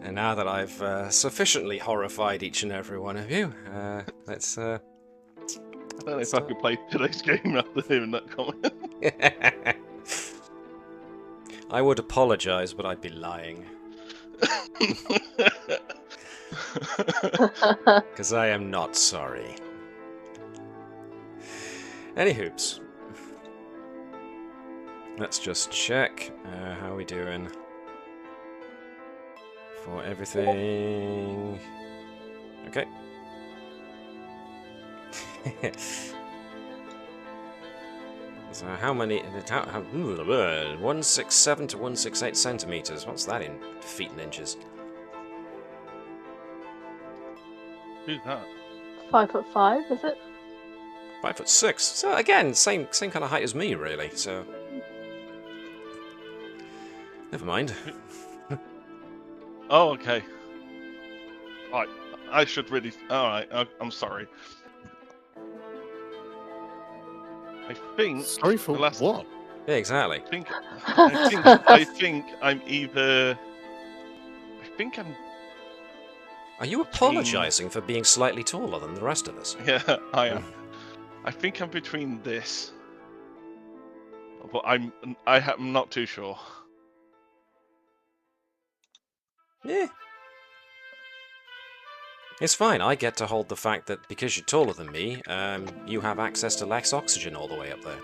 And now that I've sufficiently horrified each and every one of you, let's... I don't know if I could play today's game after hearing that comment. I would apologise, but I'd be lying. Because I am not sorry. Any hoops. Let's just check how we doing for everything. Okay. So how many? 167 to 168 centimeters. What's that in feet and inches? Who's that? 5'5", is it? 5'6". So again, same kind of height as me, really. So never mind. Oh, okay. Right, I should really. All right, I'm sorry. I think. Sorry for what? Yeah, exactly. I think I'm either. I think I'm. Are you apologising for being slightly taller than the rest of us? Yeah, I am. I think I'm between this, but I'm not too sure. Yeah. It's fine, I get to hold the fact that because you're taller than me, you have access to less oxygen all the way up there.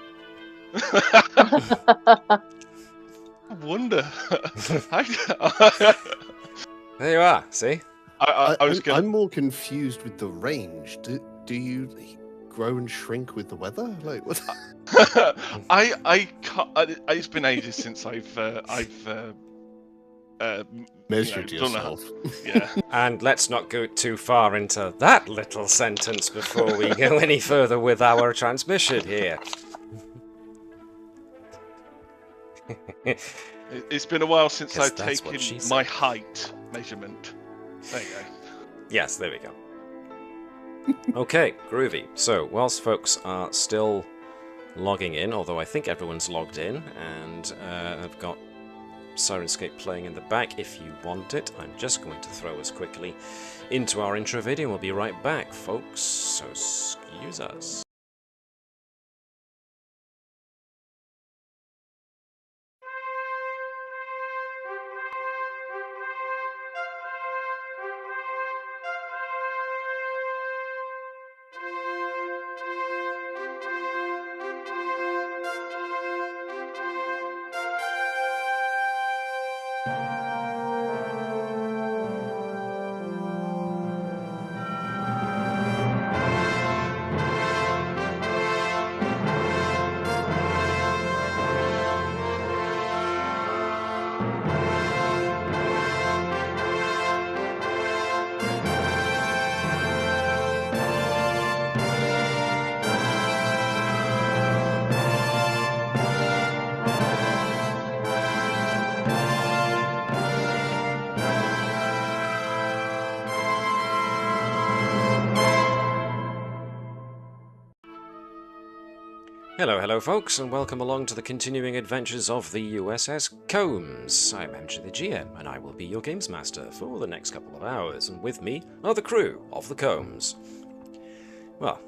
I wonder. There you are, see? I'm more confused with the range. Do you grow and shrink with the weather? Like what? I can't, it's been ages since I've measured yourself. Yeah. And let's not go too far into that little sentence before we go any further with our transmission here. It's been a while since I've That's what she taken said. my height measurement. There you go. Yes, there we go. Okay, groovy. So, whilst folks are still logging in, although I think everyone's logged in, and I've got Sirenscape playing in the back if you want it, I'm just going to throw us quickly into our intro video and we'll be right back, folks. So, excuse us. Hello folks, and welcome along to the continuing adventures of the USS Combs. I'm Andrew the GM, and I will be your games master for the next couple of hours, and with me are the crew of the Combs. Well,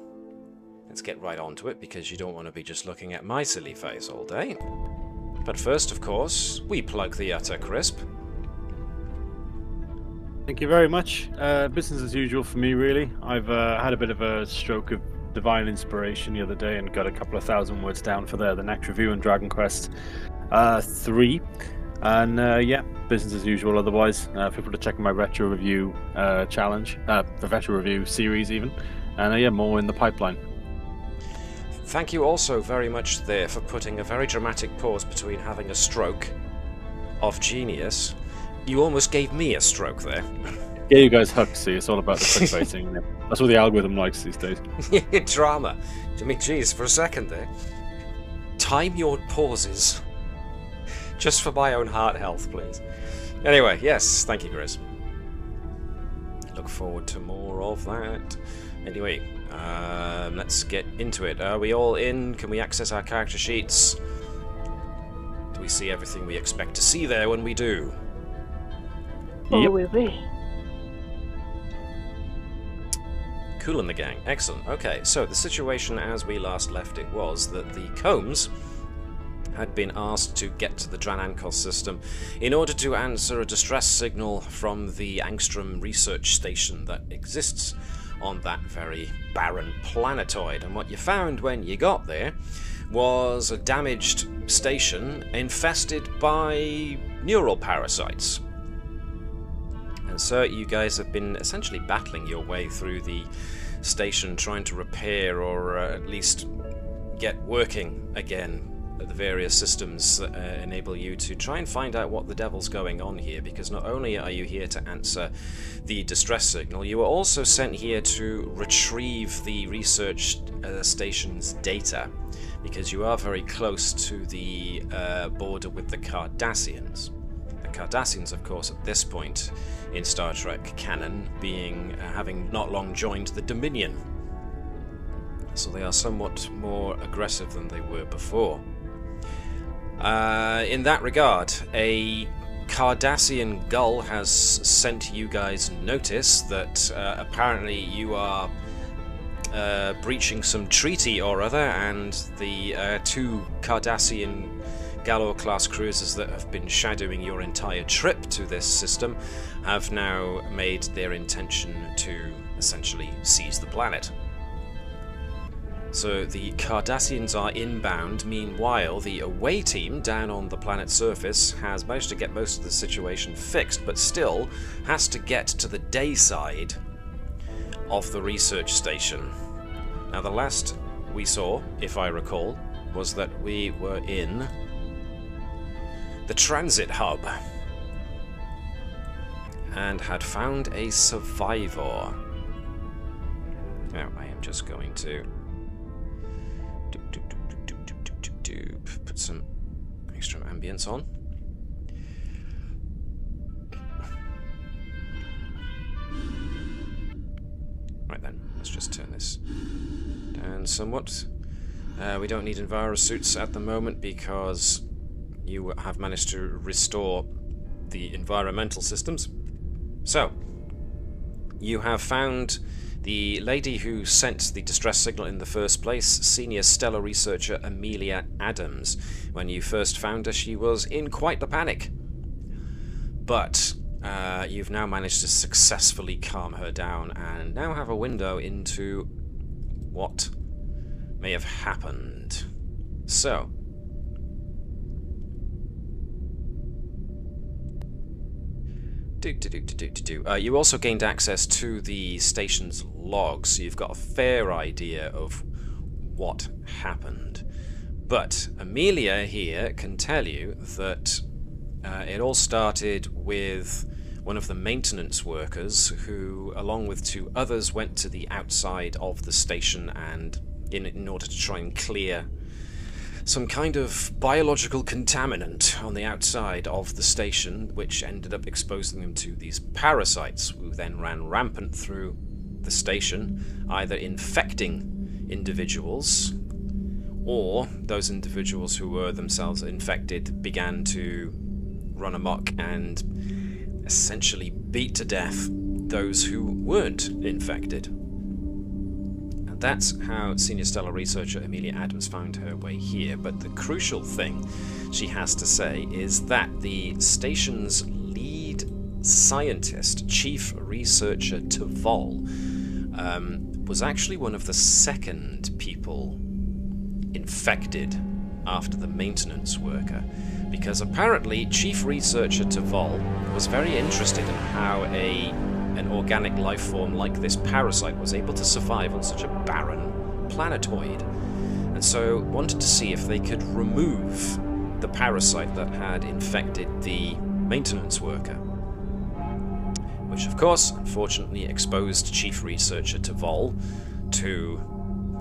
let's get right on to it, because you don't want to be just looking at my silly face all day. But first, of course, we plug the utter crisp. Thank you very much. Business as usual for me, really. I've had a bit of a stroke of divine inspiration the other day and got a couple of thousand words down for the next review in Dragon Quest 3. And yeah, business as usual otherwise. Feel free to check my retro review challenge, the retro review series even. And yeah, more in the pipeline. Thank you also very much there for putting a very dramatic pause between having a stroke of genius. You almost gave me a stroke there. Yeah, you guys hooked, see, it's all about the clickbaiting. That's what the algorithm likes these days. Drama. I mean, geez, for a second there. Time your pauses. Just for my own heart health, please. Anyway, yes, thank you, Chris. Look forward to more of that. Anyway, let's get into it. Are we all in? Can we access our character sheets? Do we see everything we expect to see there when we do? Or will we? Cool in the gang. Excellent. Okay, so the situation as we last left it was that the Combs had been asked to get to the Dranankos system in order to answer a distress signal from the Angstrom research station that exists on that very barren planetoid. And what you found when you got there was a damaged station infested by neural parasites. And so you guys have been essentially battling your way through the station, trying to repair or at least get working again the various systems that enable you to try and find out what the devil's going on here, because not only are you here to answer the distress signal, you are also sent here to retrieve the research station's data, because you are very close to the border with the Cardassians. The Cardassians, of course, at this point in Star Trek canon, being having not long joined the Dominion. So they are somewhat more aggressive than they were before. In that regard, a Cardassian gull has sent you guys notice that apparently you are breaching some treaty or other, and the two Cardassian Gallo-class cruisers that have been shadowing your entire trip to this system have now made their intention to essentially seize the planet. So the Cardassians are inbound. Meanwhile, the away team down on the planet's surface has managed to get most of the situation fixed, but still has to get to the day side of the research station. Now, the last we saw, if I recall, was that we were in the transit hub and had found a survivor. Now, I am just going to put some extra ambience on. Right then, let's just turn this down somewhat. We don't need Enviro suits at the moment because you have managed to restore the environmental systems. So, you have found the lady who sent the distress signal in the first place, senior stellar researcher Amelia Adams. When you first found her, she was in quite the panic. But you've now managed to successfully calm her down and now have a window into what may have happened. So, you also gained access to the station's logs, so you've got a fair idea of what happened. But Amelia here can tell you that it all started with one of the maintenance workers who, along with two others, went to the outside of the station and in order to try and clear some kind of biological contaminant on the outside of the station, which ended up exposing them to these parasites, who then ran rampant through the station, either infecting individuals, or those individuals who were themselves infected began to run amok and essentially beat to death those who weren't infected. That's how senior stellar researcher Amelia Adams found her way here, but the crucial thing she has to say is that the station's lead scientist, chief researcher Tvol, was actually one of the second people infected after the maintenance worker, because apparently chief researcher Tvol was very interested in how an organic life form like this parasite was able to survive on such a barren planetoid, and so wanted to see if they could remove the parasite that had infected the maintenance worker, which of course unfortunately exposed chief researcher Tvol to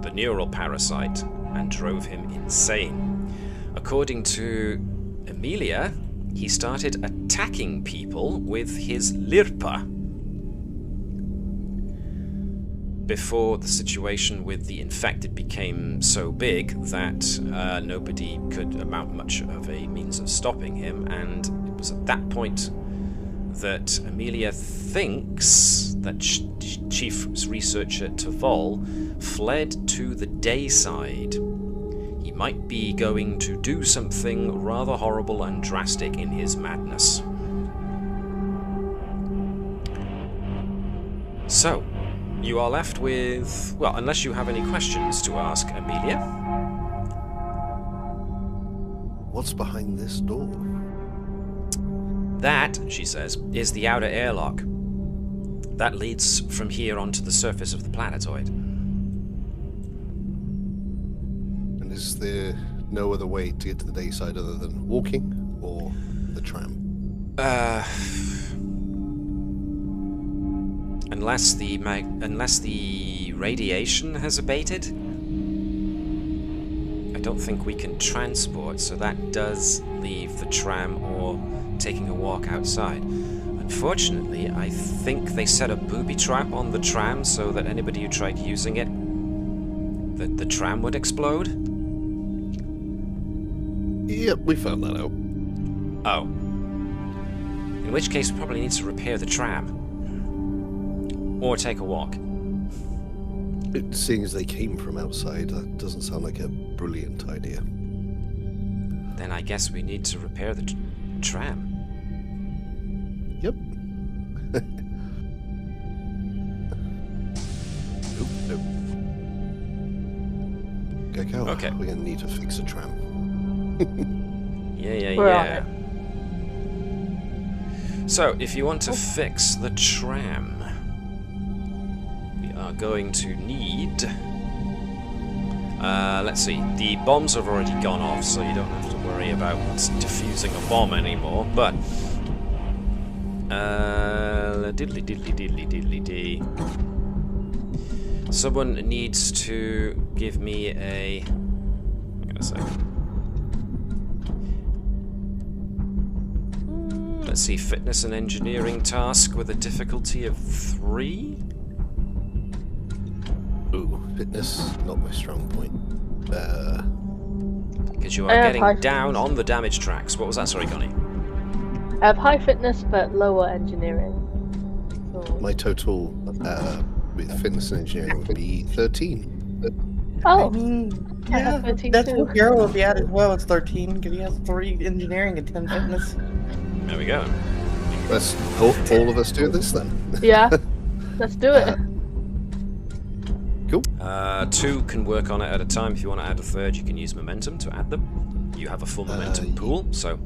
the neural parasite and drove him insane. According to Amelia, he started attacking people with his lirpa before the situation with the infected became so big that nobody could amount much of a means of stopping him, and it was at that point that Amelia thinks that Chief Researcher Tavall fled to the day side. He might be going to do something rather horrible and drastic in his madness. So, you are left with... well, unless you have any questions to ask Amelia. What's behind this door? That, she says, is the outer airlock. That leads from here onto the surface of the planetoid. And is there no other way to get to the day side other than walking or the tram? Unless the radiation has abated, I don't think we can transport, so that does leave the tram or taking a walk outside. Unfortunately, I think they set a booby trap on the tram so that anybody who tried using it, the tram would explode. Yep, we found that out. Oh. In which case, we probably need to repair the tram. Or take a walk. Seeing as they came from outside, that doesn't sound like a brilliant idea. Then I guess we need to repair the tram. Yep. Oop, nope. Gekko, Okay. we're going to need to fix a tram. Yeah. Right. So, if you want to fix the tram, we are going to need... let's see, the bombs have already gone off, so you don't have to worry about defusing a bomb anymore, but... diddly-diddly-diddly-diddly-dee. Someone needs to give me a... hang on a second. Let's see, fitness and engineering task with a difficulty of 3? Ooh, fitness, not my strong point. Because you are getting down on the damage tracks. What was that? Sorry, Connie. I have high fitness but lower engineering. So... My total with fitness and engineering would be 13. Oh, I mean, I have yeah, 13 that's too. what Garo will be at as well. It's 13 because he has 3 engineering and 10 fitness. There we go. Let's all of us do this then. Yeah, let's do it. Cool. 2 can work on it at a time. If you want to add a third, you can use momentum to add them. You have a full momentum pool, so...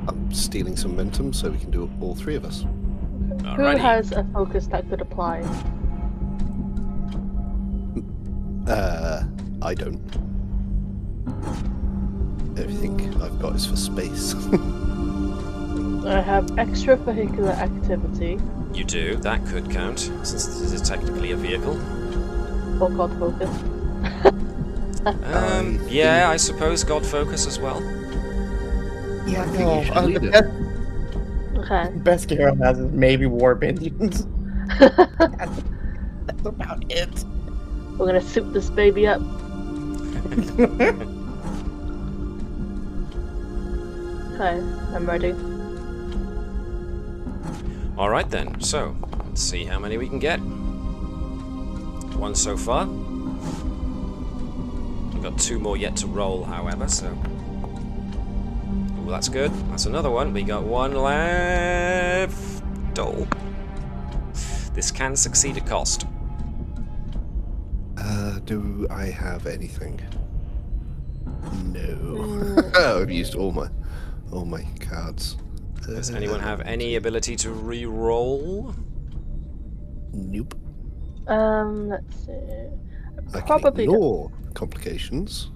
I'm stealing some momentum so we can do it, all 3 of us. Who Alrighty. has a focus that could apply? I don't. Everything I've got is for space. I have extravehicular activity. You do. That could count, since this is technically a vehicle. Or God focus. Yeah, I suppose God focus as well. Yeah, I think you should lead the it. Okay. best Garo has is maybe warp engines. That's about it. We're gonna soup this baby up. Okay, I'm ready. Alright then, so, let's see how many we can get. 1 so far. We've got 2 more yet to roll, however, so... Ooh, that's good. That's another one. We got 1 left. Oh. This can succeed at cost. Do I have anything? No. I've used all my cards. Does anyone have any ability to re-roll? Nope. Let's see. I can Probably ignore complications.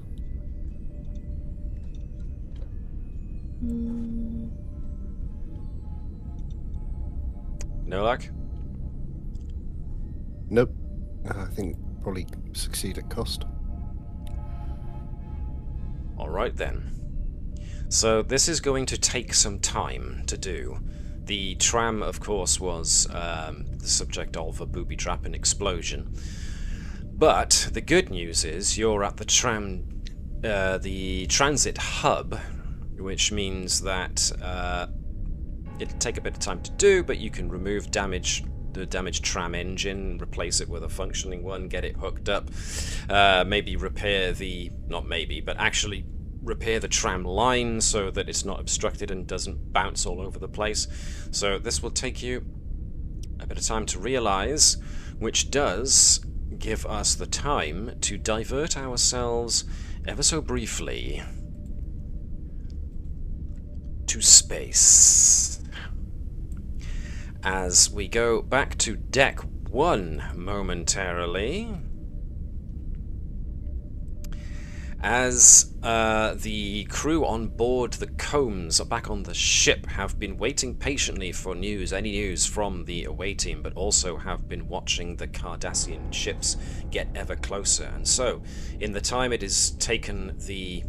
No luck? Nope. I think probably succeed at cost. Alright then. So this is going to take some time to do. The tram, of course, was the subject of a booby trap and explosion. But the good news is you're at the transit hub, which means that It'll take a bit of time to do, but you can remove the damaged tram engine, replace it with a functioning one, get it hooked up, maybe repair actually repair the tram line so that it's not obstructed and doesn't bounce all over the place. So this will take you a bit of time to realize, which does give us the time to divert ourselves ever so briefly to space. As we go back to deck 1 momentarily, as the crew on board the Combs are back on the ship, have been waiting patiently for any news from the away team, but also have been watching the Cardassian ships get ever closer. And so, in the time it has taken the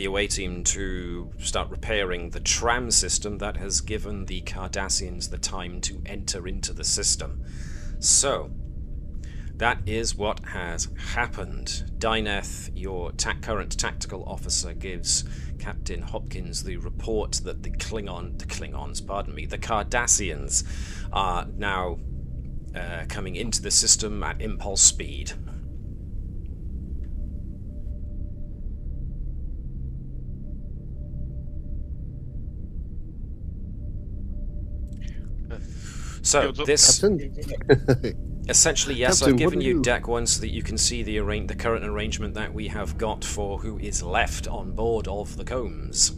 away team to start repairing the tram system, that has given the Cardassians the time to enter into the system. So, that is what has happened. Dyneth, your current tactical officer, gives Captain Hopkins the report that the Cardassians are now coming into the system at impulse speed. So this essentially, yes, Captain, I've given you deck 1 so that you can see the current arrangement that we have got for who is left on board of the Combs.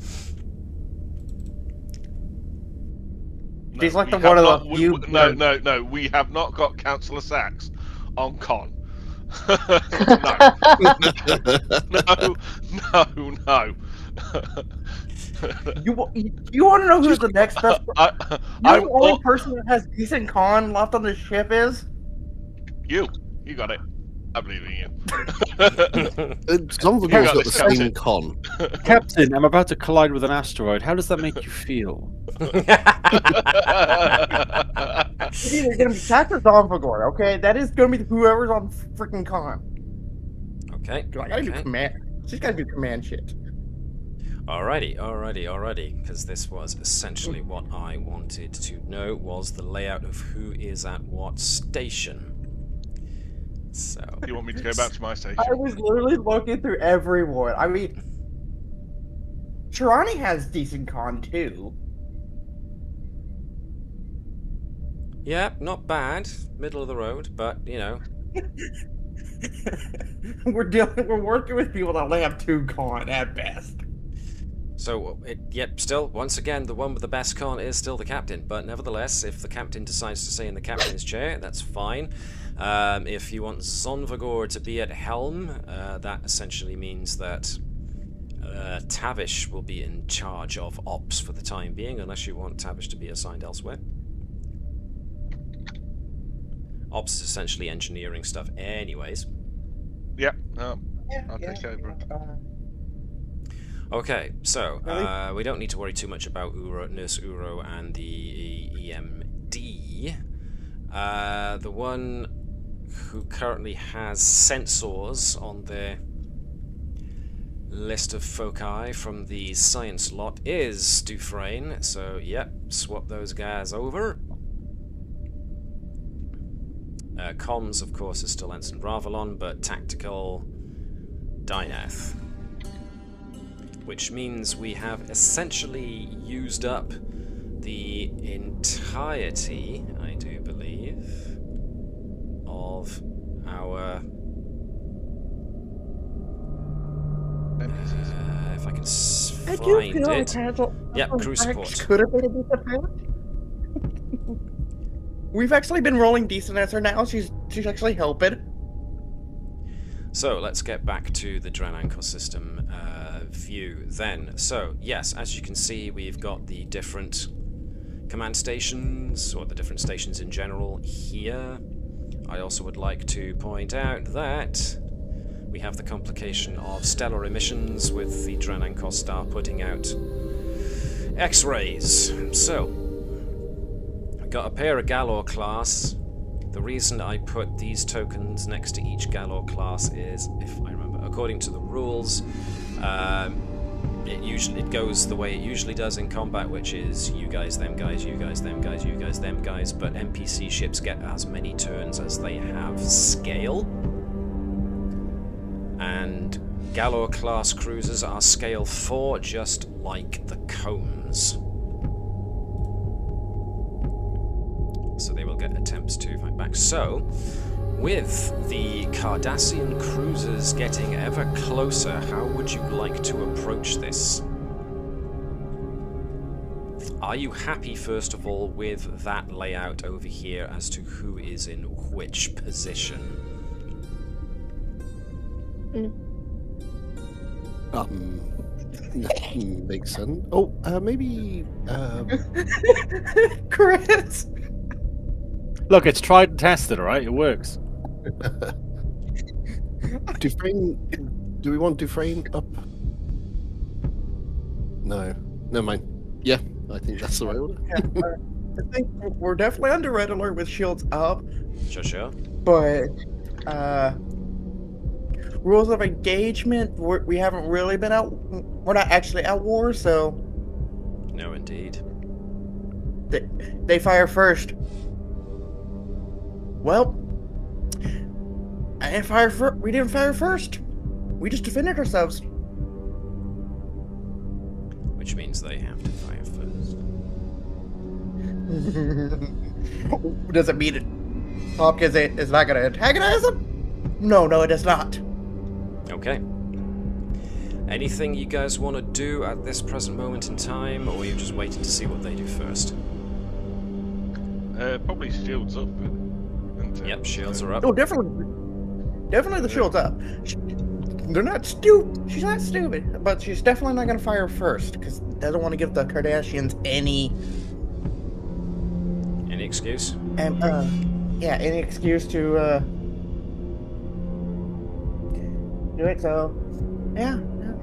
She's like the one of the few. No. We have not got Councillor Sachs on con. No. You want to know who's the next best? The only person that has decent con left on the ship is you. You got it. I believe in you. Some of them got the same con. Captain, I'm about to collide with an asteroid. How does that make you feel? It's either going to be Sachs or Zonfagor, okay? That is going to be whoever's on freaking con. Okay. I gotta do command. She's got to do command shit. Alrighty, because this was essentially what I wanted to know, was the layout of who is at what station. So... You want me to go back to my station? I was literally looking through everyone. I mean... Shirani has decent con, too. Yeah, not bad. Middle of the road, but, you know... We're working with people that only have 2 con, at best. So, still, once again, the one with the best con is still the captain. But nevertheless, if the captain decides to stay in the captain's chair, that's fine. If you want Zonvagor to be at helm, that essentially means that Tavish will be in charge of ops for the time being, unless you want Tavish to be assigned elsewhere. Ops is essentially engineering stuff anyways. Yeah, I'll take over. Okay, so we don't need to worry too much about Nurse Uro and the EMD. The one who currently has sensors on their list of foci from the science lot is Dufresne, so yep, swap those guys over. Comms, of course, is still Ensign Ravalon, but tactical Dynath. Which means we have essentially used up the entirety, I do believe, of our... if I can find it... Yep, crew support. Could have been a decent pilot. We've actually been rolling decent as her now. She's actually helping. So let's get back to the Dranankor system view then. So yes, as you can see, we've got the different command stations, or the different stations in general here. I also would like to point out that we have the complication of stellar emissions with the Dranankor star putting out X-rays. So, I've got a pair of Galor class. The reason I put these tokens next to each Galor class is, if I remember, according to the rules, it goes the way it usually does in combat, which is you guys, them guys, you guys, them guys, you guys, them guys, but NPC ships get as many turns as they have scale. And Galor class cruisers are scale 4, just like the Combs. So they will get attempts to fight back. So, with the Cardassian cruisers getting ever closer, how would you like to approach this? Are you happy, first of all, with that layout over here as to who is in which position? Makes sense. Oh, maybe. Chris! Look, it's tried and tested, alright? It works. Dufresne. Do we want Dufresne up? No. Never mind. Yeah, I think that's the right order. I think we're definitely under red alert with shields up. Sure. But, rules of engagement, we haven't really been out. We're not actually at war, so. No, indeed. They fire first. Well, I didn't fire we didn't fire first. We just defended ourselves. Which means they have to fire first. Does it mean it? Hopkins is not going to antagonize them? No, it does not. Okay. Anything you guys want to do at this present moment in time, or are you just waiting to see what they do first? Probably shields up. Yep, shields are up. Oh, definitely the shield's up. They're not stupid. She's not stupid, but she's definitely not going to fire first because doesn't want to give the Cardassians any excuse. And any excuse to do it. So, yeah.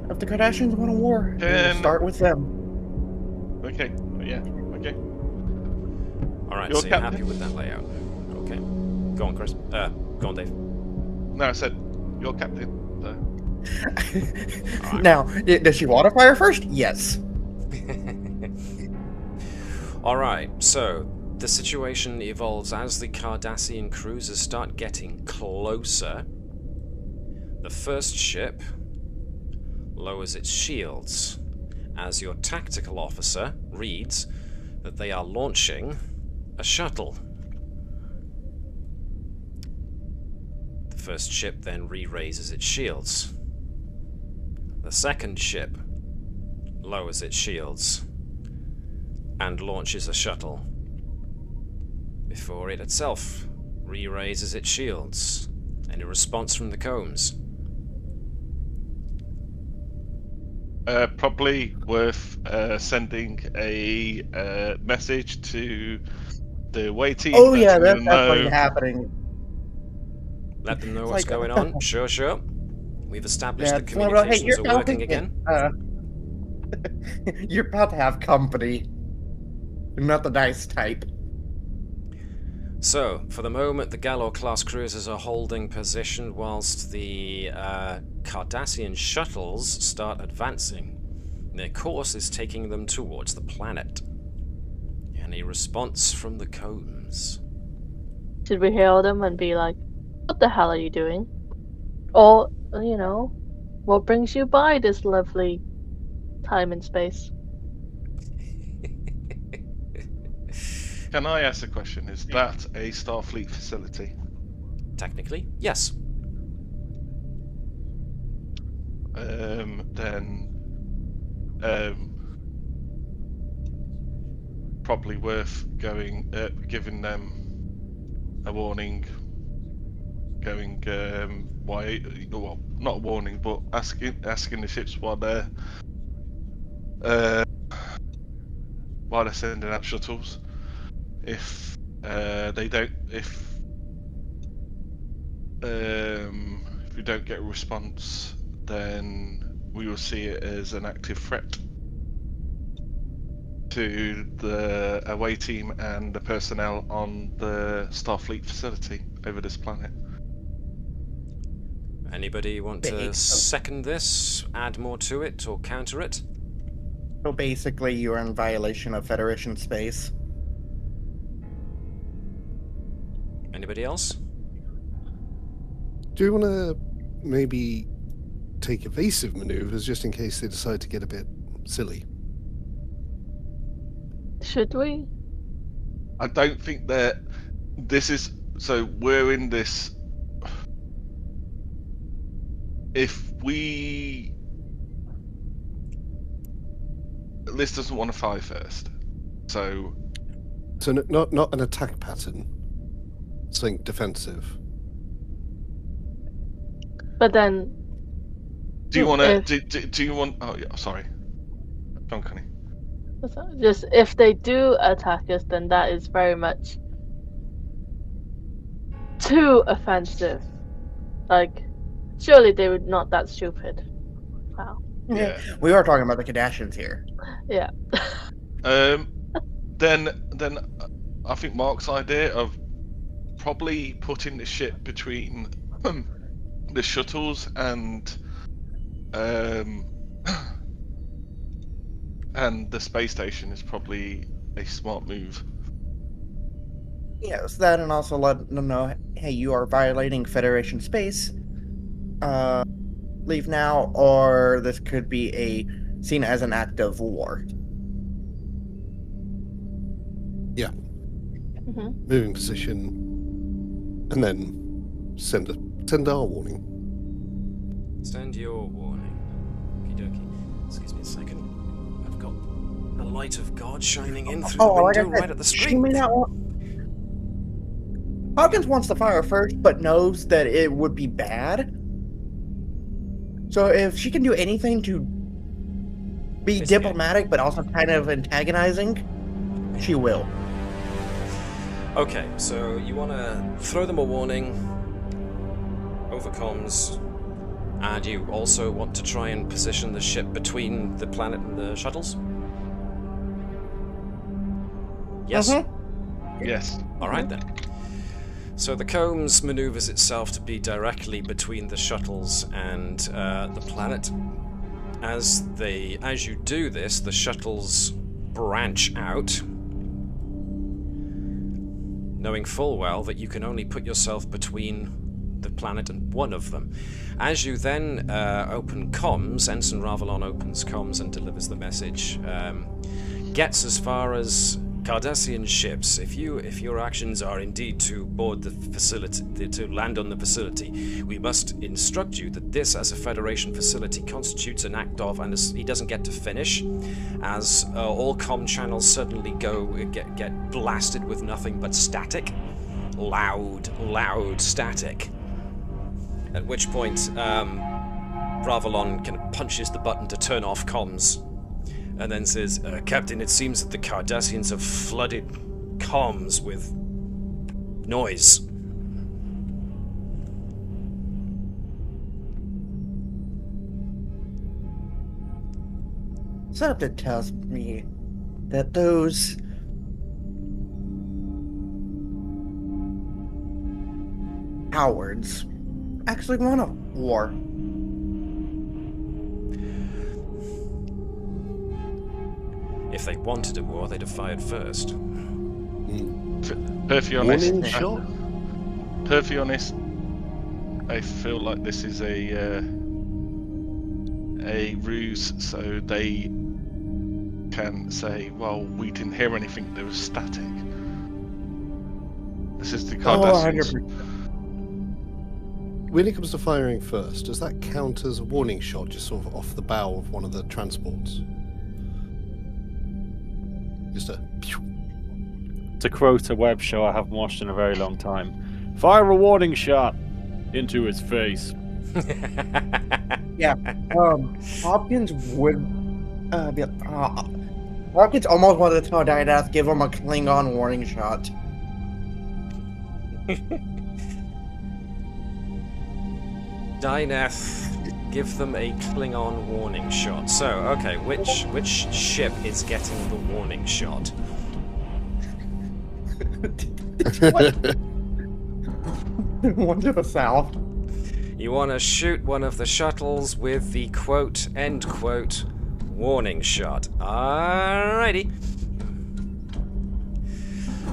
If the Cardassians want a war, we'll start with them. Okay. Yeah. Okay. All right. So you're happy with that layout? Okay. Go on, Chris. Go on, Dave. No, I said you're captain. So. Right. Now, does she want to fire first? Yes. All right. So the situation evolves as the Cardassian cruisers start getting closer. The first ship lowers its shields as your tactical officer reads that they are launching a shuttle. The first ship then re-raises its shields. The second ship lowers its shields and launches a shuttle before it itself re-raises its shields. Any response from the Combs? Probably worth sending a message to the away team. Oh yeah, that's definitely happening. Let them know what's going on. Sure. We've established that communications are working again. You're about to have company. You're not the nice type. So, for the moment, the Galor-class cruisers are holding position whilst the Cardassian shuttles start advancing. Their course is taking them towards the planet. Any response from the Combs? Should we hail them and be like, what the hell are you doing? Or, what brings you by this lovely time and space? Can I ask a question? Is that a Starfleet facility? Technically, yes. Then probably worth giving them a warning. Well, not a warning, but asking the ships while they're sending out shuttles. If we don't get a response, then we will see it as an active threat to the away team and the personnel on the Starfleet facility over this planet. Anybody want to second this, add more to it, or counter it? So basically, you are in violation of Federation space. Anybody else? Do you want to maybe take evasive maneuvers just in case they decide to get a bit silly? Should we? I don't think that this is. So we're in this. If we. Liz doesn't want to fly first. So not an attack pattern. Something defensive. But then. Do you want to? Do you want? Oh yeah, sorry. John Connie. Just if they do attack us, then that is very much too offensive. Like, surely they would not that stupid. Wow. Yeah. We are talking about the Cardassians here. Yeah. Then I think Mark's idea of probably putting the ship between the shuttles and the space station is probably a smart move. Yes, that, and also let them know, hey, you are violating Federation space. Leave now, or this could be seen as an act of war. Yeah. Mm-hmm. Moving position, and then send our warning. Send your warning. Okie dokie. Excuse me a second. I've got the light of God shining in through the window right at the She screen. may not want... Hawkins wants to fire first, but knows that it would be bad. So if she can do anything to be diplomatic, but also kind of antagonizing, she will. Okay, so you want to throw them a warning over comms, and you also want to try and position the ship between the planet and the shuttles? Yes? Mm-hmm. Yes. Alright then. So the Combs maneuvers itself to be directly between the shuttles and the planet. As you do this, the shuttles branch out, knowing full well that you can only put yourself between the planet and one of them. As you then open comms, Ensign Ravalon opens comms and delivers the message. Gets as far as Cardassian ships. If your actions are indeed to board the facility, to land on the facility, we must instruct you that this, as a Federation facility, constitutes an act of, and he doesn't get to finish, as all comm channels suddenly get blasted with nothing but static, loud static. At which point, Ravalon kind of punches the button to turn off comms. And then says, Captain, it seems that the Cardassians have flooded comms with noise. Something tells me that those cowards actually want a war. If they wanted a war, they'd have fired first. Perfectly honest. Warning shot? Perfectly honest, I feel like this is a ruse, so they can say, "Well, we didn't hear anything. There was static." This is the Cardassians. When it comes to firing first, does that count as a warning shot, just sort of off the bow of one of the transports? Just a pew. To quote a web show I haven't watched in a very long time, fire a warning shot into his face. Yeah, Hopkins would be. Hopkins almost wanted to tell Dynath, give him a Klingon warning shot. Dynath, give them a Klingon warning shot. So, okay, which ship is getting the warning shot? One to the south. You want to shoot one of the shuttles with the quote, end quote, warning shot. Alrighty.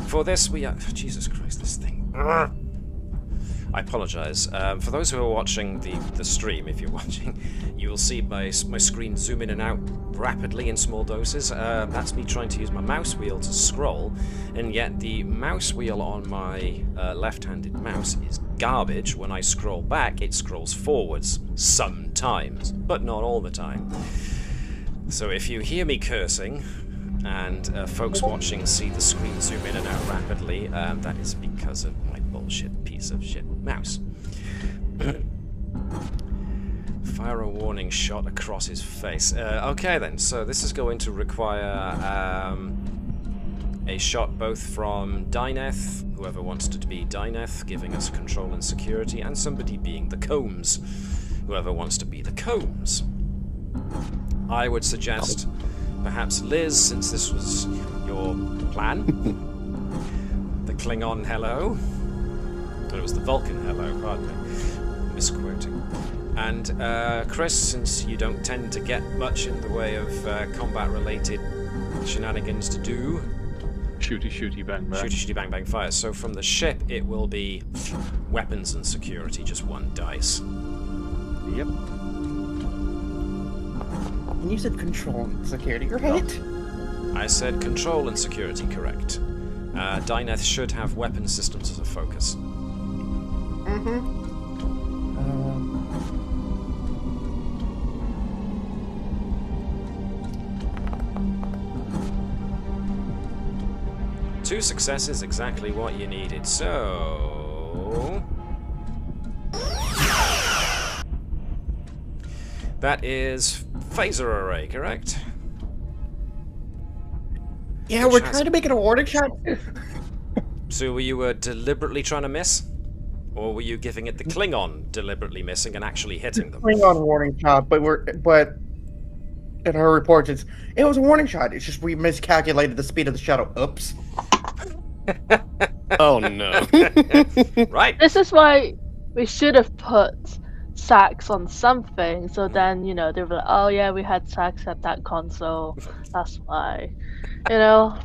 For this, we are... Jesus Christ, this thing. I apologize. For those who are watching the stream, if you're watching, you will see my screen zoom in and out rapidly in small doses. That's me trying to use my mouse wheel to scroll, and yet the mouse wheel on my left-handed mouse is garbage. When I scroll back, it scrolls forwards sometimes, but not all the time. So if you hear me cursing, and folks watching see the screen zoom in and out rapidly, that is because of my bullshit piece of shit mouse. Fire a warning shot across his face. Okay then, so this is going to require a shot both from Dyneth, whoever wants to be Dyneth, giving us control and security, and somebody being the Combs, whoever wants to be the Combs. I would suggest perhaps Liz, since this was your plan. The Klingon hello. But it was the Vulcan hello, pardon me. Misquoting. And Chris, since you don't tend to get much in the way of combat-related shenanigans to do. Shooty, shooty, bang, bang. Shooty, shooty, bang, bang, fire. So from the ship, it will be weapons and security, just 1 dice. Yep. And you said control and security, right? I said control and security, correct. Dyneth should have weapon systems as a focus. Mm-hmm. 2 successes, exactly what you needed. So... that is phaser array, correct? Yeah, we're trying to make it a warning shot. So were you deliberately trying to miss? Or were you giving it the Klingon deliberately missing and actually hitting them? Klingon warning shot, but in her reports it was a warning shot. It's just we miscalculated the speed of the shuttle. Oops. Oh no. Right. This is why we should have put Sax on something, so then, you know, they were like, oh yeah, we had Sax at that console, that's why. You know?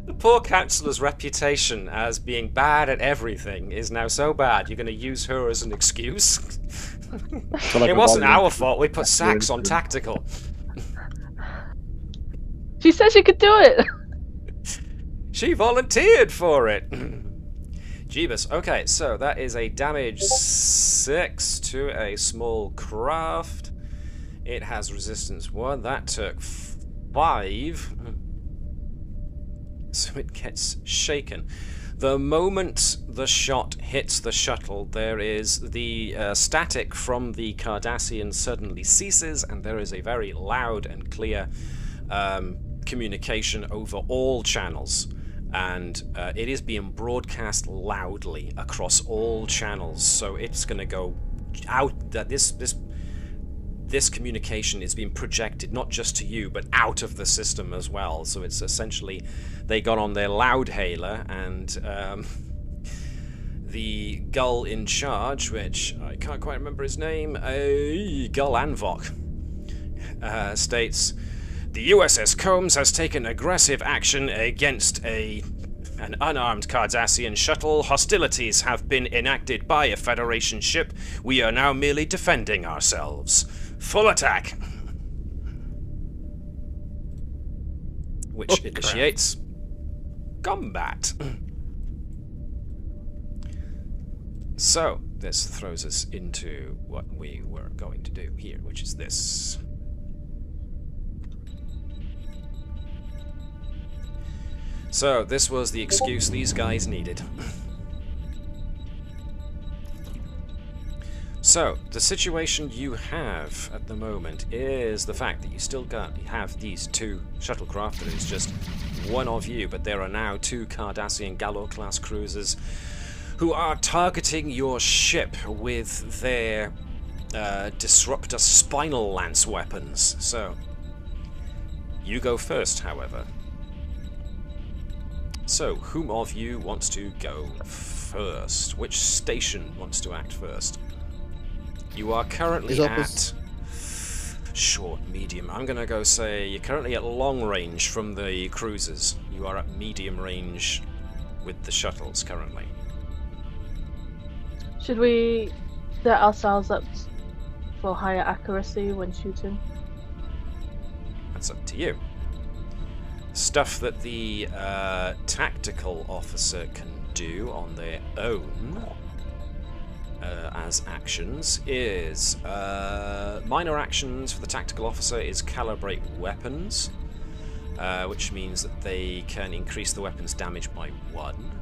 The poor councillor's reputation as being bad at everything is now so bad, you're going to use her as an excuse? It wasn't our fault, we put Sax on tactical. She said she could do it! She volunteered for it! Jeebus. Okay, so that is a damage 6 to a small craft. It has resistance 1. That took 5. So it gets shaken. The moment the shot hits the shuttle, there is the static from the Cardassian suddenly ceases, and there is a very loud and clear communication over all channels. And it is being broadcast loudly across all channels, so it's going to go out. That this communication is being projected not just to you, but out of the system as well. So it's essentially they got on their loudhailer, and the gull in charge, which I can't quite remember his name, Gull Anvok, states, the USS Combs has taken aggressive action against an unarmed Cardassian shuttle. Hostilities have been enacted by a Federation ship. We are now merely defending ourselves. Full attack! Which initiates combat. So, this throws us into what we were going to do here, which is this. So, this was the excuse these guys needed. So, the situation you have at the moment is the fact that you still have these 2 shuttlecraft. There is just one of you, but there are now 2 Cardassian Gallo-class cruisers who are targeting your ship with their disruptor spinal lance weapons. So, you go first, however. So, whom of you wants to go first? Which station wants to act first? You are currently at Short, medium. I'm going to go say you're currently at long range from the cruisers. You are at medium range with the shuttles currently. Should we set ourselves up for higher accuracy when shooting? That's up to you. Stuff that the tactical officer can do on their own as actions is minor actions for the tactical officer is calibrate weapons, which means that they can increase the weapon's damage by 1.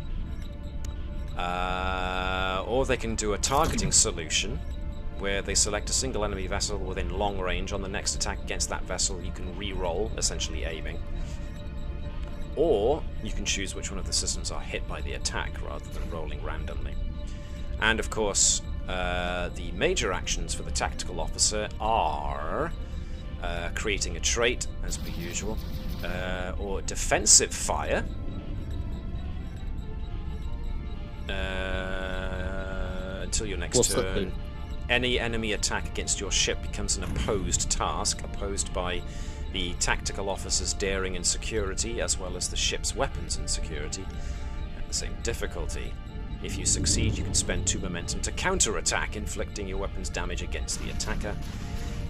Or they can do a targeting solution where they select a single enemy vessel within long range. On the next attack against that vessel you can re-roll, essentially aiming. Or you can choose which one of the systems are hit by the attack rather than rolling randomly. And of course, the major actions for the tactical officer are creating a trait, as per usual, or defensive fire, until your next turn. Any enemy attack against your ship becomes an opposed task, opposed by the tactical officer's daring and security, as well as the ship's weapons and security, at the same difficulty. If you succeed, you can spend 2 momentum to counter-attack, inflicting your weapon's damage against the attacker.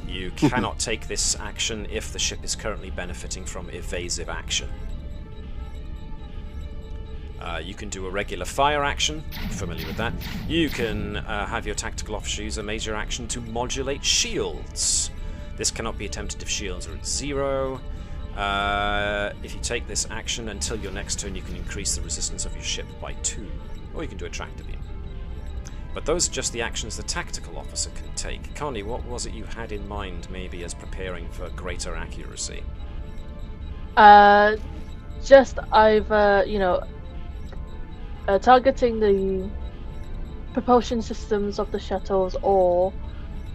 You cannot take this action if the ship is currently benefiting from evasive action. You can do a regular fire action, familiar with that. You can have your tactical officer use a major action to modulate shields. This cannot be attempted if shields are at 0. If you take this action until your next turn, you can increase the resistance of your ship by 2. Or you can do a tractor beam. But those are just the actions the tactical officer can take. Connie, what was it you had in mind, maybe, as preparing for greater accuracy? Just either, targeting the propulsion systems of the shuttles or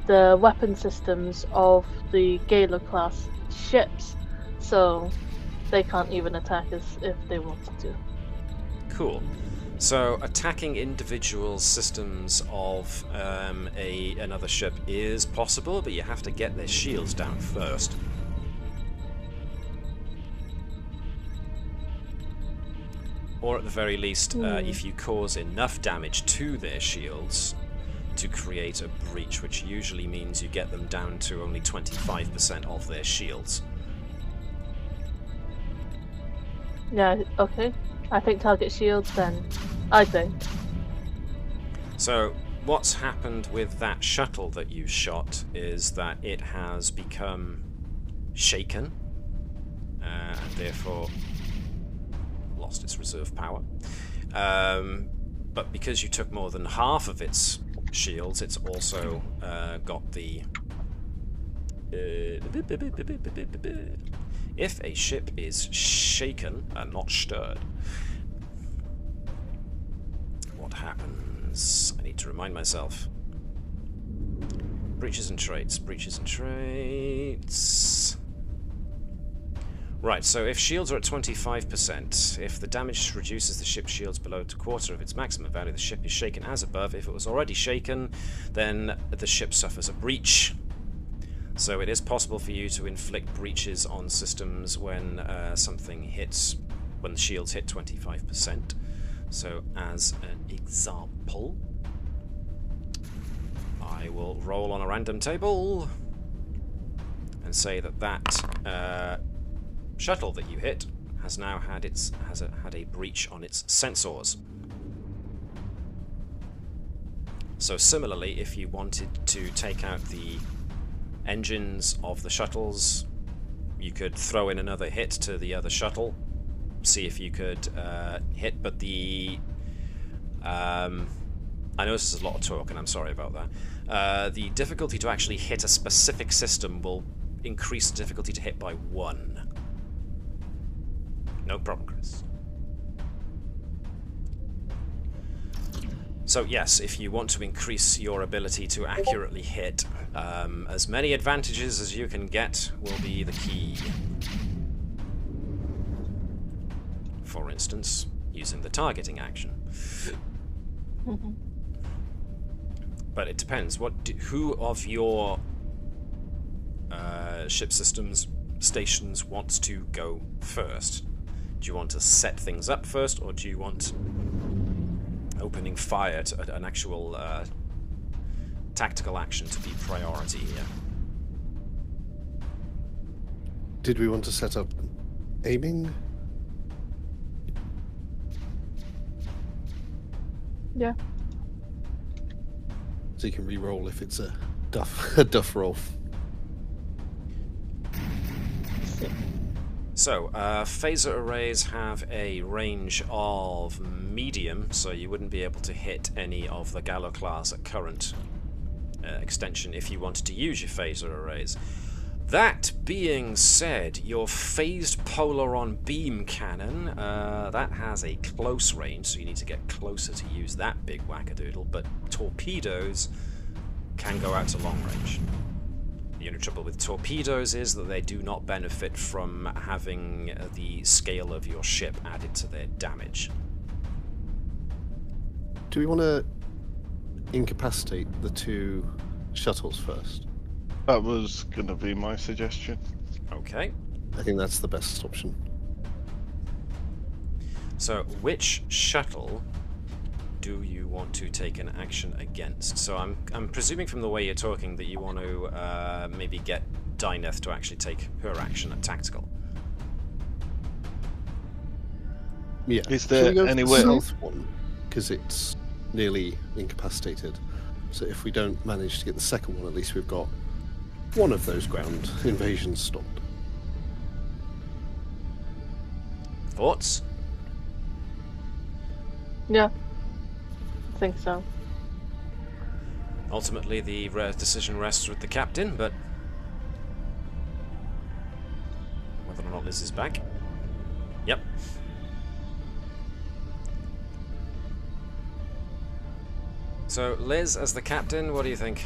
the weapon systems of the Gala class ships, so they can't even attack us if they wanted to. Cool. So attacking individual systems of another ship is possible, but you have to get their shields down first. Or at the very least, if you cause enough damage to their shields to create a breach, which usually means you get them down to only 25% of their shields. Yeah, okay. I think target shields then. I think. So, what's happened with that shuttle that you shot is that it has become shaken, and therefore lost its reserve power. But because you took more than half of its shields, it's also got the... If a ship is shaken and not stirred, what happens? I need to remind myself. Breaches and traits. Breaches and traits. Right, so if shields are at 25%, if the damage reduces the ship's shields below a quarter of its maximum value, the ship is shaken as above. If it was already shaken, then the ship suffers a breach. So it is possible for you to inflict breaches on systems when something hits, when the shields hit 25%. So as an example, I will roll on a random table and say that that shuttle that you hit has now had had a breach on its sensors. So similarly, if you wanted to take out the engines of the shuttles, you could throw in another hit to the other shuttle, see if you could hit, but the I know this is a lot of talk and I'm sorry about that. The difficulty to actually hit a specific system will increase the difficulty to hit by 1. No problem, Chris. So yes, if you want to increase your ability to accurately hit, as many advantages as you can get will be the key. For instance, using the targeting action. But it depends. Who of your ship systems stations wants to go first? Do you want to set things up first, or do you want opening fire to an actual tactical action to be priority here? Did we want to set up aiming? Yeah. So you can re-roll if it's a duff roll. So, phaser arrays have a range of medium, so you wouldn't be able to hit any of the Gallo class at current extension if you wanted to use your phaser arrays. That being said, your phased polaron beam cannon, that has a close range, so you need to get closer to use that big wackadoodle, but torpedoes can go out to long range. The only trouble with torpedoes is that they do not benefit from having the scale of your ship added to their damage. Do we want to incapacitate the 2 shuttles first? That was going to be my suggestion. Okay. I think that's the best option. So, which shuttle do you want to take an action against? So I'm presuming from the way you're talking that you want to maybe get Dyneth to actually take her action at tactical. Yeah. Is there any way? South one, because it's nearly incapacitated. So if we don't manage to get the second one, at least we've got one of those ground invasions stopped. Thoughts? Yeah. I think so. Ultimately, the decision rests with the captain, but whether or not Liz is back. Yep. So, Liz, as the captain, what do you think?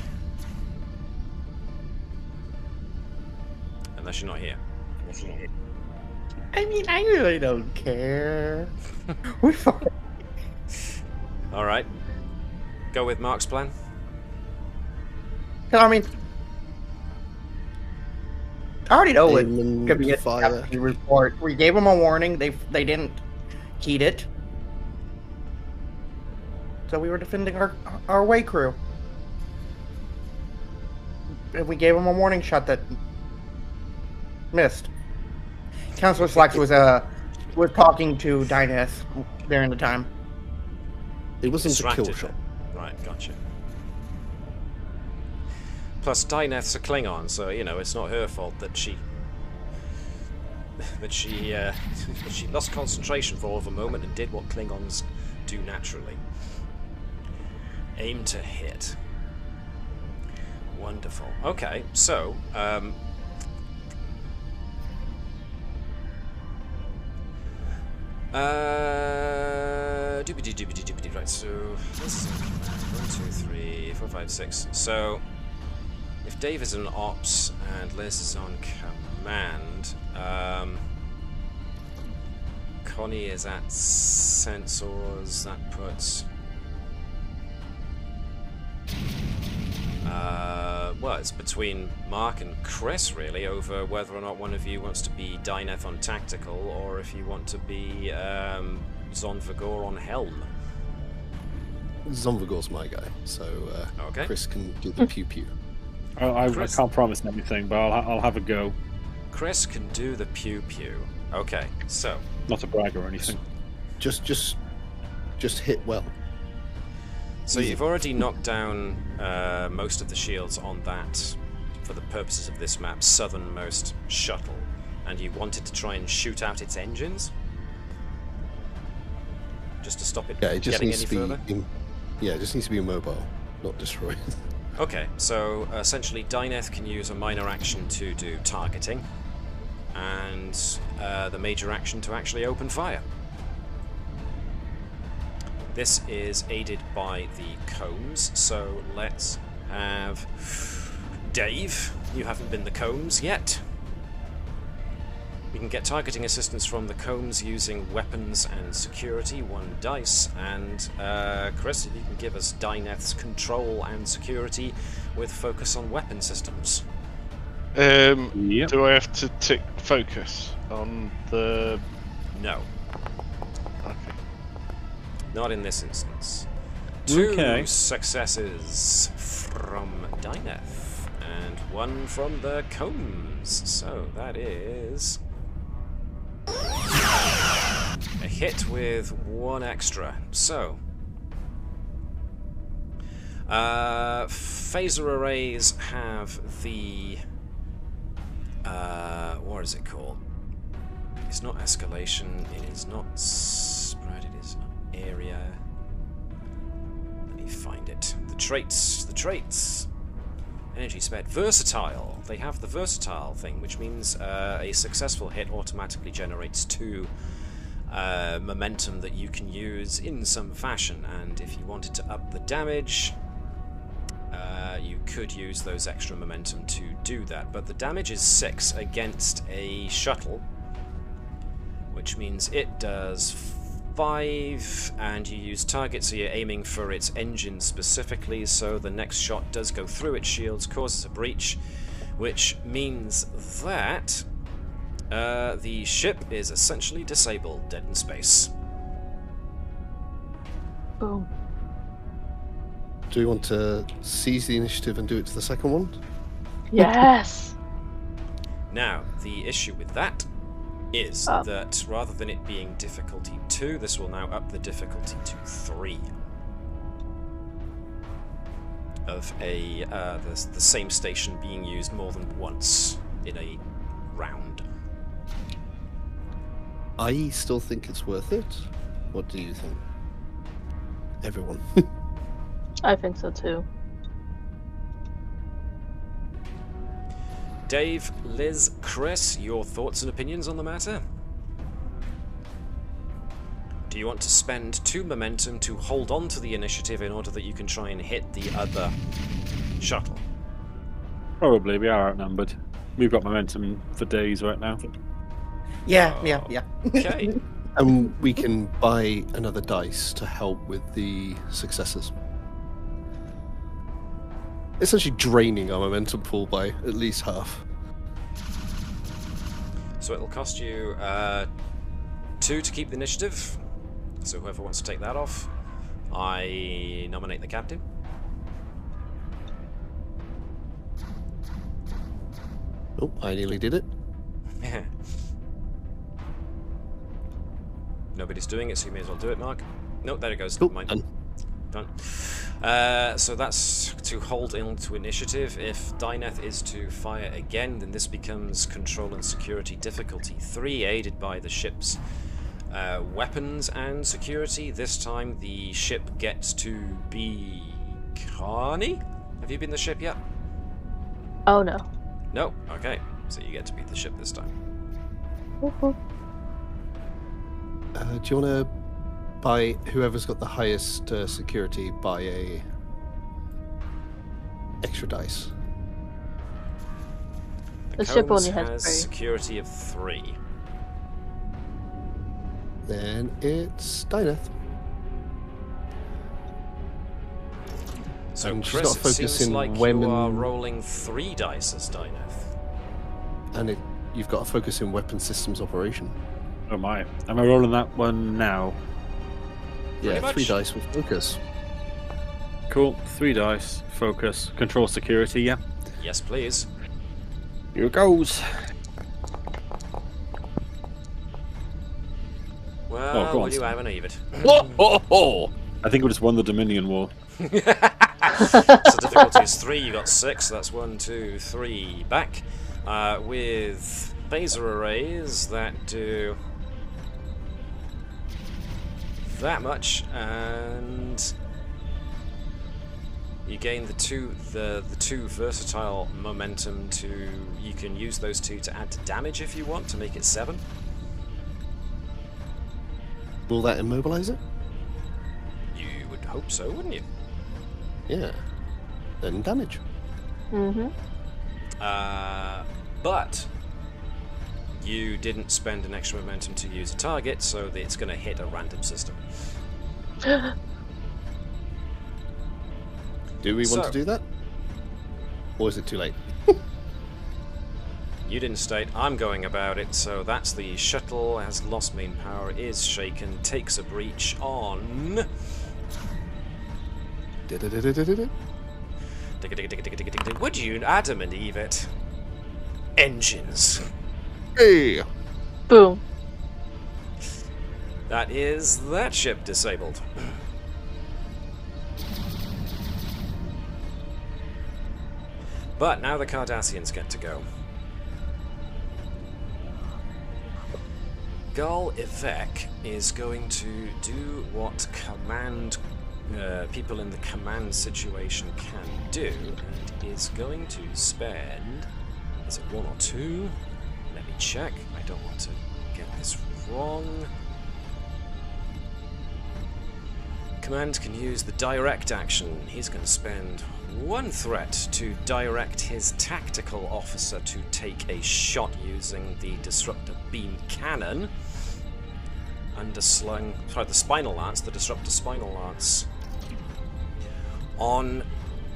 Unless you're not here. I mean, I really don't care. We're fine. Alright. Go with Mark's plan. I mean, I already know what Aim could be a fire. captaincy report. We gave them a warning. They didn't heed it. So we were defending our way crew. And we gave them a warning shot that missed. Counselor Slacks was talking to Dyneth during the time. It wasn't a kill Distracted shot. her. Right, gotcha. Plus, Dyneth's a Klingon, so, you know, it's not her fault that she lost concentration for all of a moment and did what Klingons do naturally. Aim to hit. Wonderful. Okay, so, right, so this is 1, 2, 3, 4, 5, 6. So if Dave is on ops and Liz is on command, Connie is at sensors. That puts well, it's between Mark and Chris, really, over whether or not one of you wants to be Dyneth on tactical, or if you want to be Zonvagor on helm. Zonvagor's my guy, so Okay. Chris can do the pew-pew. I Chris. can't promise anything, but I'll have a go. Chris can do the pew-pew. Okay, so Not a brag or anything. Just hit well. So you've already knocked down most of the shields on that, for the purposes of this map, southernmost shuttle, and you wanted to try and shoot out its engines? Just to stop it Yeah, it just getting needs any to further? be. It just needs to be immobile, not destroyed. Okay, so essentially Dyneth can use a minor action to do targeting, and the major action to actually open fire. This is aided by the Combs, so let's have Dave. You haven't been the Combs yet. We can get targeting assistance from the Combs using weapons and security, 1 dice, and Chris, if you can give us Dyneth's control and security with focus on weapon systems. Yep. Do I have to tick focus on the? No, Okay. not in this instance. Okay. 2 successes from Dyneth and 1 from the Combs. So that is a hit with 1 extra. So phaser arrays have the what is it called? It's not escalation, it is not spread, it is area. Let me find it. The traits. Energy sped. Versatile. They have the versatile thing, which means a successful hit automatically generates 2 momentum that you can use in some fashion, and if you wanted to up the damage, you could use those extra momentum to do that. But the damage is 6 against a shuttle, which means it does 5, and you use target, so you're aiming for its engine specifically, so the next shot does go through its shields, causes a breach, which means that the ship is essentially disabled, dead in space. Boom. Do we want to seize the initiative and do it to the second one? Yes. Now, the issue with that is that rather than it being difficulty 2, this will now up the difficulty to 3 of the same station being used more than once in a round. I still think it's worth it. What do you think? Everyone. I think so too. Dave, Liz, Chris, your thoughts and opinions on the matter? Do you want to spend 2 momentum to hold on to the initiative in order that you can try and hit the other shuttle? Probably, we are outnumbered. We've got momentum for days right now. Yeah. Okay. And we can buy another dice to help with the successes. Essentially draining our momentum pool by at least half. So it'll cost you 2 to keep the initiative. So whoever wants to take that off, I nominate the captain. Oh, I nearly did it. Nobody's doing it, so you may as well do it, Mark. No, there it goes. Cool, Never done. Done. So that's to hold into initiative. If Dyneth is to fire again, then this becomes control and security difficulty 3, aided by the ship's weapons and security. This time the ship gets to be Carney? Have you been the ship yet? Oh no. No? Okay. So you get to be the ship this time. Woohoo. Do you want to buy whoever's got the highest security buy a extra dice? The ship Combs only has has 3. security of 3. Then it's Dyneth. So And she's Chris, got to it focus seems in like women- you are rolling 3 dice as Dyneth. And you've got to focus in weapon systems operation. Oh my. Am I rolling that one now? Yeah, Pretty 3 much. dice with focus. Cool. 3 dice. Focus. Control security, yeah. Yes, please. Here it goes. Well, go on, will you Sam. have an even? I think we just won the Dominion War. So difficulty is 3, you got 6, that's 1, 2, 3 back. With phaser arrays that do that much, and you gain the two versatile momentum to, you can use those 2 to add to damage if you want, to make it 7. Will that immobilize it? You would hope so, wouldn't you? Yeah. Then damage. Mm-hmm. But you didn't spend an extra momentum to use a target, so that it's going to hit a random system. Do we want So- to do that? Or is it too late? You didn't state, I'm going about it, so that's the shuttle has lost main power, is shaken, takes a breach on... Would you Adam and Eve it? Engines. Hey! Boom. That is that ship disabled. But now the Cardassians get to go. Gul Evek is going to do what people in the command situation can do, and is going to spend... Is it 1 or 2? Let me check. I don't want to get this wrong. Command can use the direct action. He's going to spend 1 threat to direct his tactical officer to take a shot using the disruptor beam cannon. The spinal lance, the disruptor spinal lance, on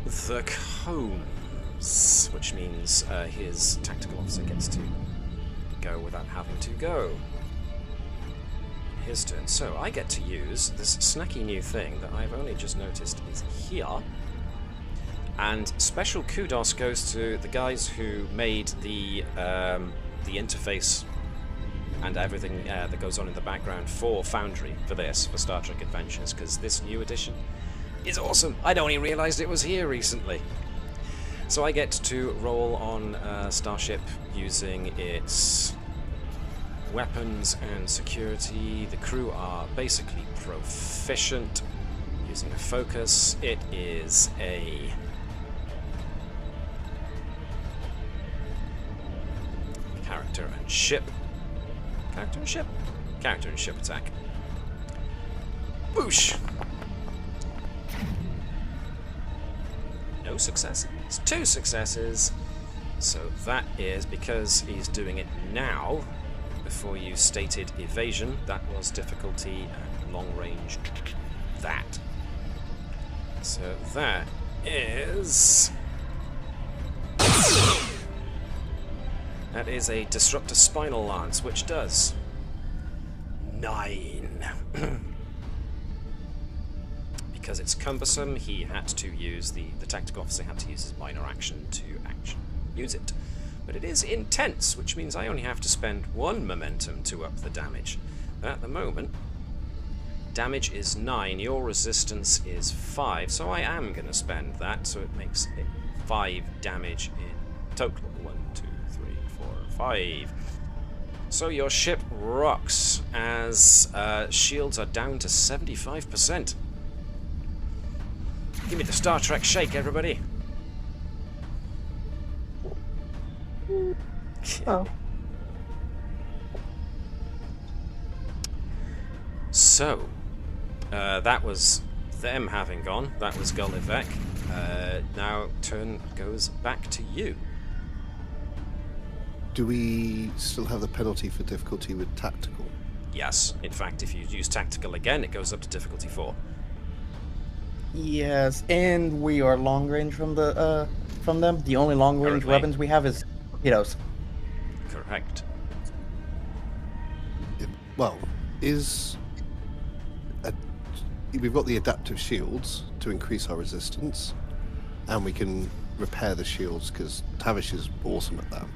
the Combs, which means his tactical officer gets to go without having to go. His turn. So I get to use this snacky new thing that I've only just noticed is here. And special kudos goes to the guys who made the interface and everything that goes on in the background for Foundry for this, for Star Trek Adventures, because this new edition is awesome. I'd only realised it was here recently. So I get to roll on Starship using its weapons and security. The crew are basically proficient using a focus. It is a character and ship. Character and ship? Character and ship attack. Whoosh! No successes. 2 successes. So that is because he's doing it now. Before you stated evasion, that was difficulty and long range. That. So that is... That is a disruptor spinal lance, which does 9. Because it's cumbersome, he had to use the tactical officer had to use his minor action to use it. But it is intense, which means I only have to spend 1 momentum to up the damage. At the moment, damage is 9, your resistance is 5, so I am going to spend that, so it makes it 5 damage in total. 1, 2, 3, 4, 5. So your ship rocks as shields are down to 75%. Give me the Star Trek shake, everybody. Oh. So, that was them having gone. That was Gul Evek. Now, turn goes back to you. Do we still have the penalty for difficulty with tactical? Yes. In fact, if you use tactical again, it goes up to difficulty 4. Yes, and we are long range from them. The only long range Currently. weapons we have is torpedoes. Correct. Well, we've got the adaptive shields to increase our resistance, and we can repair the shields because Tavish is awesome at that.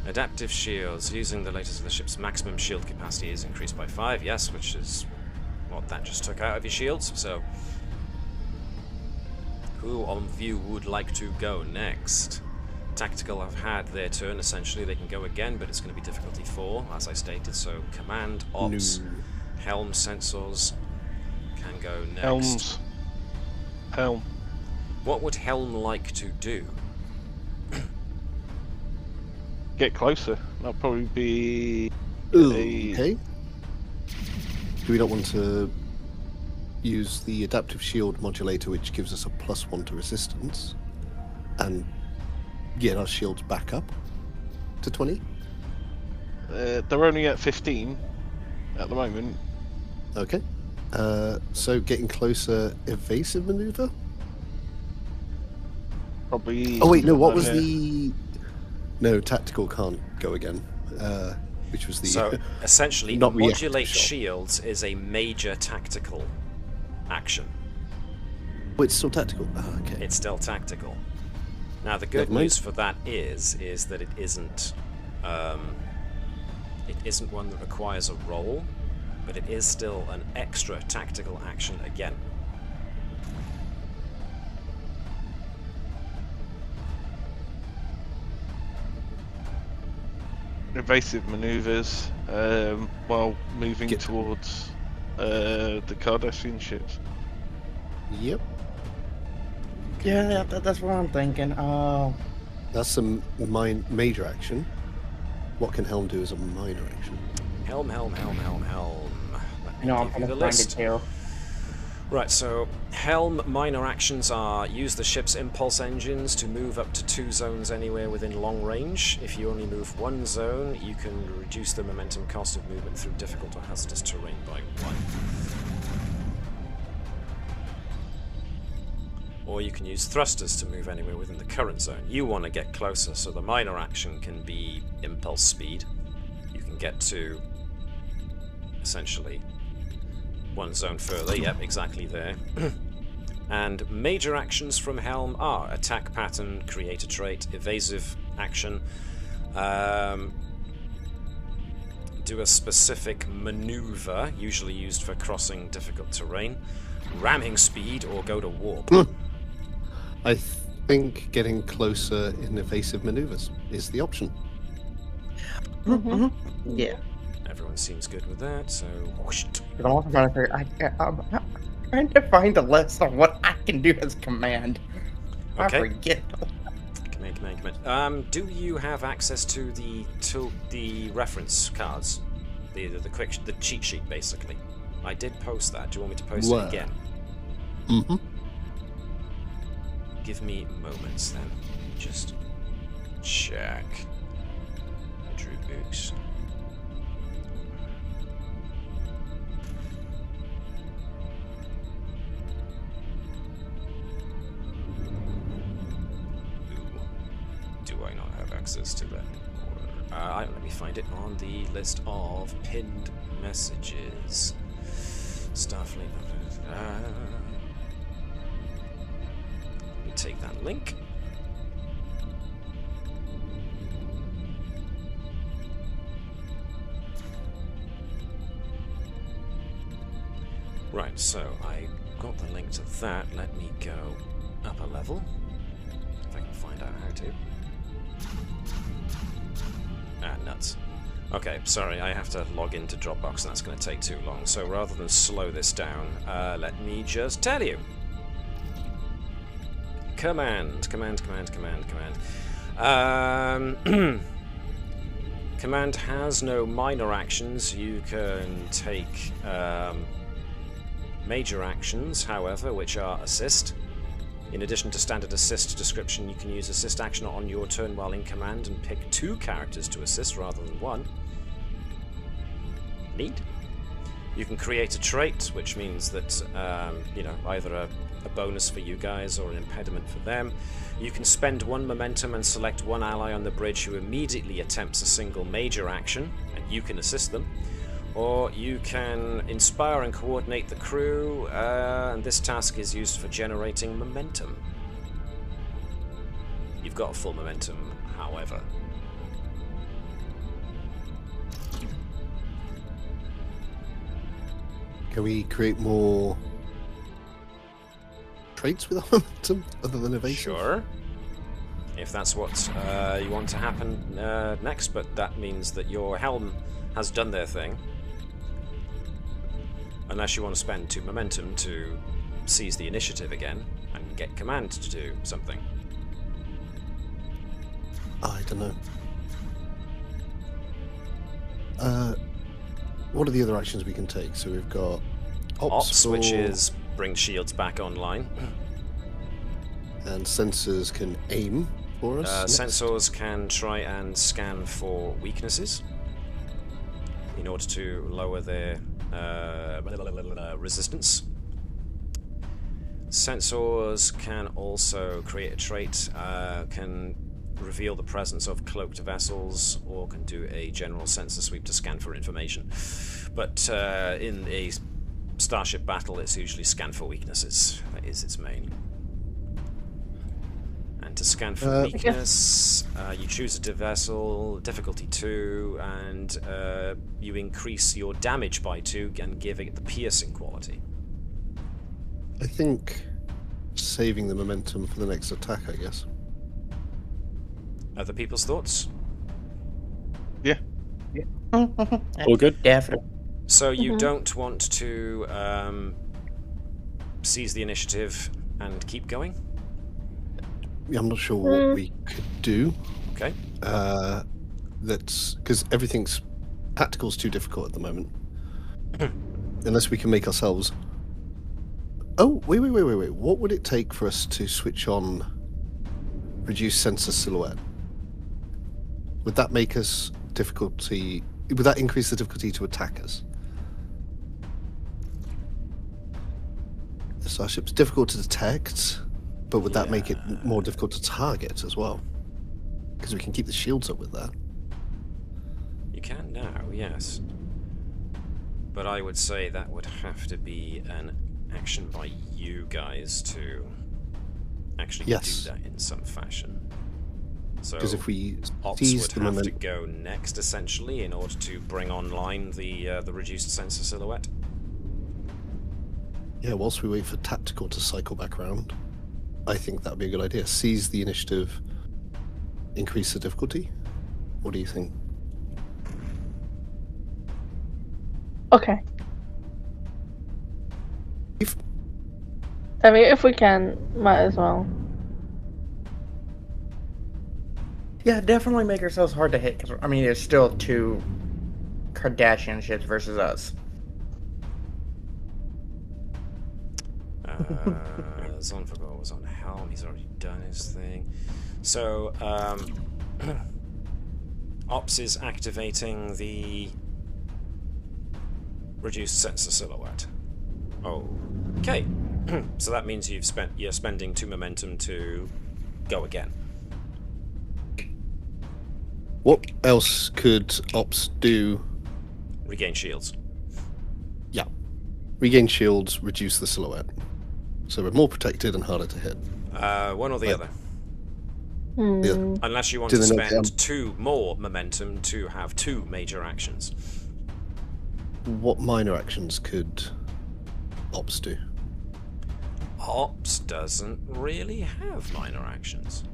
Adaptive shields. Using the latest of the ship's maximum shield capacity is increased by 5, yes, which is what that just took out of your shields, so... Who of you would like to go next? Tactical have had their turn, essentially. They can go again, but it's going to be difficulty 4, as I stated, so Command, Ops, No. Helm sensors can go next. Helms. Helm. What would Helm like to do? Get closer. That'll probably be... Okay. Do we not want to use the adaptive shield modulator, which gives us a +1 to resistance, and get our shields back up to 20? They're only at 15 at the moment. Okay. So getting closer, evasive maneuver? Probably. Oh wait, no. What was the? No, tactical can't go again. Which was the? So essentially, not reactive modulate shot. shields is a major tactical action. Oh, it's still tactical. Ah, okay. It's still tactical. Now the good Never mind. news for that is that it isn't one that requires a roll, but it is still an extra tactical action again. Evasive maneuvers while moving Get- towards the Cardassian ships. Yep. Yeah, that's what I'm thinking. That's some major action. What can Helm do as a minor action? Helm. Let me No, I'm give you gonna the find it list. too. Right, so Helm minor actions are use the ship's impulse engines to move up to 2 zones anywhere within long range. If you only move 1 zone, you can reduce the momentum cost of movement through difficult or hazardous terrain by 1. Or you can use thrusters to move anywhere within the current zone. You want to get closer, so the minor action can be impulse speed. You can get to essentially 1 zone further, yep, exactly there. And major actions from Helm are attack pattern, create a trait, evasive action, do a specific maneuver, usually used for crossing difficult terrain, ramming speed, or go to warp. I think getting closer in evasive maneuvers is the option. Yeah. Everyone seems good with that, so whoosh. I'm also trying to figure. I'm trying to find a list of what I can do as command. Okay. I forget. Command. Do you have access to the reference cards, the cheat sheet basically? I did post that. Do you want me to post Where? it again? Mm-hmm. Give me moments then. Just check. Drew books. Do I not have access to that? Let me find it on the list of pinned messages. Starfleet. Let me take that link. Right, so I got the link to that. Let me go up a level. If I can find out how to. Nuts. Okay, sorry, I have to log into Dropbox and that's going to take too long. So rather than slow this down, let me just tell you. Command. Command has no minor actions. You can take major actions, however, which are assist. In addition to standard assist description, you can use assist action on your turn while in command and pick 2 characters to assist rather than 1. Neat. You can create a trait, which means that, either a bonus for you guys or an impediment for them. You can spend 1 momentum and select 1 ally on the bridge who immediately attempts a single major action, and you can assist them. Or you can inspire and coordinate the crew, and this task is used for generating momentum. You've got full momentum, however. Can we create more traits with momentum other than evasive? Sure. If that's what you want to happen next, but that means that your Helm has done their thing. Unless you want to spend 2 momentum to seize the initiative again and get command to do something. I don't know. What are the other actions we can take? So we've got Ops, which for- is bring shields back online. and sensors can aim for us. next. Sensors can try and scan for weaknesses in order to lower their resistance. Sensors can also create a trait, can reveal the presence of cloaked vessels, or can do a general sensor sweep to scan for information. But in a starship battle, it's usually scan for weaknesses. That is its main. And to scan for weakness, you choose a vessel, difficulty 2, and you increase your damage by 2 and give it the piercing quality. I think saving the momentum for the next attack, I guess. Other people's thoughts? Yeah. All good? Definitely. So you don't want to seize the initiative and keep going? Yeah, I'm not sure what we could do. Okay. That's because everything's tactical's too difficult at the moment. Unless we can make ourselves. Oh, wait. What would it take for us to switch on reduce sensor silhouette? Would that make us difficulty? Would that increase the difficulty to attack us? The starship's difficult to detect, but would that make it more difficult to target as well? Because we can keep the shields up with that. You can now, yes. But I would say that would have to be an action by you guys to actually do that in some fashion. So because if we Ops would have to go next, essentially, in order to bring online the reduced sensor silhouette. Yeah, whilst we wait for tactical to cycle back around, I think that'd be a good idea. Seize the initiative, increase the difficulty. What do you think? Okay. I mean, if we can, might as well. Yeah, definitely make ourselves hard to hit, because, I mean, there's still 2 Cardassian ships versus us. Zonfagor was on helm, he's already done his thing. So, Ops is activating the reduced sensor silhouette. Okay. So that means you're spending 2 momentum to go again. What else could Ops do? Regain shields. Yeah. Regain shields, reduce the silhouette. So we're more protected and harder to hit. One or the other. Yeah. Unless you want to spend 2 more momentum to have 2 major actions. What minor actions could Ops do? Ops doesn't really have minor actions.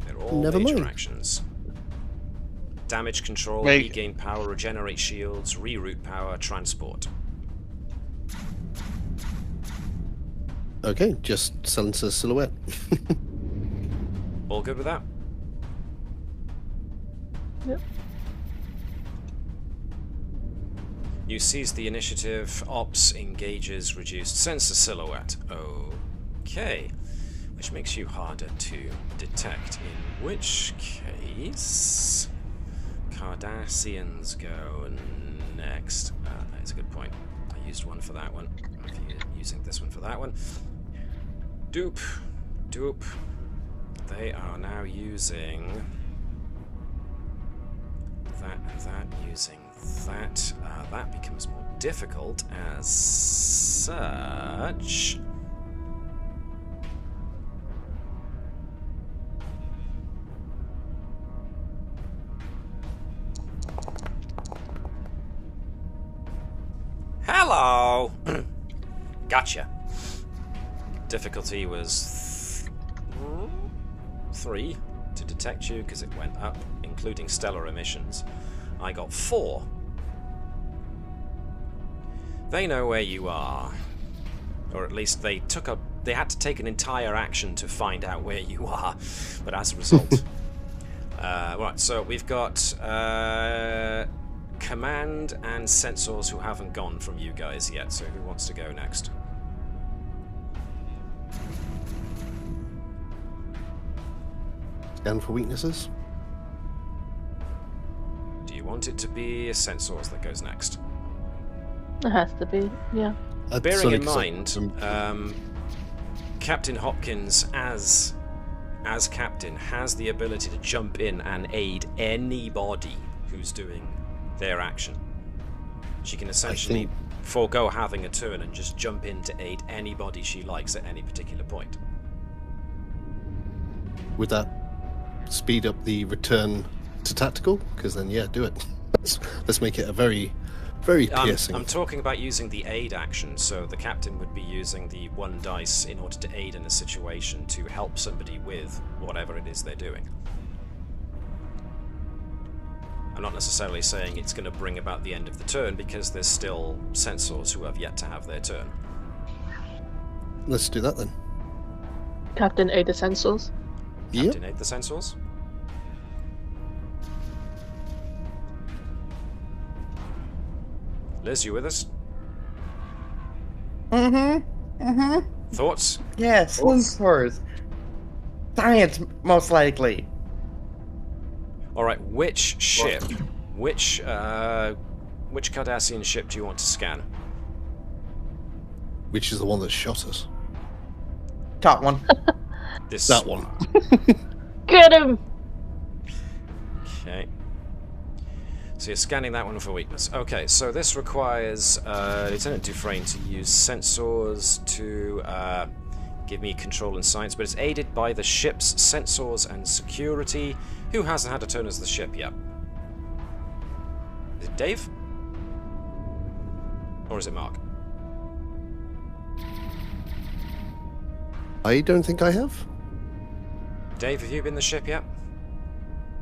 They're all Never major mind. actions. Damage control, Wait. regain power, regenerate shields, reroute power, transport. Okay, just sensor silhouette. All good with that? Yep. You seize the initiative. Ops engages reduced sensor silhouette. Okay. Which makes you harder to detect. In which case, Cardassians go next. That's a good point. I used one for that one. I'm using this one for that one. Dupe. They are now using that and that, using that. That becomes more difficult as such. Hello! Gotcha. Difficulty was 3 to detect you because it went up, including stellar emissions. I got 4. They know where you are. Or at least they had to take an entire action to find out where you are. But as a result... right, so we've got command and sensors who haven't gone from you guys yet, so who wants to go next? Scan for weaknesses. Do you want it to be sensors that goes next? It has to be, yeah. Bearing in mind, Captain Hopkins, as captain, has the ability to jump in and aid anybody who's doing their action. She can essentially forego having a turn and just jump in to aid anybody she likes at any particular point. Would that speed up the return to tactical? Because then, yeah, do it. Let's make it a very, very piercing. I'm talking about using the aid action, so the captain would be using the 1 dice in order to aid in a situation to help somebody with whatever it is they're doing. I'm not necessarily saying it's going to bring about the end of the turn, because there's still censors who have yet to have their turn. Let's do that then. Captain aid the censors. Captain aid the censors. Liz, you with us? Thoughts? Yes, censors. Science, most likely. Alright, which ship, which Cardassian ship do you want to scan? Which is the one that shot us? Top one. That one. Get him! Okay. So you're scanning that one for weakness. Okay, so this requires Lieutenant Dufresne to use sensors to give me control and science, but it's aided by the ship's sensors and security. Who hasn't had a turn as the ship yet? Is it Dave? Or is it Mark? I don't think I have. Dave, have you been the ship yet?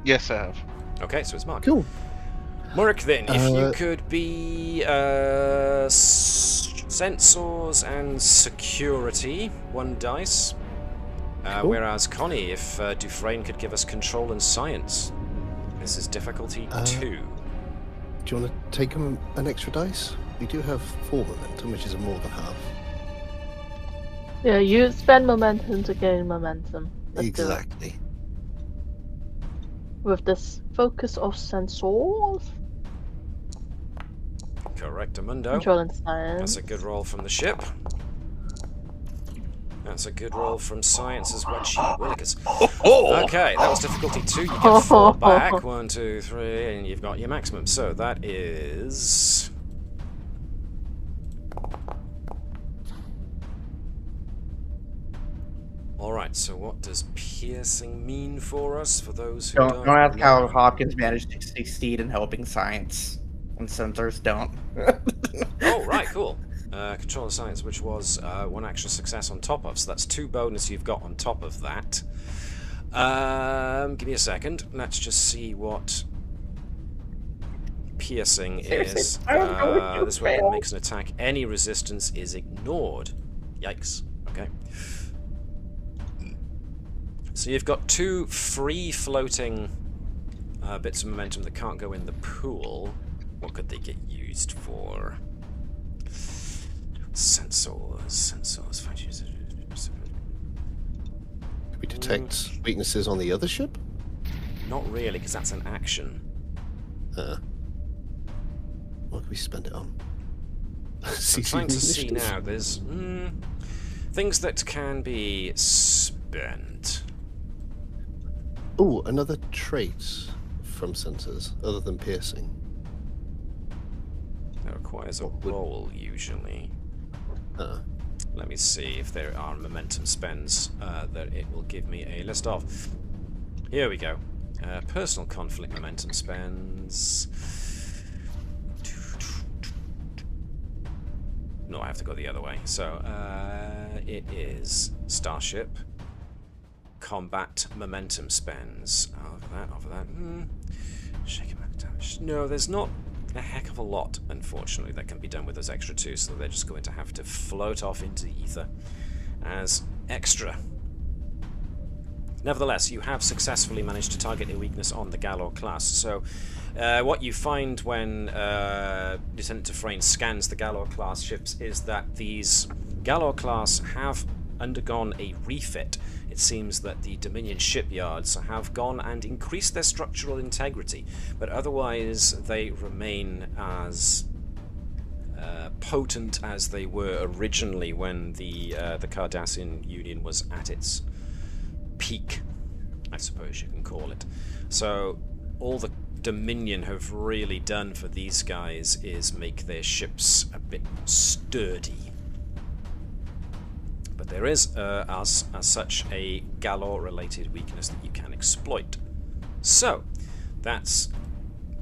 Yes, I have. Okay, so it's Mark. Cool. Mark, then, if you could be sensors and security, 1 dice. Cool. Whereas Connie, if Dufresne could give us control and science. This is difficulty 2. Do you want to take an extra dice? We do have 4 momentum, which is more than half. Yeah, you spend momentum to gain momentum. Let's do it. Exactly. With this focus of sensors. Correctamundo. Control and science. That's a good roll from the ship. That's a good roll from science as well. Gee willikers. Okay, that was difficulty 2. You get 4 back. 1, 2, 3, and you've got your maximum. So that is... Alright, so what does piercing mean for us, for those who don't ask how know? Hopkins managed to succeed in helping science when sensors don't. Oh, right, cool. Control of science, which was 1 extra success on top of, so that's 2 bonus you've got on top of that. Give me a second. Let's just see what piercing is. This weapon makes an attack. Any resistance is ignored. Yikes. Okay. So you've got 2 free-floating bits of momentum that can't go in the pool. What could they get used for? Sensors. Could we detect weaknesses on the other ship? Not really, because that's an action. What can we spend it on? I'm trying to see now. There's things that can be spent. Oh, another trait from sensors, other than piercing. That requires a roll, usually. Let me see if there are momentum spends that it will give me a list of. Here we go. Personal conflict momentum spends. No, I have to go the other way. So, it is Starship. Combat momentum spends. Over that. Shaking back damage. No, there's not a heck of a lot, unfortunately, that can be done with those extra 2, so they're just going to have to float off into the ether as extra. Nevertheless, you have successfully managed to target a weakness on the Galor class. So, what you find when Lieutenant Dufresne scans the Galor class ships is that these Galor class have undergone a refit. It seems that the Dominion shipyards have gone and increased their structural integrity, but otherwise they remain as potent as they were originally when the Cardassian Union was at its peak, I suppose you can call it. So all the Dominion have really done for these guys is make their ships a bit sturdy. But there is, as such, a Galor-related weakness that you can exploit. So, that's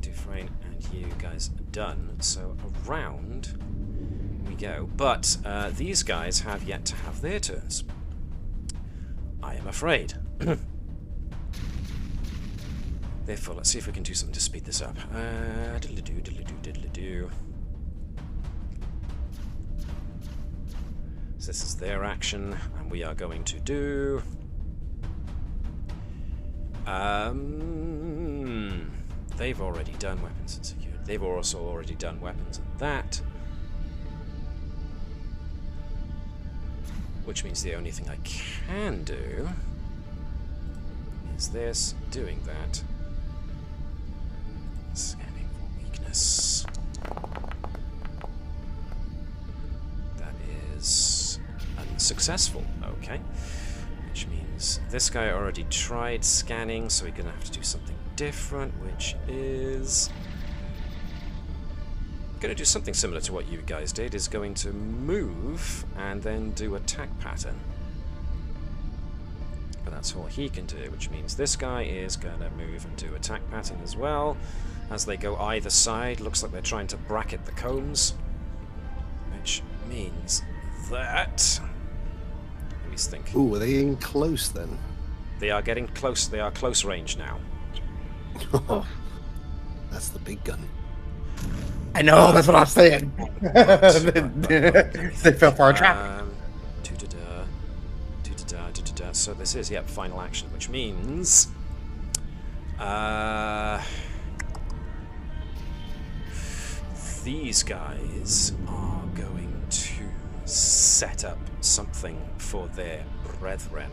Dufresne and you guys done. So, around we go. But these guys have yet to have their turns. I am afraid. Therefore, let's see if we can do something to speed this up. Diddly-doo, diddly-doo, diddly-doo. So this is their action, and we are going to do... they've already done weapons and security. They've also already done weapons and that. Which means the only thing I can do is this, doing that. Scanning for weakness. That is unsuccessful. Okay. Which means this guy already tried scanning, so we're going to have to do something different, which is... going to do something similar to what you guys did, is going to move and then do attack pattern. But that's all he can do, which means this guy is going to move and do attack pattern as well. As they go either side, looks like they're trying to bracket the Combs, which means that... let me think. Ooh, are they in close then? They are getting close. They are close range now. Oh, that's the big gun. I know, that's what I was saying. They fell for a trap. So this is, yep, final action, which means... these guys are going to set up something for their brethren.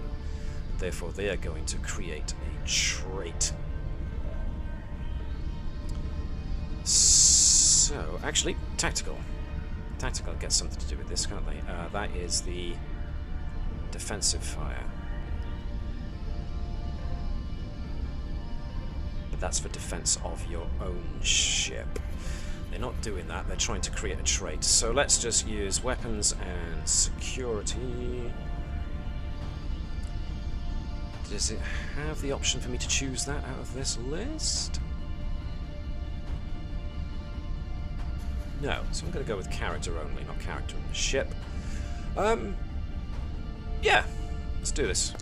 Therefore, they are going to create a trait. So, actually, tactical. Tactical gets something to do with this, can't they? That is the defensive fire. But that's for defense of your own ship. They're not doing that, they're trying to create a trait. So let's just use weapons and security. Does it have the option for me to choose that out of this list? No, so I'm going to go with character only, not character on the ship. Yeah, let's do this.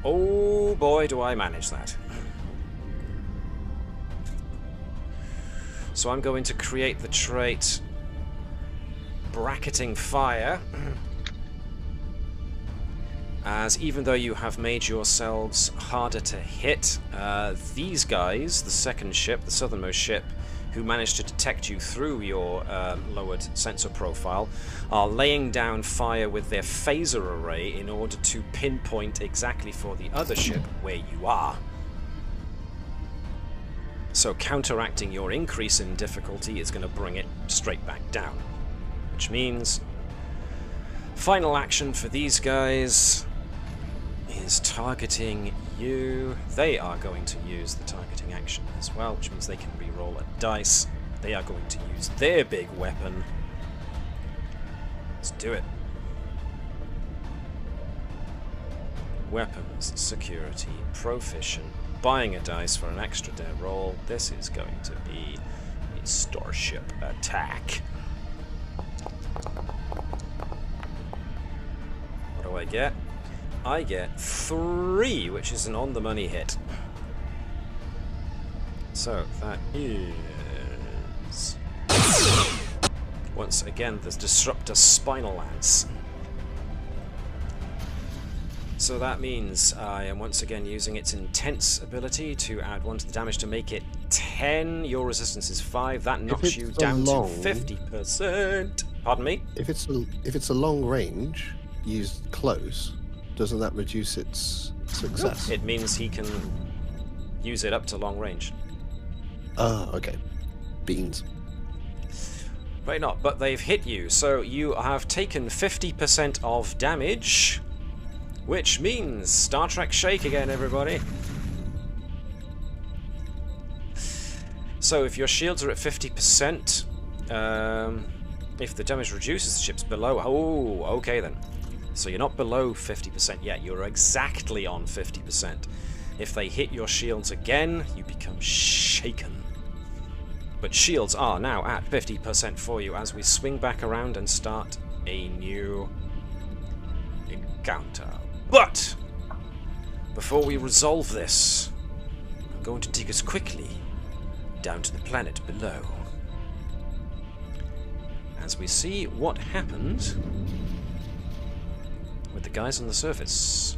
Oh boy, do I manage that. So I'm going to create the trait bracketing fire, as even though you have made yourselves harder to hit, these guys, the second ship, the southernmost ship, who managed to detect you through your lowered sensor profile, are laying down fire with their phaser array in order to pinpoint exactly for the other ship where you are. So counteracting your increase in difficulty is going to bring it straight back down. Which means final action for these guys is targeting you. They are going to use the targeting action as well, which means they can re-roll a dice. They are going to use their big weapon. Let's do it. Weapons, security, proficient, buying a dice for an extra dead roll. This is going to be a starship attack. What do I get? I get 3, which is an on-the-money hit. So that is... once again, the Disruptor Spinal Lance. So that means I am once again using its Intense ability to add 1 to the damage to make it 10. Your resistance is 5. That knocks you down to 50%. Pardon me? If it's a long range, used close, doesn't that reduce its success? It means he can use it up to long range. Ah, okay. Beans. Right, not, but they've hit you, so you have taken 50% of damage, which means Star Trek shake again, everybody. So if your shields are at 50%, if the damage reduces, the ship's below. Oh, okay then. So you're not below 50% yet, you're exactly on 50%. If they hit your shields again, you become shaken. But shields are now at 50% for you as we swing back around and start a new encounter. But before we resolve this, I'm going to take us quickly down to the planet below as we see what happened with the guys on the surface.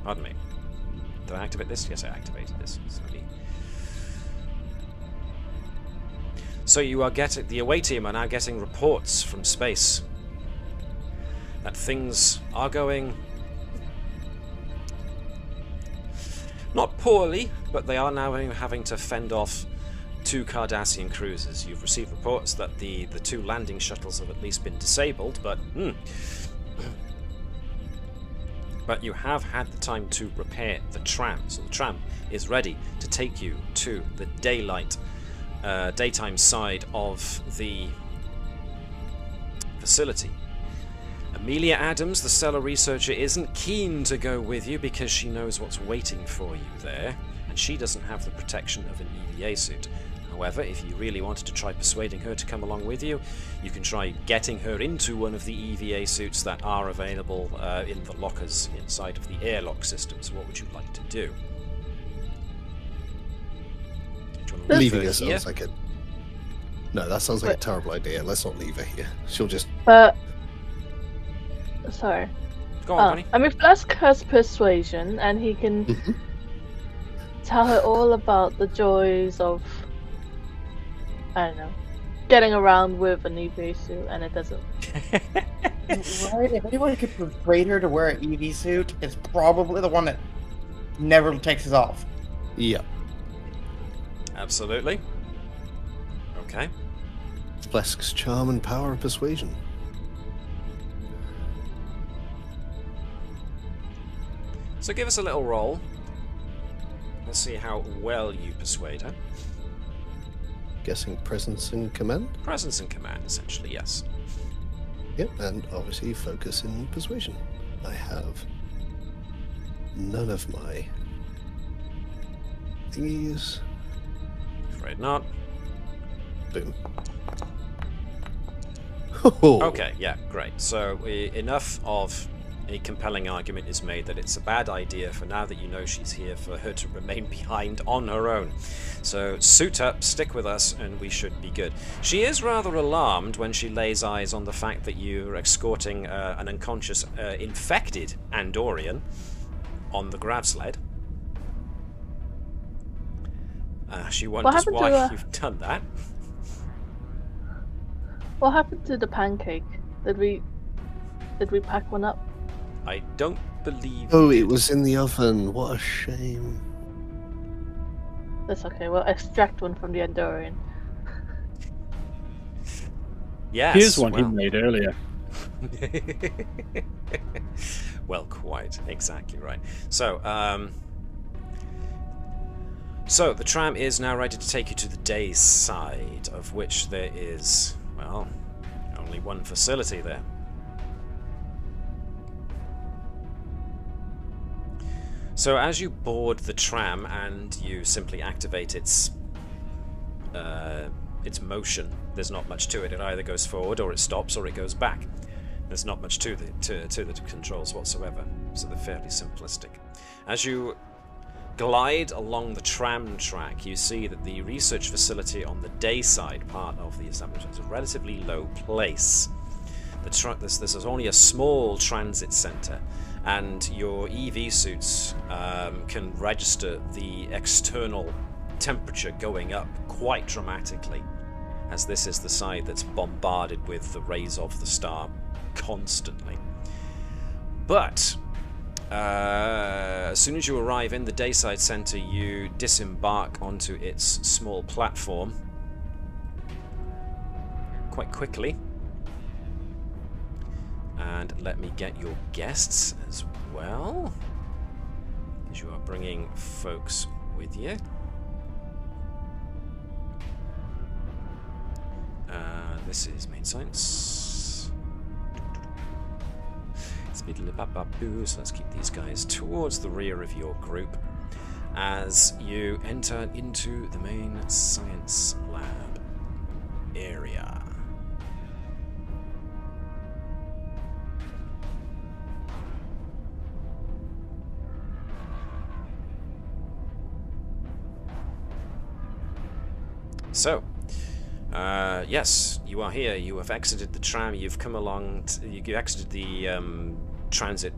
Pardon me. Did I activate this? Yes, I activated this. So you are getting, the away team are now getting reports from space that things are going not poorly, but they are now having to fend off 2 Cardassian cruisers. You've received reports that the 2 landing shuttles have at least been disabled, but but you have had the time to repair the tram, so the tram is ready to take you to the daytime side of the facility. Amelia Adams, the stellar researcher, isn't keen to go with you because she knows what's waiting for you there, and she doesn't have the protection of an EVA suit. However, if you really wanted to try persuading her to come along with you, you can try getting her into one of the EVA suits that are available in the lockers inside of the airlock system. So what would you like to do? Leaving her sounds like a... No, that sounds like a terrible idea. Let's not leave her here. She'll just... But... Sorry. Go on, Bonnie. I mean, Flask has persuasion, and he can tell her all about the joys of, I don't know, getting around with an EV suit, and it doesn't. Right? If anyone could persuade her to wear an EV suit, it's probably the one that never takes us off. Yeah. Absolutely. Okay. Flesk's charm and power of persuasion. So give us a little roll. Let's see how well you persuade her. Guessing presence and command? Presence and command, essentially, yes. Yep, and obviously focus in persuasion. I have none of my thingies. Afraid not. Boom. Okay, yeah, great. So enough of a compelling argument is made that it's a bad idea for now that you know she's here for her to remain behind on her own. So suit up, stick with us, and we should be good. She is rather alarmed when she lays eyes on the fact that you're escorting an unconscious, infected Andorian on the grav sled. She wonders why you've done that. What happened to the pancake? Did we pack one up? I don't believe. Oh, it was in the oven. What a shame. That's okay. We'll extract one from the Andorian. Yes. Here's one he made earlier. Well, quite exactly right. So, so the tram is now ready to take you to the day side, of which there is, well, only one facility there. So as you board the tram and you simply activate its motion, there's not much to it. It either goes forward or it stops or it goes back. There's not much to the controls whatsoever, so they're fairly simplistic. As you glide along the tram track, you see that the research facility on the day side part of the establishment is a relatively low place. This is only a small transit center, and your EV suits can register the external temperature going up quite dramatically, as this is the side that's bombarded with the rays of the star constantly. But as soon as you arrive in the Dayside Center, you disembark onto its small platform, quite quickly. And let me get your guests as well, because you are bringing folks with you. This is main science. So let's keep these guys towards the rear of your group as you enter into the main science lab area. So, yes, you are here. You have exited the tram. You've come along. You exited the transit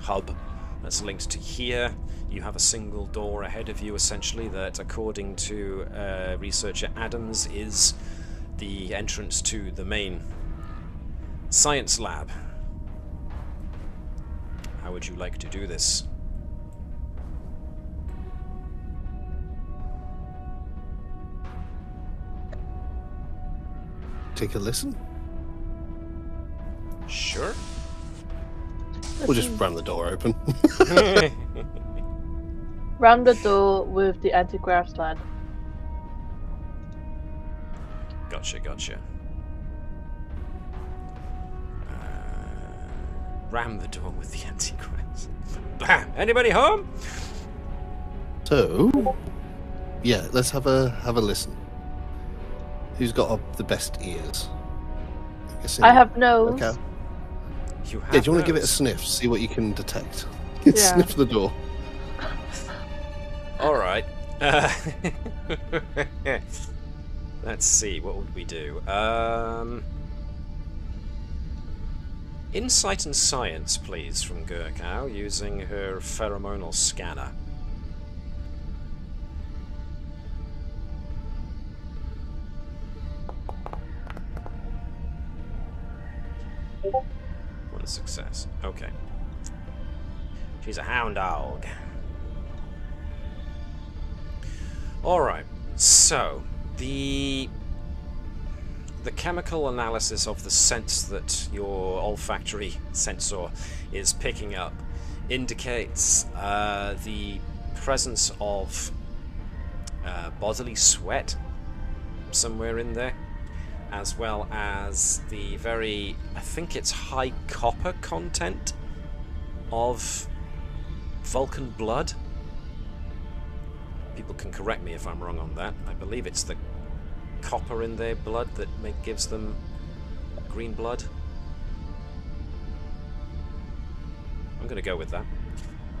hub that's linked to here. You have a single door ahead of you, essentially, that, according to researcher Adams, is the entrance to the main science lab. How would you like to do this? Take a listen. Sure. We'll just ram the door open. Ram the door with the anti-grav slide. Gotcha, gotcha. Ram the door with the anti-grav. Bam! Anybody home? So, yeah, let's have a listen. Who's got the best ears? I have nose. Okay. You have Yeah, do you want to give it a those. sniff? See what you can detect. Yeah. Sniff the door. All right. Let's see. What would we do? Insight and science, please, from Gurkow, using her pheromonal scanner. One success. Okay. She's a hound dog. Alright, so the chemical analysis of the scents that your olfactory sensor is picking up indicates the presence of bodily sweat somewhere in there, as well as the very, I think it's high copper content of Vulcan blood. People can correct me if I'm wrong on that. I believe it's the copper in their blood that gives them green blood. I'm going to go with that.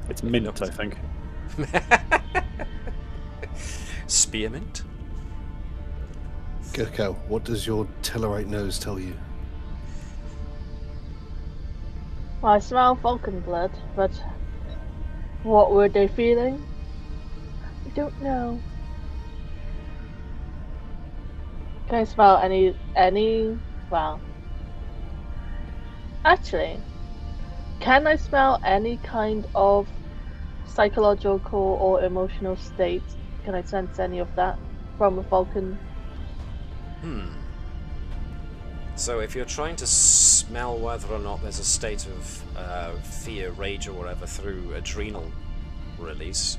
It's mint, I think. Spearmint? Gurko, what does your Tellarite nose tell you? Well, I smell Vulcan blood, but what were they feeling? I don't know. Can I smell any? Well, actually, can I smell any kind of psychological or emotional state? Can I sense any of that from a Vulcan? So if you're trying to smell whether or not there's a state of fear, rage, or whatever through adrenal release,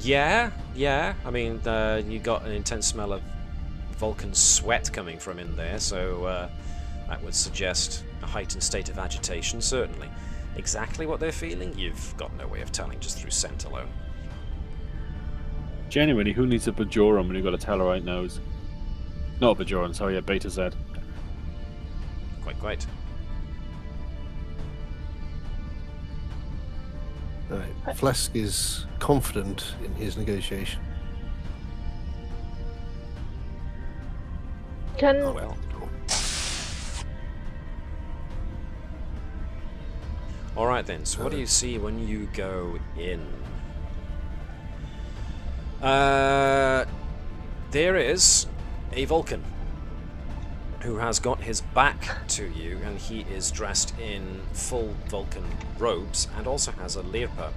yeah. I mean, you got an intense smell of Vulcan sweat coming from in there, so that would suggest a heightened state of agitation, certainly. Exactly what they're feeling, you've got no way of telling just through scent alone. Genuinely, who needs a Bajoran when you've got a Tellarite nose? Not a Bajoran, sorry, a Beta Z. Quite. Alright, Flesk is confident in his negotiation. Can Oh well. Alright then, so what do you see when you go in? There is a Vulcan who has got his back to you, and he is dressed in full Vulcan robes and also has a Lirpa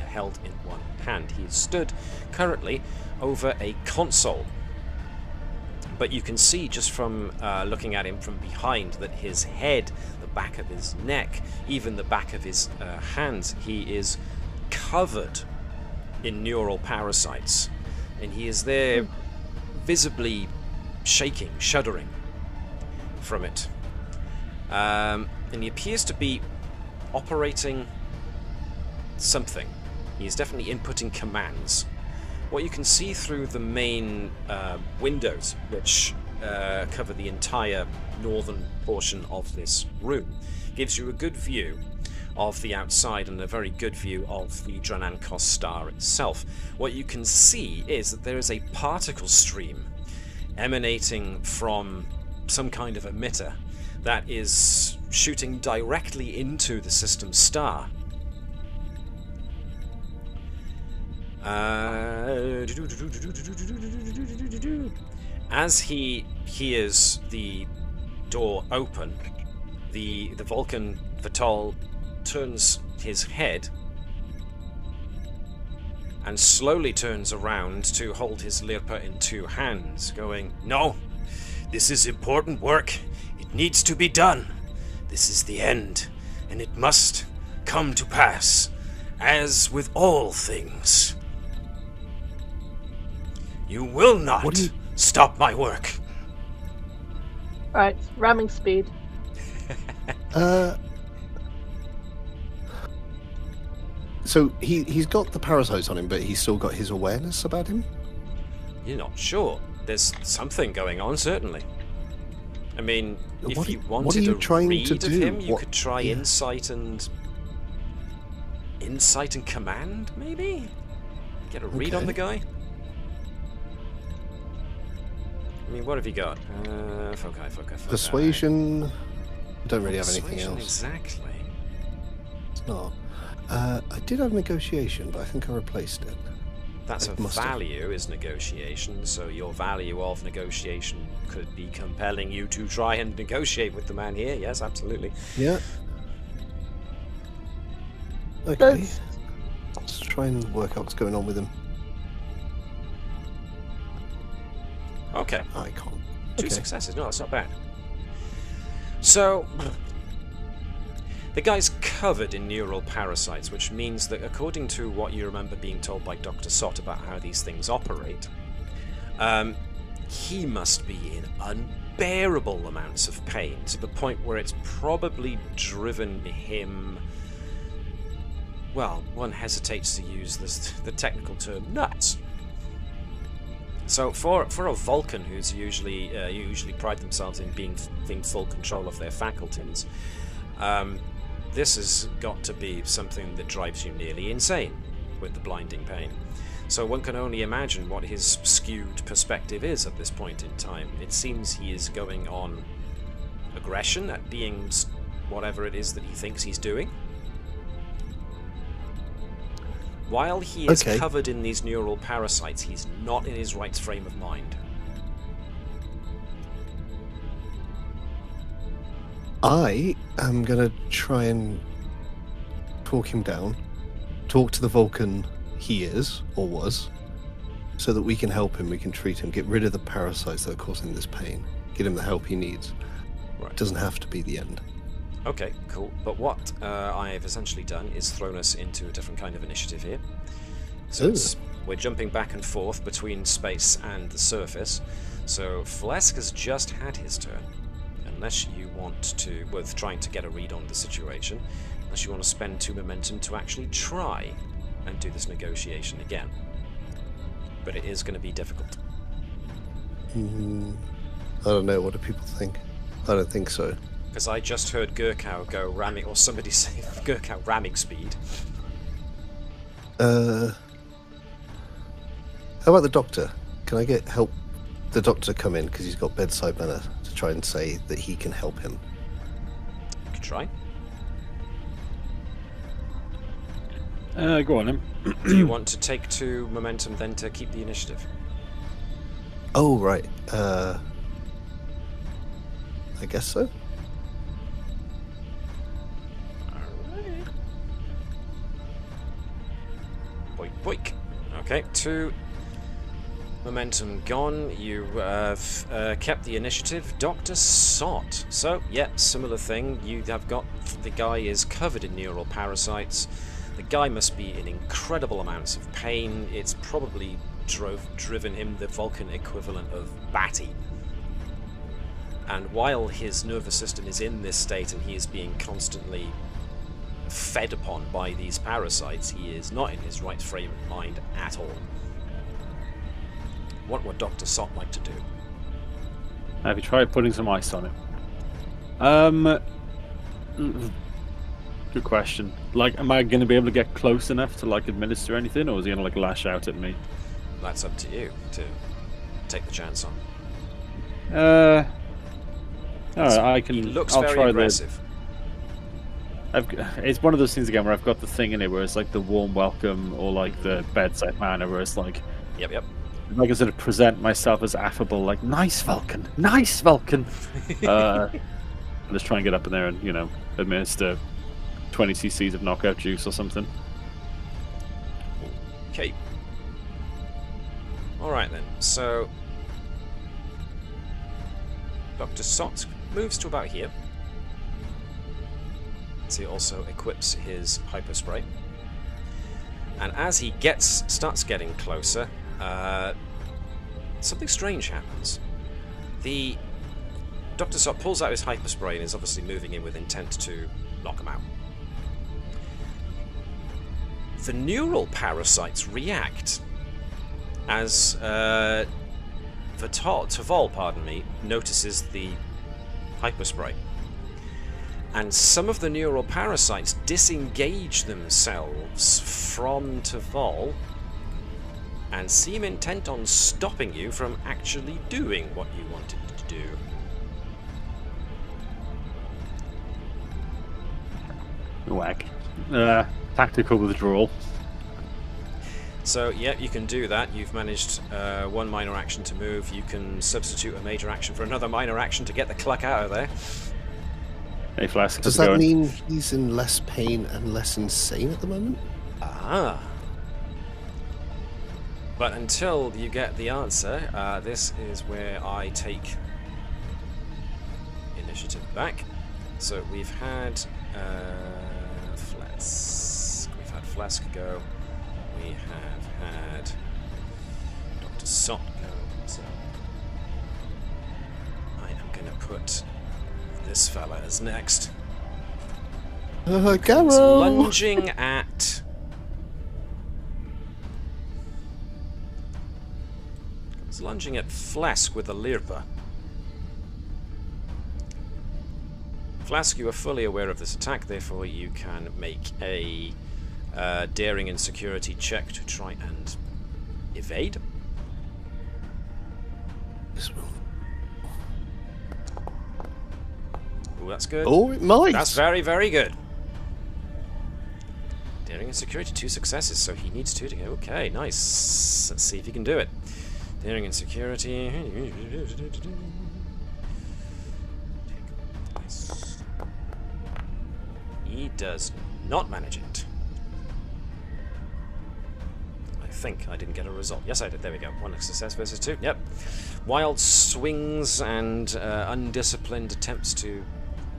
held in one hand. He is stood currently over a console but you can see just from looking at him from behind that his head, the back of his neck, even the back of his hands, he is covered in neural parasites, and he is there visibly shaking, shuddering from it. And he appears to be operating something. He is definitely inputting commands. What you can see through the main windows, which cover the entire northern portion of this room, gives you a good view of the outside and a very good view of the Dranankos star itself. What you can see is that there is a particle stream emanating from some kind of emitter that is shooting directly into the system star. As he hears the door open, the Vulcan Vital turns his head and slowly turns around to hold his Lirpa in two hands, going, "No, this is important work. It needs to be done. This is the end, and it must come to pass, as with all things. You will not stop my work." Right, ramming speed. So he's got the parasites on him, but he's still got his awareness about him? You're not sure. There's something going on, certainly. I mean, if you wanted a read of him, you could try insight and command, maybe? Get a read on the guy? I mean, what have you got? Foci. Persuasion. Don't really have anything else. Exactly. It's not. I did have negotiation, but I think I replaced it. That's a value, is negotiation, so your value of negotiation could be compelling you to try and negotiate with the man here. Yes, absolutely. Yeah. Okay. Let's try and work out what's going on with him. Okay. I can't. Two successes. No, that's not bad. So, the guy's covered in neural parasites, which means that according to what you remember being told by Dr. Sott about how these things operate, he must be in unbearable amounts of pain, to the point where it's probably driven him... Well, one hesitates to use the technical term nuts. So for a Vulcan who's usually pride themselves in being full control of their faculties, this has got to be something that drives you nearly insane with the blinding pain. So one can only imagine what his skewed perspective is at this point in time. It seems he is going on aggression at being whatever it is that he thinks he's doing. While he is covered in these neural parasites, he's not in his right frame of mind. I am going to try and talk him down, talk to the Vulcan he is, or was, so that we can help him, we can treat him, get rid of the parasites that are causing this pain, get him the help he needs. Right. It doesn't have to be the end. Okay, cool. But what I've essentially done is thrown us into a different kind of initiative here. So we're jumping back and forth between space and the surface. So Flesk has just had his turn. Unless you want to, worth trying to get a read on the situation, unless you want to spend 2 momentum to actually try and do this negotiation again. But it is going to be difficult. I don't know. What do people think? I don't think so. Because I just heard Gurkow go ramming, or somebody say Gurkow ramming speed. How about the doctor? Can I get help? The doctor come in because he's got bedside manner to try and say that he can help him. You could try. Go on then. Do you want to take 2 momentum then to keep the initiative? Oh right. I guess so. Boink, boink. Okay, 2 momentum gone. You have kept the initiative. Dr. Sot. So, yeah, similar thing. You have got... The guy is covered in neural parasites. The guy must be in incredible amounts of pain. It's probably driven him the Vulcan equivalent of batty. And while his nervous system is in this state and he is being constantly fed upon by these parasites, he is not in his right frame of mind at all. What would Dr. Sot like to do? Have you tried putting some ice on it? Good question. Like, am I going to be able to get close enough to like administer anything, or is he going to like lash out at me? That's up to you to take the chance on. Alright, I can. He looks I'll very try aggressive. It's one of those things again where I've got the thing in it where it's like the warm welcome or like the bedside manner where it's like, Yep. if I can sort of present myself as affable, like nice Vulcan. I'll just try and get up in there and, you know, administer 20 cc's of knockout juice or something. Okay. Alright then, so Dr. Sot moves to about here. So he also equips his hyperspray. And as he starts getting closer, something strange happens. Dr. Sot pulls out his hyperspray and is obviously moving in with intent to knock him out. The neural parasites react as Taval, notices the hyperspray. And some of the neural parasites disengage themselves from Taval and seem intent on stopping you from actually doing what you wanted to do. Whack. Tactical withdrawal. So, yeah, you can do that. You've managed one minor action to move. You can substitute a major action for another minor action to get the cluck out of there. Hey, Flask. Does that mean he's in less pain and less insane at the moment? Ah. But until you get the answer, this is where I take initiative back. So we've had Flask. We've had Flask go. We have had Dr. Sot go. So I am going to put this fella as next. Garrow! He's lunging at... He's lunging at Flask with a Lirpa. Flask, you are fully aware of this attack, therefore you can make a daring and security check to try and evade. Oh, that's good. Oh, it might. That's very, very good. Daring and security, 2 successes, so he needs 2 to go. Okay, nice. Let's see if he can do it. Daring and security. Nice. He does not manage it. I think I didn't get a result. Yes, I did. There we go. 1 success versus 2. Yep. Wild swings and undisciplined attempts to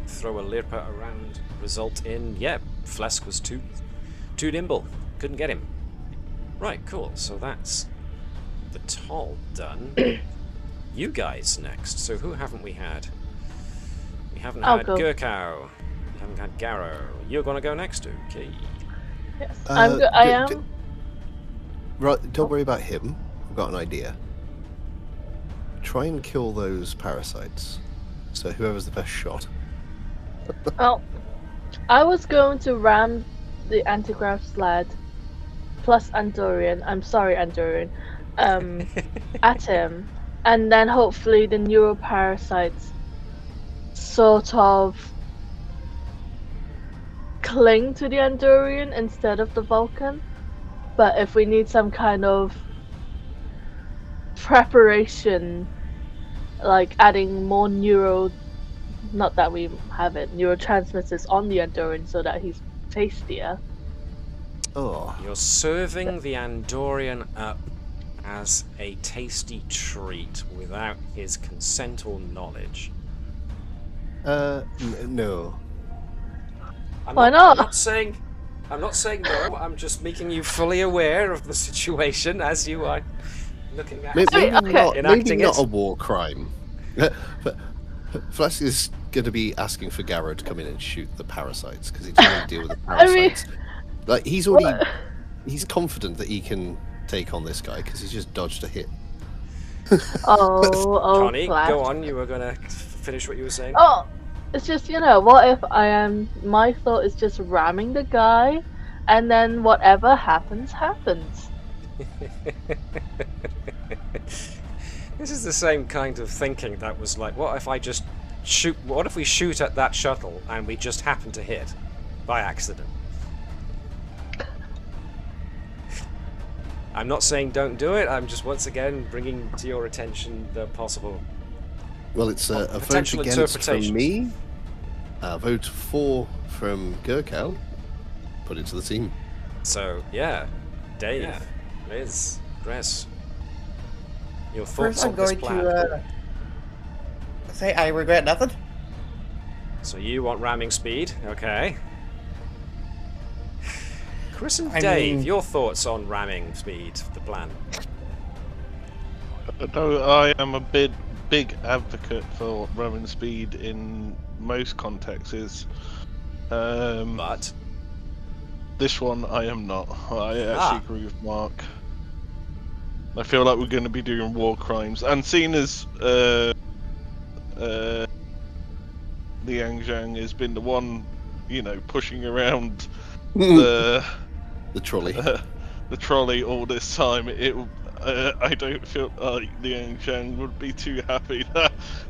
throw a Lirpa around result in, Flask was too nimble. Couldn't get him. Right, cool. So that's the Toll done. You guys next. So who haven't we had? We haven't had Gurkow. We haven't had Garrow. You're going to go next, okay? Yes, I am. Right, don't worry about him. I've got an idea. Try and kill those parasites. So whoever's the best shot. Well, I was going to ram the antigrav sled plus Andorian. I'm sorry, Andorian. At him, and then hopefully the neuroparasites sort of cling to the Andorian instead of the Vulcan. But if we need some kind of preparation, like adding more not that we have it, neurotransmitters on the Andorian so that he's tastier. Oh. You're serving the Andorian up as a tasty treat without his consent or knowledge? No. Why not? I'm not saying no. I'm just making you fully aware of the situation as you are looking at Maybe, okay. enacting not it. a war crime. But Flask is going to be asking for Garrow to come in and shoot the parasites because he doesn't want to deal with the parasites. Like he's already, he's confident that he can take on this guy because he's just dodged a hit. Oh, Connie, Flash. go on. You were gonna finish what you were saying. Oh, it's just, what if my thought is just ramming the guy, and then whatever happens, happens. This is the same kind of thinking that was like, what if I just shoot? What if we shoot at that shuttle and we just happen to hit by accident? I'm not saying don't do it. I'm just once again bringing to your attention the possible. Well, it's a vote potential against interpretation. from me, a vote for from Gurkal. Put it to the team. So yeah, Dave, Liz, Chris, your thoughts First, on I'm this going plan? to say I regret nothing. So you want ramming speed, okay? Chris and I Dave, mean- your thoughts on ramming speed, the plan? Though I am a big advocate for ramming speed in most contexts. But This one I am not. I actually agree with Mark. I feel like we're going to be doing war crimes, and seeing as the Yang has been the one, pushing around the trolley. the trolley all this time, I don't feel like the Yang would be too happy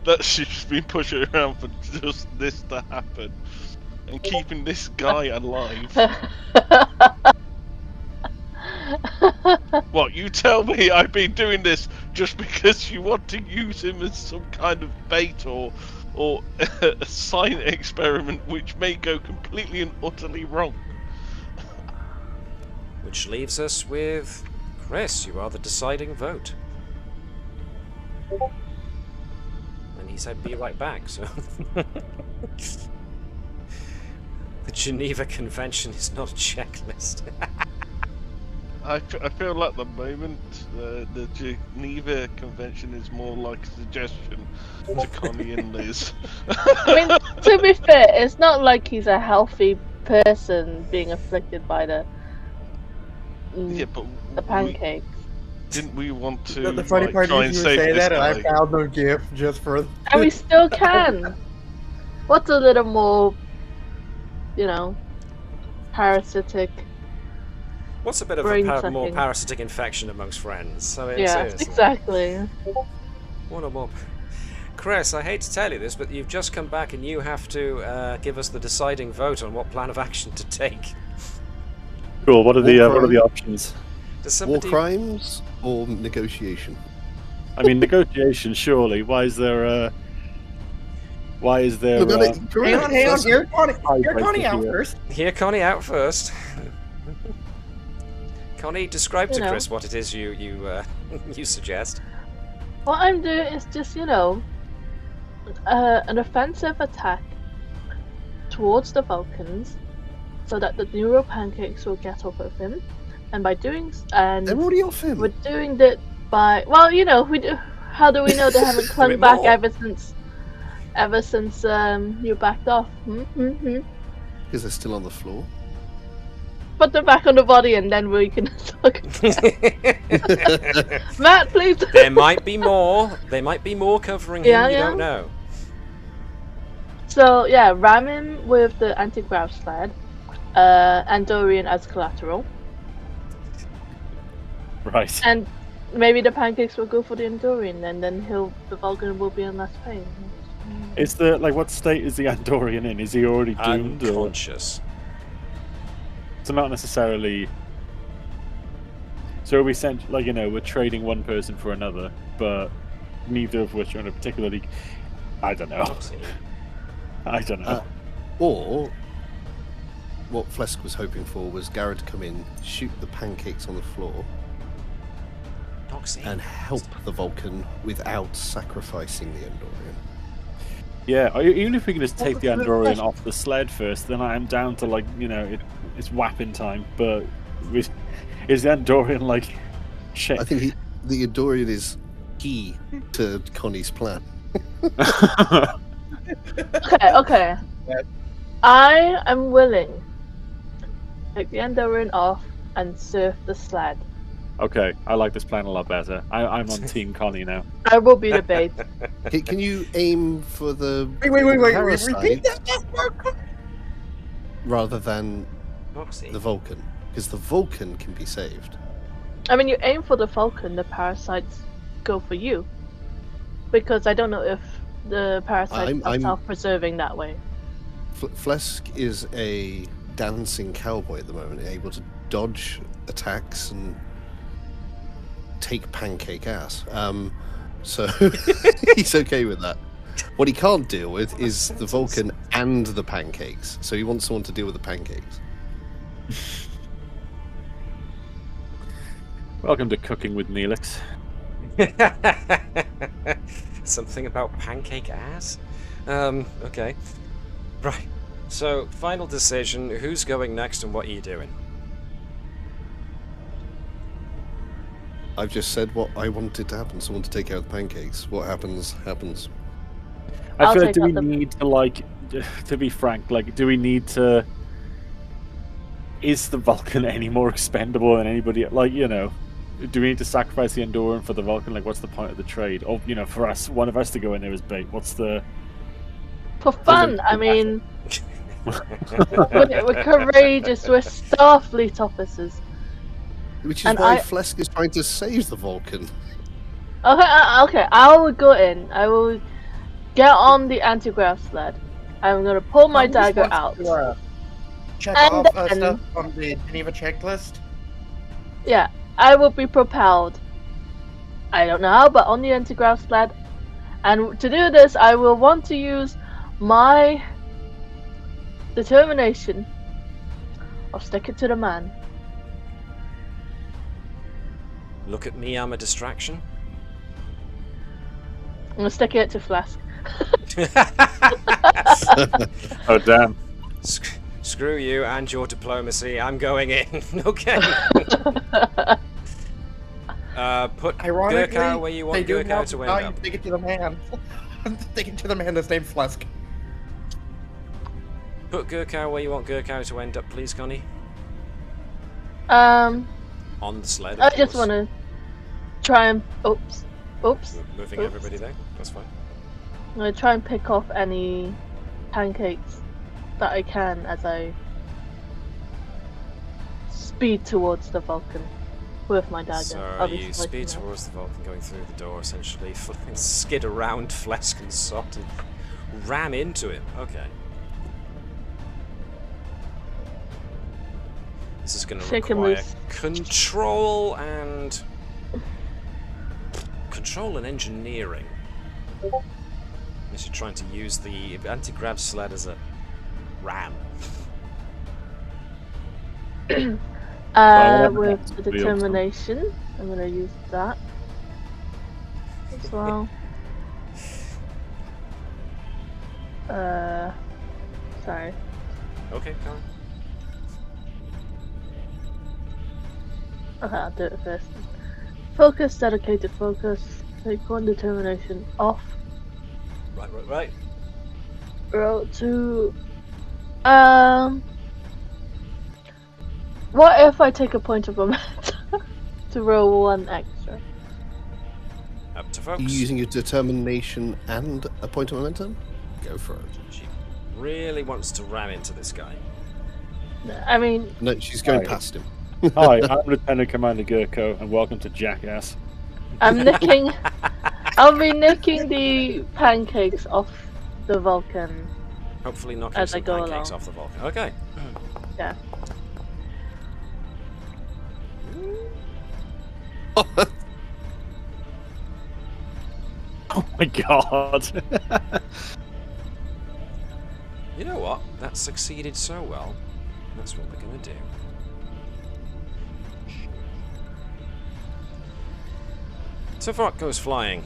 that she's been pushing around for just this to happen and keeping this guy alive. What, you tell me I've been doing this just because you want to use him as some kind of bait or a science experiment which may go completely and utterly wrong? which leaves us with Chris. You are the deciding vote. And he said, "Be right back." So the Geneva Convention is not a checklist. I feel like the moment the Geneva Convention is more like a suggestion to Connie and Liz. I mean, to be fair, it's not like he's a healthy person being afflicted by the pancakes. Didn't we want to The funny part try is and you would save say this that, and I guy? found no gift just for. And we still can. What's a little more, parasitic? What's a bit of Brain a more sucking. parasitic infection amongst friends? So it's, Yeah, it's exactly. one or more. Chris, I hate to tell you this, but you've just come back and you have to give us the deciding vote on what plan of action to take. Cool. What are the War crime. options? Does War somebody... crimes or negotiation? I mean, negotiation. Surely. Why is there? Look at it, Hang on, You're Right Connie out here. first. Hear Connie out first. Connie, describe to You know. Chris what it is you you suggest. What I'm doing is just, an offensive attack towards the Vulcans, so that the neural pancakes will get off of him, and by doing They're already off him. we're doing that by we do. How do we know they haven't clung bit back more. ever since you backed off? Because they're still on the floor. Put them back on the body, and then we can talk. Matt, please. There might be more. There might be more covering him. Yeah, You yeah. don't know. So yeah, ram him with the anti-grav sled, Andorian as collateral, Right. and maybe the pancakes will go for the Andorian, and then the Vulcan will be in less pain. Is the what state is the Andorian in? Is he already doomed? Or... Unconscious. So not necessarily. So we sent we're trading one person for another, but neither of which are in a particularly. I don't know. I don't know. Or what Flesk was hoping for was Garrett to come in, shoot the pancakes on the floor, Proxy. and help the Vulcan without sacrificing the Andorian. Yeah, even if we can just take the Andorian off the sled first, then I'm down to, like, you know, it's whapping time. But is the Andorian, like, shit? I think the Andorian is key to Connie's plan. Okay. I am willing to take the Andorian off and surf the sled. Okay, I like this plan a lot better. I'm on Team Connie now. I will be the bait. Can you aim for the Wait, parasite repeat that? rather than Proxy. the Vulcan? Because the Vulcan can be saved. I mean, you aim for the Vulcan, the parasites go for you. Because I don't know if the parasites are self-preserving that way. Flesk is a dancing cowboy at the moment, able to dodge attacks and take pancake ass. So he's okay with that. What he can't deal with is the Vulcan and the pancakes. So he wants someone to deal with the pancakes. Welcome to Cooking with Neelix. Something about pancake ass? Okay. Right. So, final decision. Who's going next and what are you doing? I've just said what I wanted to happen. Someone to take out the pancakes. What happens, happens. I I'll feel like, take do we out the- need to, like, to be frank, like, do we need to... Is the Vulcan any more expendable than anybody? Like, you know, do we need to sacrifice the Andorian for the Vulcan? Like, what's the point of the trade? Or, you know, for us, one of us to go in there as bait. What's the... For fun, I mean, we're courageous, we're Starfleet officers. Which is And why I- Flesk is trying to save the Vulcan. Okay, I will go in. I will get on the anti-grav sled. I'm gonna pull my dagger out. Check And off then- stuff on the Geneva checklist. Yeah, I will be propelled. I don't know how, but on the anti-grav sled. And to do this, I will want to use my determination of stick it to the man. Look at me, I'm a distraction. I'm gonna stick it to Flask. Oh, damn. Screw you and your diplomacy. I'm going in. Okay. Put Ironically, Gurkha where you want they do Gurkha have to the end value up. to take it to the man. Take it to the man that's named Flesk. Put Gurkha where you want Gurkha to end up, please, Connie. Um, On the sled. I of just course. want to try and oops. Moving Oops. everybody there. That's fine. I'm gonna try and pick off any pancakes that I can as I speed towards the Vulcan with my dagger. So Obviously, you speed you know. towards the Vulcan, going through the door, essentially, flipping skid around Flesk and sort of ram into him. Okay. This is going to Shake and require loose. control and engineering. Unless you're trying to use the anti-grav sled as a ram. With the be determination, I'm gonna use that as well. Sorry. Okay, Colin. Okay, I'll do it first. Focus, dedicated focus. Take one determination off. Right. Roll to. What if I take a point of momentum to roll one extra? Up to Are folks. you using your determination and a point of momentum? Go for it. She really wants to ram into this guy. I mean, No, she's going Right. past him. Hi, I'm Lieutenant Commander Gurko, and welcome to Jackass. I'm nicking. I'll be nicking the pancakes off the Vulcan. Hopefully knocking As I some go pancakes along. off the Vulcan. Okay. Yeah. Oh my god. You know what? That succeeded so well. That's what we're gonna do. Tavok goes flying.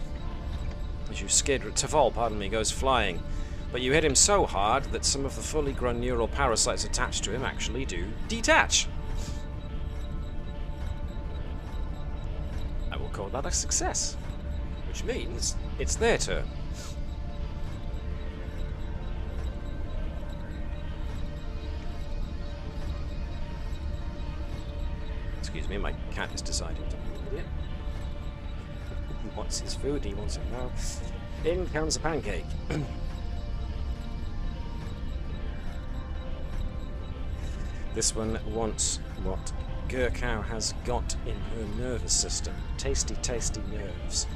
As you skid, Taval, pardon me, goes flying. But you hit him so hard that some of the fully grown neural parasites attached to him actually do detach. I will call that a success, which means it's their turn. Excuse me, my cat has decided to be an idiot. He wants his food, he wants it now. In comes the pancake. This one wants what Gurkow has got in her nervous system. Tasty, tasty nerves.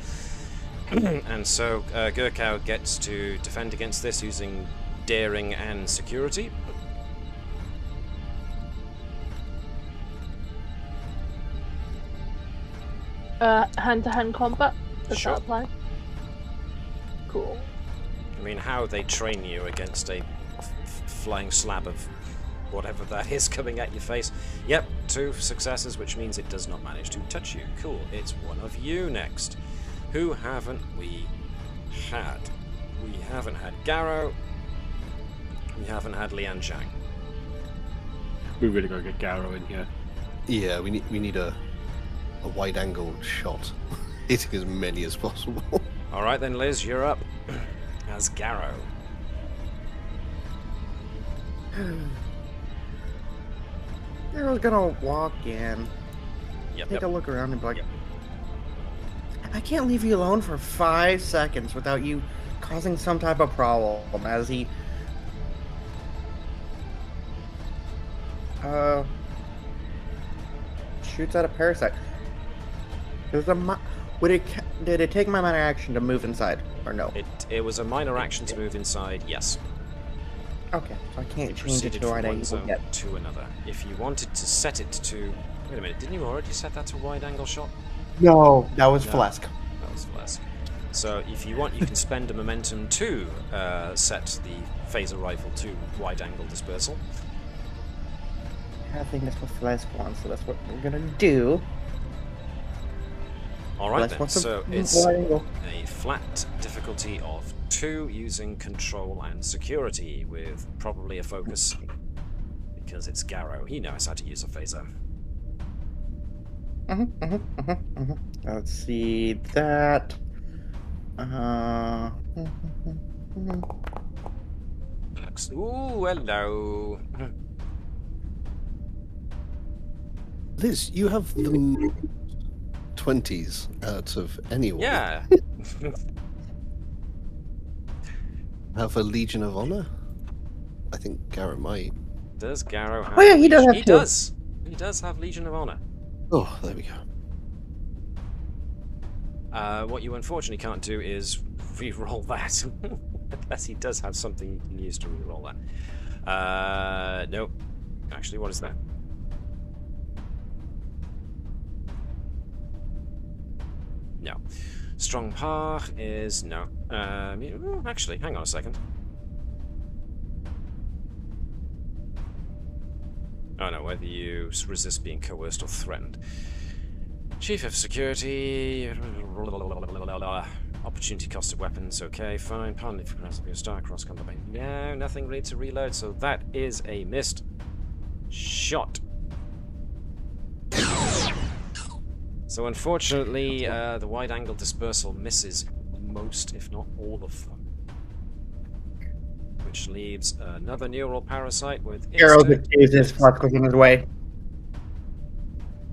And so Gurkow gets to defend against this using daring and security. Hand-to-hand combat? Does Sure. that apply? Cool. I mean, how they train you against a flying slab of whatever that is coming at your face. Yep, 2 successes, which means it does not manage to touch you. Cool, it's one of you next. Who haven't we had? We haven't had Garrow. We haven't had Lian Zhang. We really gotta get Garrow in here. Yeah, we need a wide-angle shot. Hitting as many as possible. Alright then, Liz, you're up. As Garrow. Arrow's gonna walk in, Yep, take yep. a look around, and be like, Yep. I can't leave you alone for 5 seconds without you causing some type of problem. As he shoots at a parasite. Did it take my minor action to move inside, or no? It was a minor action to move inside, yes. Okay, so I can't It change it proceeded to from right one angle zone yet. to another. If you wanted to set it to... Wait a minute, didn't you already set that to wide angle shot? No, that was No. Flesk. That was Flesk. So if you want, you can spend a momentum to set the phaser rifle to wide angle dispersal. I think that's what Flesk wants, so that's what we're gonna do. Alright Flesk then, wants so a it's wide angle. a flat difficulty of 2 using control and security with probably a focus because it's Garrow. He knows how to use a phaser. Let's see that. Ooh, hello. Liz, you have the 20s out of anyone. Yeah. Have a Legion of Honor? I think Garrett might. Does Garrow have... Oh yeah, he does have He 2. does. He does have Legion of Honor. Oh, there we go. What you unfortunately can't do is re-roll that. Unless he does have something you can use to re-roll that. Nope. Actually, what is that? No. Strong Par is no. Actually, hang on a second. Oh no, whether you resist being coerced or threatened. Chief of Security. Opportunity cost of weapons. Okay, fine. Pardon if you start cross combat. No, nothing really to reload, so that is a missed shot. So unfortunately, the wide-angle dispersal misses most, if not all of them. Which leaves another neural parasite with Arrow instant... accuses Flesk was in his way.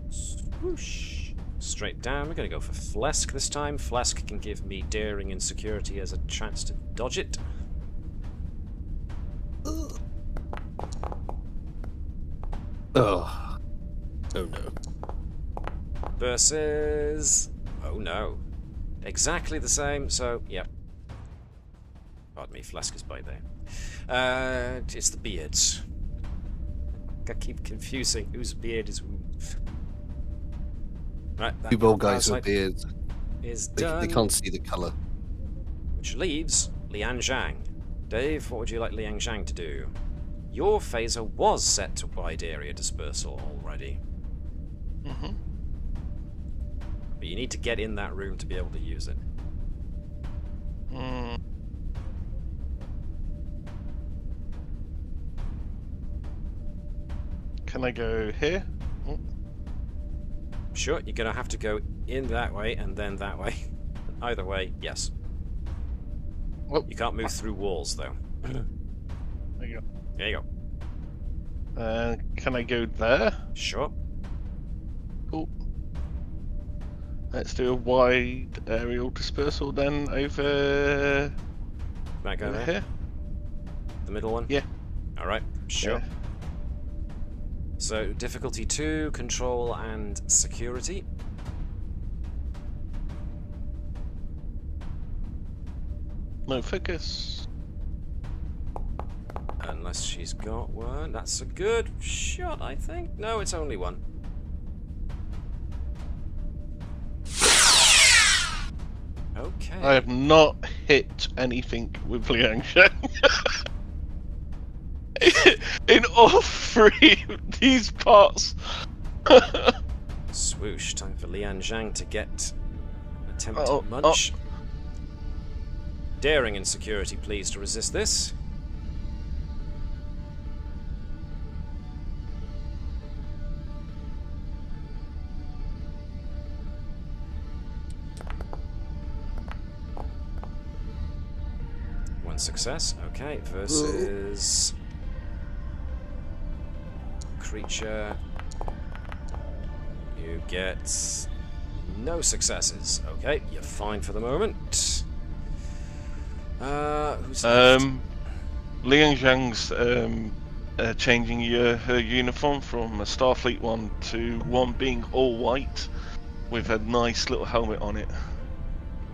Swoosh. Straight down. We're going to go for Flesk this time. Flesk can give me daring and security as a chance to dodge it. Oh. Oh no. Versus... Oh no. Exactly the same, so, yep. Pardon me, Flesk is by there. It's the beards. I keep confusing whose beard is who. Right, that Two bald guys with parasite beards. is They done. can't see the colour. Which leaves Lian Zhang. Dave, what would you like Lian Zhang to do? Your phaser was set to wide area dispersal already. But you need to get in that room to be able to use it. Can I go here? Sure, you're going to have to go in that way and then that way. Either way, yes. Oh. You can't move through walls, though. There you go. There you go. Can I go there? Sure. Cool. Let's do a wide aerial dispersal then over Back over here. The middle one? Yeah. Alright, sure. Yeah. So, difficulty 2, control and security. No focus. Unless she's got one. That's a good shot, I think. No, it's only one. Okay. I have not hit anything with Liangsheng. In all three of these parts. Swoosh. Time for Lian Zhang to get an attempt Oh, to munch. Daring and security, please, to resist this. One success. Okay, versus creature. You get no successes. Okay, you're fine for the moment. Who's left? Liang Zhang's changing her uniform from a Starfleet one to one being all white with a nice little helmet on it.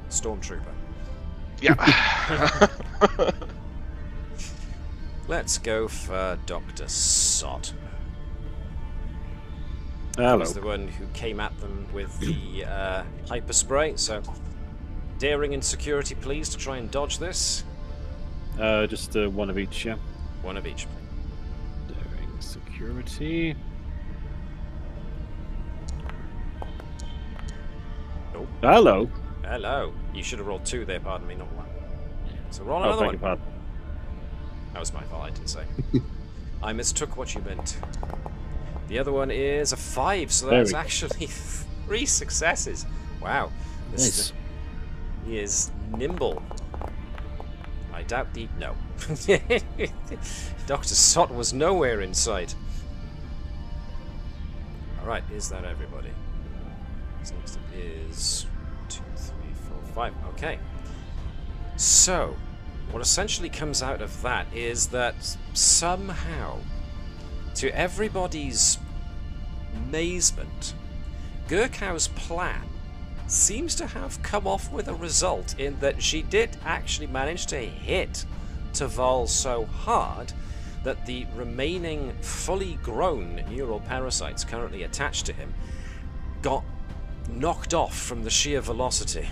Stormtrooper. Yeah. Let's go for Dr. Sot. Hello. He's the one who came at them with the hyper spray, so daring and security, please, to try and dodge this. Just one of each, yeah. One of each. Daring security. Oh. Hello. Hello. You should have rolled 2 there, pardon me, not 1. So roll Oh, another beg one. your pardon. That was my fault, I didn't say. I mistook what you meant. The other one is a 5, so There that's we go. actually 3 successes. Wow. Nice. He is nimble. I doubt the... No. Dr. Sot was nowhere in sight. Alright, is that everybody? So next up is 2, 3, 4, 5. Okay. So, what essentially comes out of that is that somehow, to everybody's amazement, Gurkhow's plan seems to have come off with a result in that she did actually manage to hit Taval so hard that the remaining fully grown neural parasites currently attached to him got knocked off from the sheer velocity.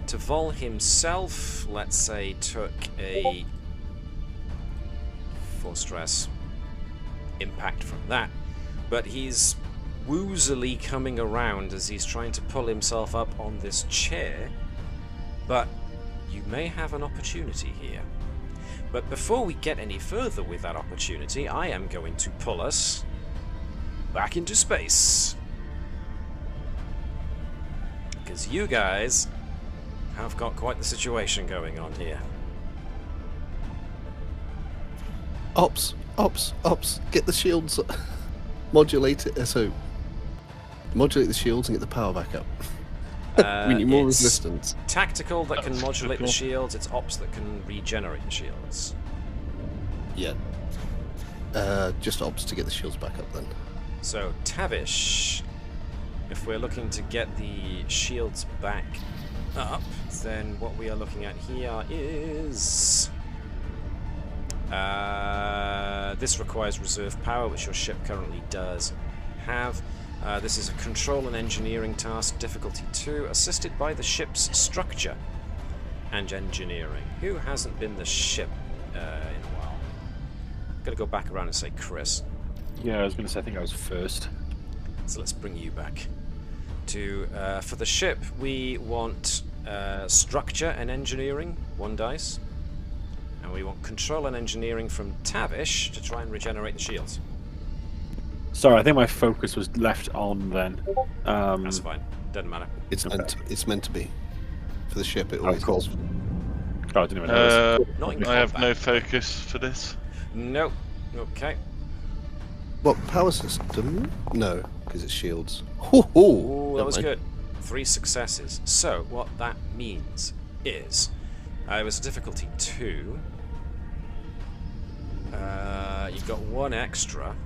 Taval himself, let's say, took a 4 stress impact from that, but he's woozily coming around as he's trying to pull himself up on this chair, but you may have an opportunity here. But before we get any further with that opportunity, I am going to pull us back into space. Because you guys have got quite the situation going on here. Ops, get the shields modulated. So modulate the shields and get the power back up. We need more It's resistance. Tactical that can That's modulate the typical. shields, it's ops that can regenerate the shields. Yeah. Just ops to get the shields back up then. So, Tavish, if we're looking to get the shields back up, then what we are looking at here is... this requires reserve power, which your ship currently does have. This is a control and engineering task, difficulty 2, assisted by the ship's structure and engineering. Who hasn't been the ship in a while? Gotta go back around and say Chris. Yeah, I was going to say, I think I was first. So let's bring you back. For the ship, we want structure and engineering, 1 dice. And we want control and engineering from Tavish to try and regenerate the shields. Sorry, I think my focus was left on then. That's fine. Doesn't matter. It's meant to be. For the ship, it always cool. is. Oh, I didn't even notice. Not in I have combat. no focus for this. No. Okay. What, power system? No, because it's shields. Ooh, That was good. 3 successes. So, what that means is... it was a difficulty 2. You've got 1 extra.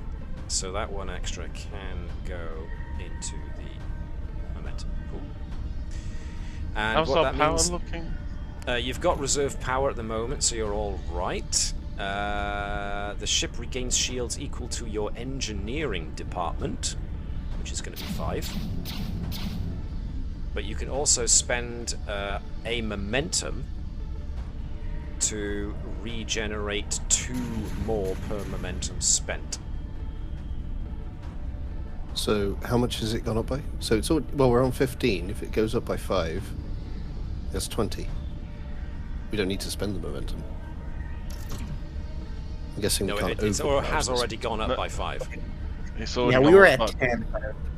So that 1 extra can go into the momentum pool. And How's what our that power means... looking? You've got reserve power at the moment, so you're all right. The ship regains shields equal to your engineering department, which is going to be 5. But you can also spend a momentum to regenerate 2 more per momentum spent. So how much has it gone up by? So it's all, well, we're on 15. If it goes up by 5, that's 20. We don't need to spend the momentum. I'm guessing No, we can't it has overpower this. already gone up No. by 5. It's already Yeah, we gone were up at by- 10.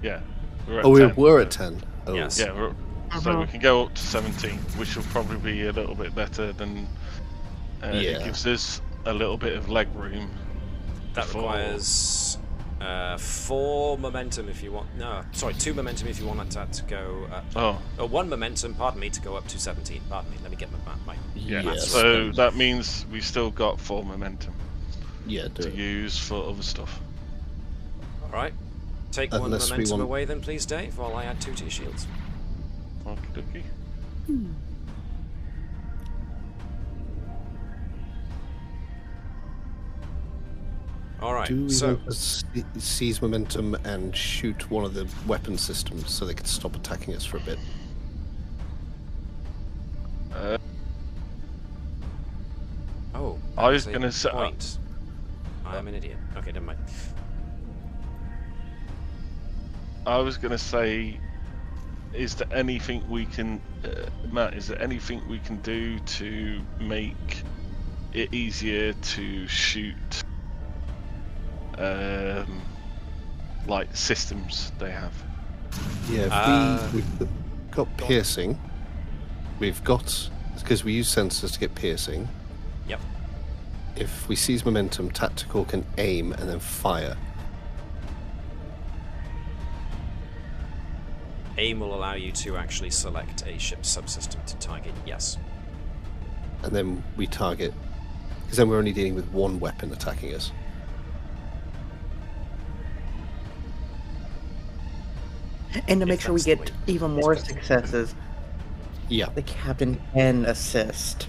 Yeah. We're at Oh, we 10. were at 10. Oh. Yes. Yeah, so we can go up to 17, which will probably be a little bit better than... Yeah. It gives us a little bit of leg room. That before- requires 4 momentum if you want... No, sorry, 2 momentum if you want that to go... Oh, 1 momentum, pardon me, to go up to 17. Pardon me, let me get my yeah. Yes. So that means we've still got 4 momentum Yeah, do to it. use for other stuff. Alright. Take Unless 1 we momentum want- away then, please, Dave, while I add 2 to your shields. Okie dokie. Alright, Do we so... want to seize momentum and shoot one of the weapon systems so they can stop attacking us for a bit? Oh, I was that's a gonna say- point. I am an idiot. Okay, never mind. I was going to say, is there anything we can... Matt, is there anything we can do to make it easier to shoot like systems they have? Yeah, if we've got piercing. We've got... Because we use sensors to get piercing. Yep. If we seize momentum, tactical can aim and then fire. AIM will allow you to actually select a ship subsystem to target, yes. And then we target... Because then we're only dealing with 1 weapon attacking us. And to make sure we that's the get way even it's more better. successes, Yeah, the captain can assist.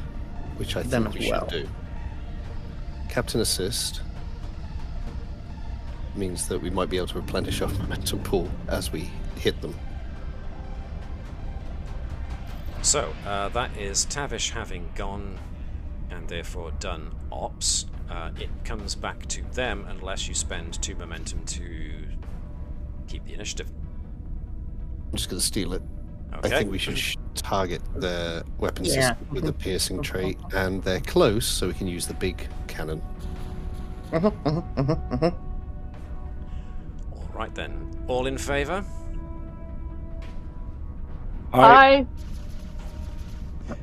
which I them think as we well. should do. Captain assist means that we might be able to replenish our momentum pool as we hit them. So, that is Tavish having gone and therefore done ops. It comes back to them unless you spend 2 momentum to keep the initiative. I'm just going to steal it. Okay. I think we should target their weapon Yeah. system with the piercing trait, and they're close, so we can use the big cannon. Alright then. All in favour? I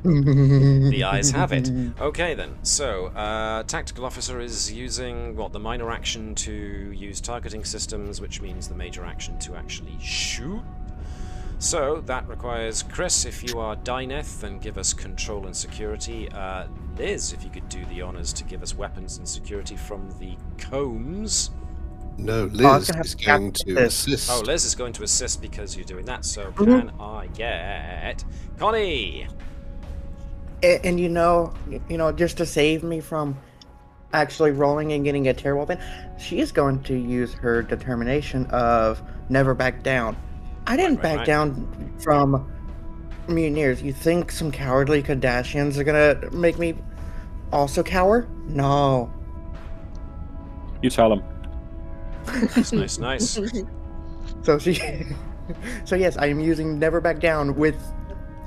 The ayes have it. Okay then, so Tactical Officer is using, the minor action to use targeting systems, which means the major action to actually shoot. So that requires Chris, if you are Dyneth, then give us control and security. Liz, if you could do the honours to give us weapons and security from the Combs. No, was Liz gonna have is to going captain to assist. assist. Oh, Liz is going to assist because you're doing that, so can I get Connie? And you know, just to save me from actually rolling and getting a terrible thing, she is going to use her determination of never back down. I didn't back down from mutineers. You think some cowardly Cardassians are gonna make me also cower? No. You tell them. Nice. So she So yes, I am using Never Back Down with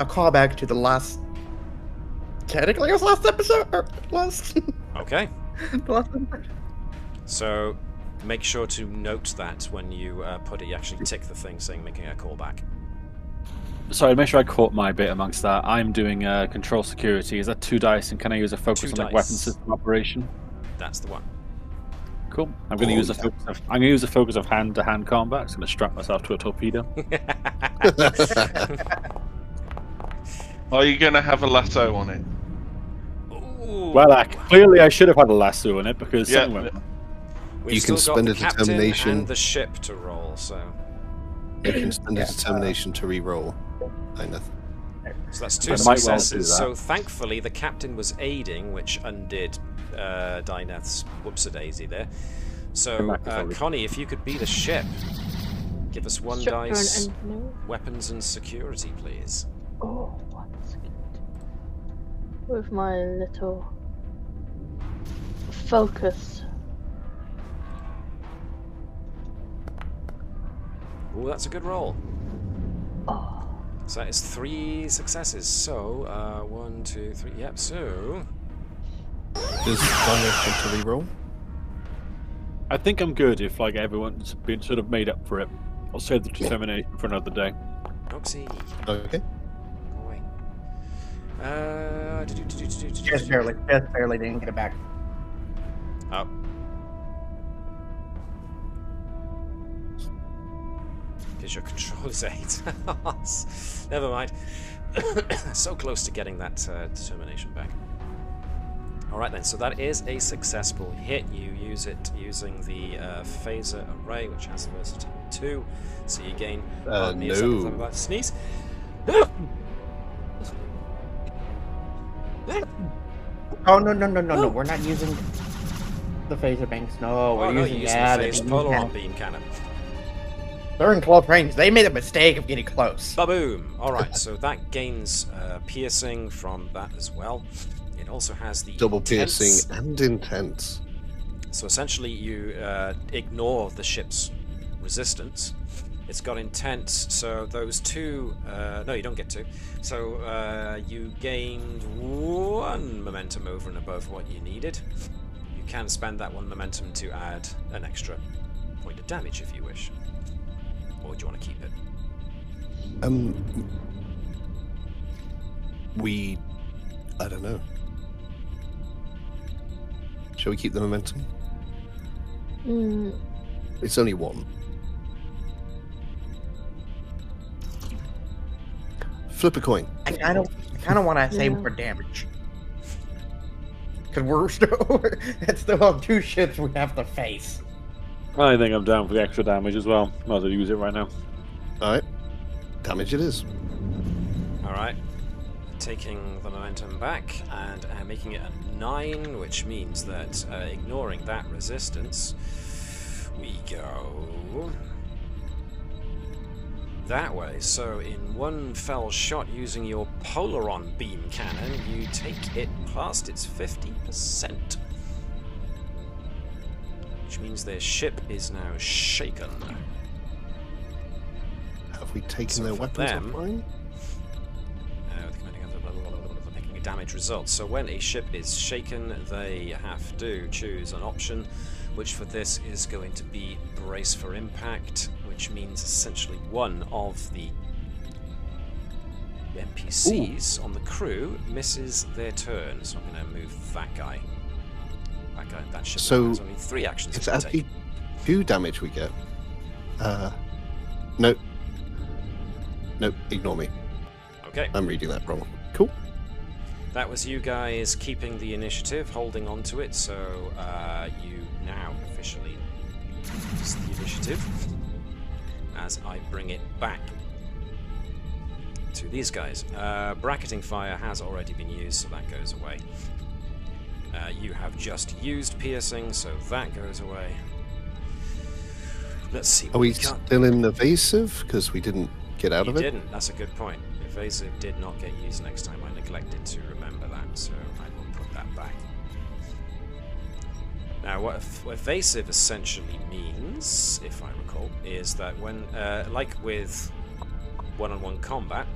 a callback to the last... Technically, it was last episode? Or last... Okay. the last episode. So make sure to note that when you put it, you actually tick the thing saying making a callback. Sorry, make sure I caught my bit amongst that. I'm doing control security. Is that 2 dice, and can I use a focus 2 on like dice. weapon system operation? That's the one. Cool. I'm going to use a focus. I'm going to use a focus of hand-to-hand combat. I'm going to strap myself to a torpedo. Are you going to have a lasso on it? Ooh. Well, clearly I should have had a lasso on it because Yeah. something went. We've You can still spend got a the captain determination. and the ship to roll, so You can spend a determination to re-roll. Ayneth. so that's 2 I might well do successes. that. So thankfully the captain was aiding, which undid Dyneth's whoopsie-daisy there. So Machiavelli. Connie, if you could be the ship, give us 1 Ship turn dice, engineer. weapons and security, please. Oh, 1 second. With my little focus. Ooh, that's a good roll. Oh, So that is 3 successes. So 1, 2, 3. Yep. So Does Dyneth want to re-roll? I think I'm good if like everyone's been sort of made up for it. I'll save the determination for another day. Oxy, Okay. go away. Just barely didn't get it back. Oh. Because your control is 8. Never mind. So close to getting that determination back. Alright then, so that is a successful hit. You use it using the phaser array, which has versatility 2. So you gain... pardon me a second, no. I'm about to sneeze. Oh, no. We're not using the phaser banks. No, we're Oh no, using, you're using the the phase beam polar cannon. beam cannon. They're in close range. They made the mistake of getting close. Ba-boom! Alright, so that gains piercing from that as well. It also has the Double intense- piercing and intense. So essentially you ignore the ship's resistance. It's got intense, so those 2... no, you don't get 2. So you gained 1 momentum over and above what you needed. You can spend that 1 momentum to add an extra point of damage if you wish. Or do you want to keep it? I don't know. Shall we keep the momentum? It's only 1. Flip a coin. I kind of want to save for damage. Because we're still... it's still on 2 ships we have to face. I think I'm down for the extra damage as well. Might as well use it right now. Alright. Damage it is. Alright. Taking the momentum back and making it a 9, which means that ignoring that resistance, we go that way. So in 1 fell shot using your Polaron beam cannon, you take it past its 50%. Which means their ship is now shaken. Have we taken So their for weapons them- offline? Making a damage result. So when a ship is shaken, they have to choose an option, which for this is going to be brace for impact, which means essentially one of the NPCs on the crew misses their turn. So I'm going to move that guy. That ship So has only 3 actions. It's it can actually take. 2 damage we get. Nope. Nope, ignore me. Okay. I'm reading that wrong. Cool. That was you guys keeping the initiative, holding on to it, so you now officially lose the initiative as I bring it back to these guys. Bracketing fire has already been used, so that goes away. You have just used piercing, so that goes away. Let's see what Are we we've got. still in evasive? Because we didn't get out You of it? didn't. That's a good point. Evasive did not get used next time. I neglected to remember that, so I will put that back. Now, what evasive essentially means, if I recall, is that when, like with one-on-one combat,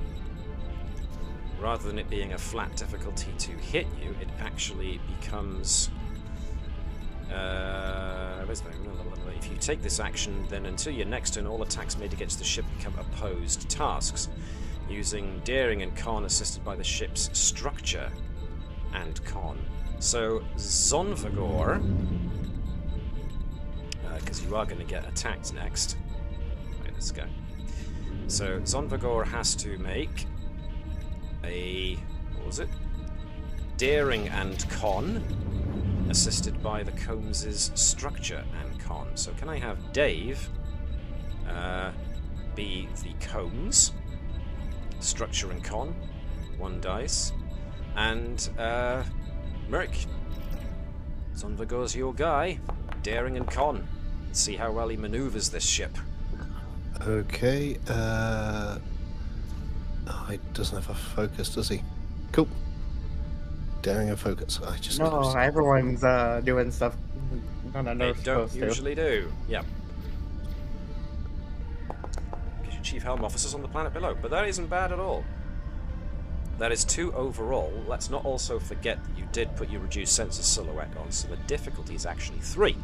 rather than it being a flat difficulty to hit you, it actually becomes... if you take this action, then until your next turn, all attacks made against the ship become opposed tasks, using daring and con assisted by the ship's structure and con. So, Zonvagor, because you are going to get attacked next. Right, let's go. So, Zonvagor has to make a, what was it? Daring and con, assisted by the Combs' structure and con. So, can I have Dave be the Combs, structure and con, 1 dice, and Merc, Zonvagor's your guy, daring and con. Let's see how well he maneuvers this ship. Okay, oh, he doesn't have a focus, does he? Cool. Daring and focus. I just No, noticed. everyone's doing stuff. No, They they're don't supposed usually do. Yep. Because your chief helm officer's on the planet below, but that isn't bad at all. That is 2 overall. Let's not also forget that you did put your reduced sense of silhouette on, so the difficulty is actually 3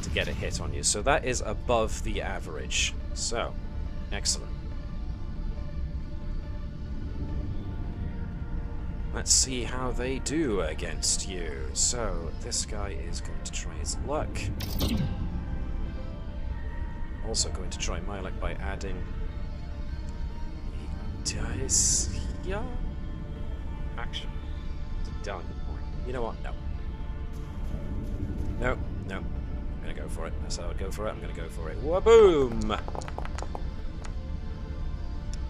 to get a hit on you. So that is above the average. So, excellent. Let's see how they do against you. So, this guy is going to try his luck. Also going to try my luck by adding... dice... yeah? Action. Done. You know what? No. No, no. I'm gonna go for it. That's how I'd go for it. I'm gonna go for it. Waboom!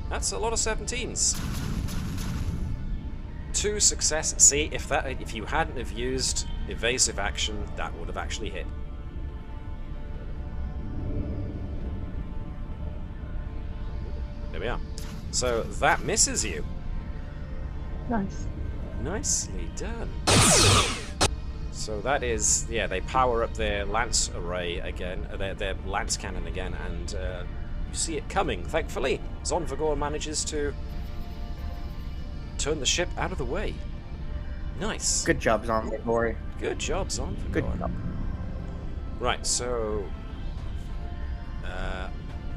That's a lot of 17s. 2 success. See, if you hadn't have used evasive action, that would have actually hit. There we are. So that misses you. Nice. Nicely done. So that is, yeah, they power up their lance array again, their lance cannon again, and you see it coming. Thankfully, Zonvagor manages to turn the ship out of the way. Nice. Good job, Zonvagor. Good job, Zonvagor. Good job. Right, so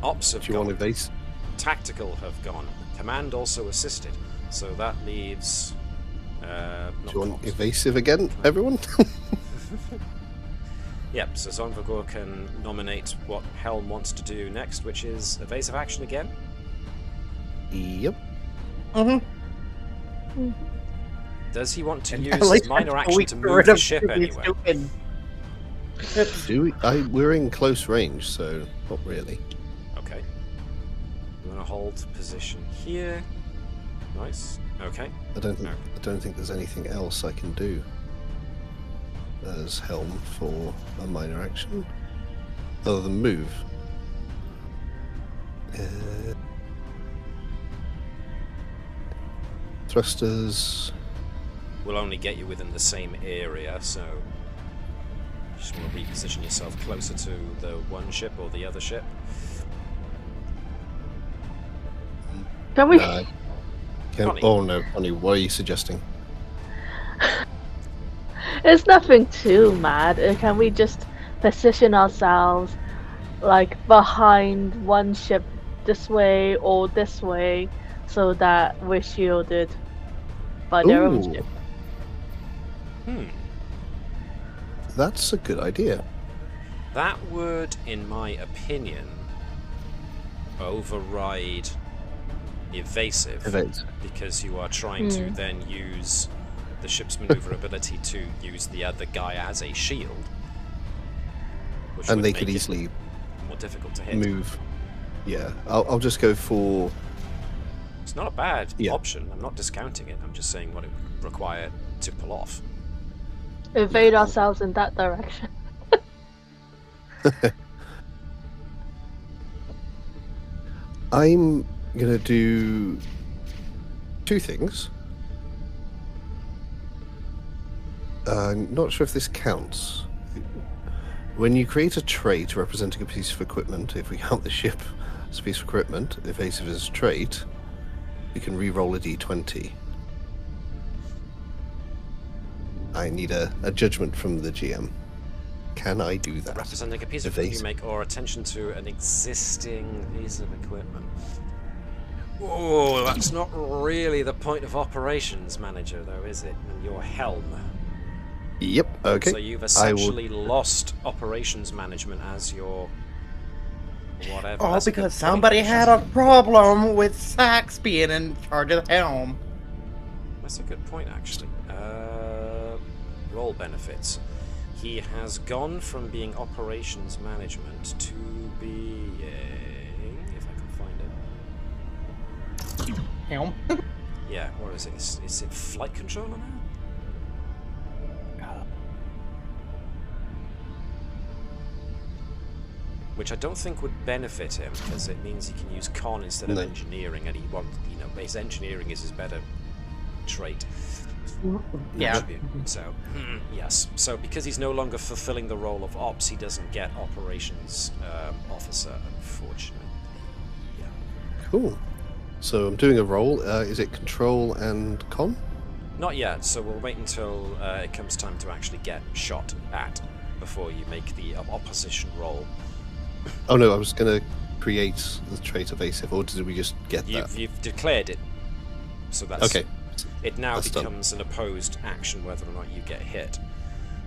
ops have Do you want gone. evasive? Tactical have gone. Command also assisted. So that leaves. Do you want evasive again, everyone? Yep, so Zonvagor can nominate what Helm wants to do next, which is evasive action again. Yep. Mm-hmm. Does he want to And use at least minor that's action we to got move rid the of ship these anyway? stupid- Do we? We're in close range, so not really. Okay. I'm gonna hold position here. Nice. Okay. I don't think there's anything else I can do as Helm for a minor action other than move. Thrusters. Will only get you within the same area, so you just want to reposition yourself closer to the one ship or the other ship. Can we? Connie. Oh no, Connie, what are you suggesting? It's nothing too mad. Can we just position ourselves like behind one ship this way or this way so that we're shielded by their own Ooh. ship? That's a good idea. That would, in my opinion, override evasive, because you are trying to then use the ship's maneuverability to use the other guy as a shield, which And would they make could it easily more difficult to hit. move. Yeah, I'll just go for. It's not a bad Yeah. option. I'm not discounting it. I'm just saying what it would require to pull off. Evade ourselves in that direction. I'm gonna do 2 things. Not sure if this counts. When you create a trait representing a piece of equipment, if we count the ship as a piece of equipment, evasive is a trait, you can re-roll a d20. I need a judgment from the GM. Can I do that? Representing a piece of equipment you make, or attention to an existing piece of equipment. Oh, that's not really the point of operations manager, though, is it? And your helm. Yep, okay. So you've essentially lost operations management as your whatever. All That's a because good point. somebody had a problem with Sax being in charge of the helm. That's a good point, actually. Role benefits. He has gone from being operations management to being, if I can find it. Helm? Yeah, what is it? Is it flight controller now? Which I don't think would benefit him, because it means he can use con instead of engineering, and he wants, his engineering is his better trait. Yeah. Attribute. So, yes. So, because he's no longer fulfilling the role of ops, he doesn't get operations officer, unfortunately. Yeah. Cool. So I'm doing a roll. Is it control and con? Not yet, so we'll wait until it comes time to actually get shot at before you make the opposition roll. Oh no, I was going to create the trait evasive, or did we just get that? You've declared it, so that's okay. It now That's becomes an opposed action whether or not you get hit.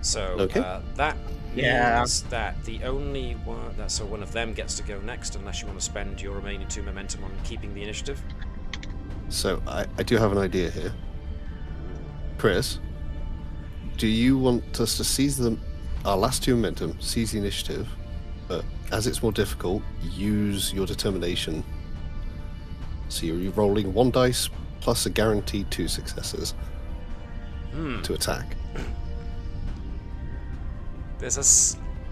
So that Yeah. means that the only one so one of them gets to go next, unless you want to spend your remaining 2 momentum on keeping the initiative. So I do have an idea here. Chris, do you want us to seize our last 2 momentum, seize the initiative, but as it's more difficult, use your determination. So you're rolling 1 dice plus a guaranteed 2 successes to attack. There's a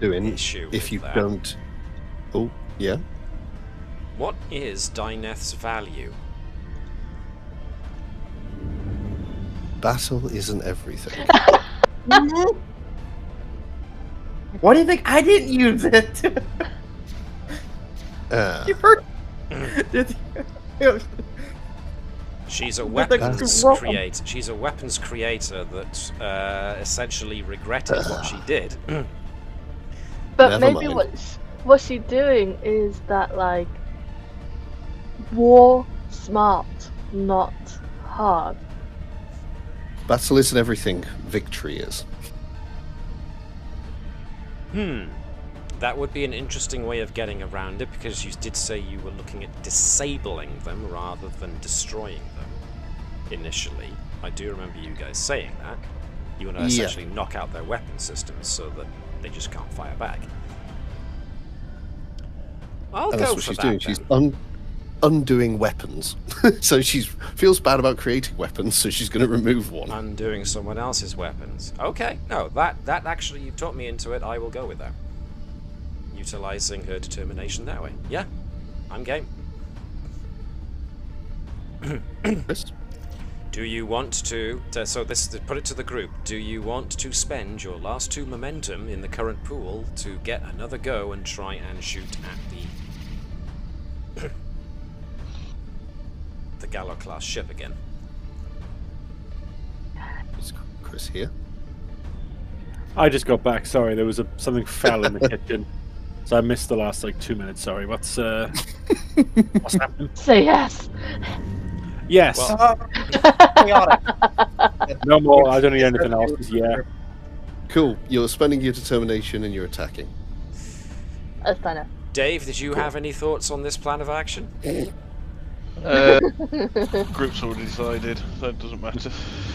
issue if with you that. don't. Oh, yeah. What is Dyneth's value? Battle isn't everything. What do you think? I didn't use it. You heard? She's a But the weapons grump- creator. She's a weapons creator that essentially regretted what she did. But Never maybe mind. what she's doing is that, like, war smart, not hard. Battle isn't everything. Victory is. That would be an interesting way of getting around it, because you did say you were looking at disabling them rather than destroying them initially. I do remember you guys saying that. You want to essentially knock out their weapon systems so that they just can't fire back. I'll And go that's what for she's that, doing. then. She's undoing weapons. So she feels bad about creating weapons, so she's going to remove one. Undoing someone else's weapons. Okay, no, that actually, you taught me into it. I will go with that. Utilizing her determination that way. Yeah, I'm game. Chris? Do you want to so this put it to the group. Do you want to spend your last 2 momentum in the current pool to get another go and try and shoot at the Gallo class ship again? Is Chris here? I just got back. Sorry, there was something fell in the kitchen, so I missed the last 2 minutes. Sorry. What's happening? Say yes. Yes. Chaotic. No more. I don't need anything else. Just, yeah. Cool. You're spending your determination and you're attacking. That's fine now. Dave, did you have any thoughts on this plan of action? Group's already decided, so it doesn't matter.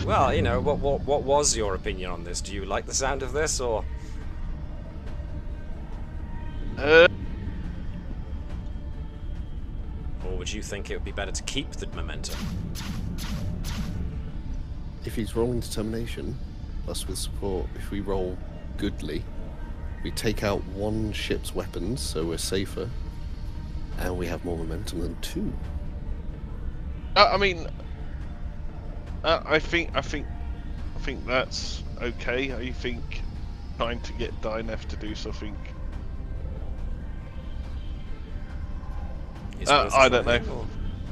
Well, what was your opinion on this? Do you like the sound of this, or would you think it would be better to keep the momentum? If he's rolling determination, plus with support, if we roll goodly, we take out 1 ship's weapons, so we're safer, and we have more momentum than 2. I mean, I think that's okay. I think trying to get Dynef to do something. Is worth I don't trying, know. or-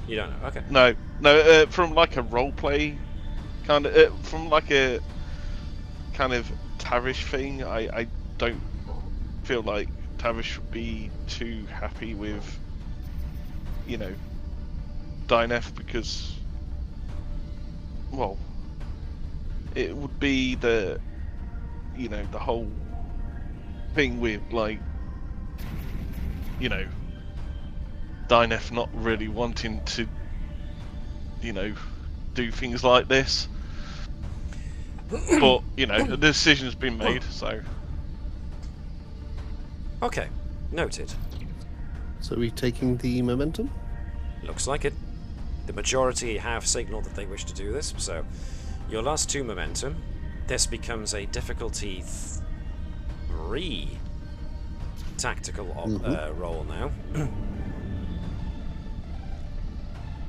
You don't know. Okay. No. From like a roleplay kind of, from like a kind of Tavish thing. I don't feel like Tavish would be too happy with, you know, Dynef because, well, it would be the, you know, the whole thing with like, you know, Dynef not really wanting to, you know, do things like this. But, you know, the decision's been made, so... Okay. Noted. So are we taking the momentum? Looks like it. The majority have signaled that they wish to do this, so your last 2 momentum. This becomes a difficulty 3 tactical roll now.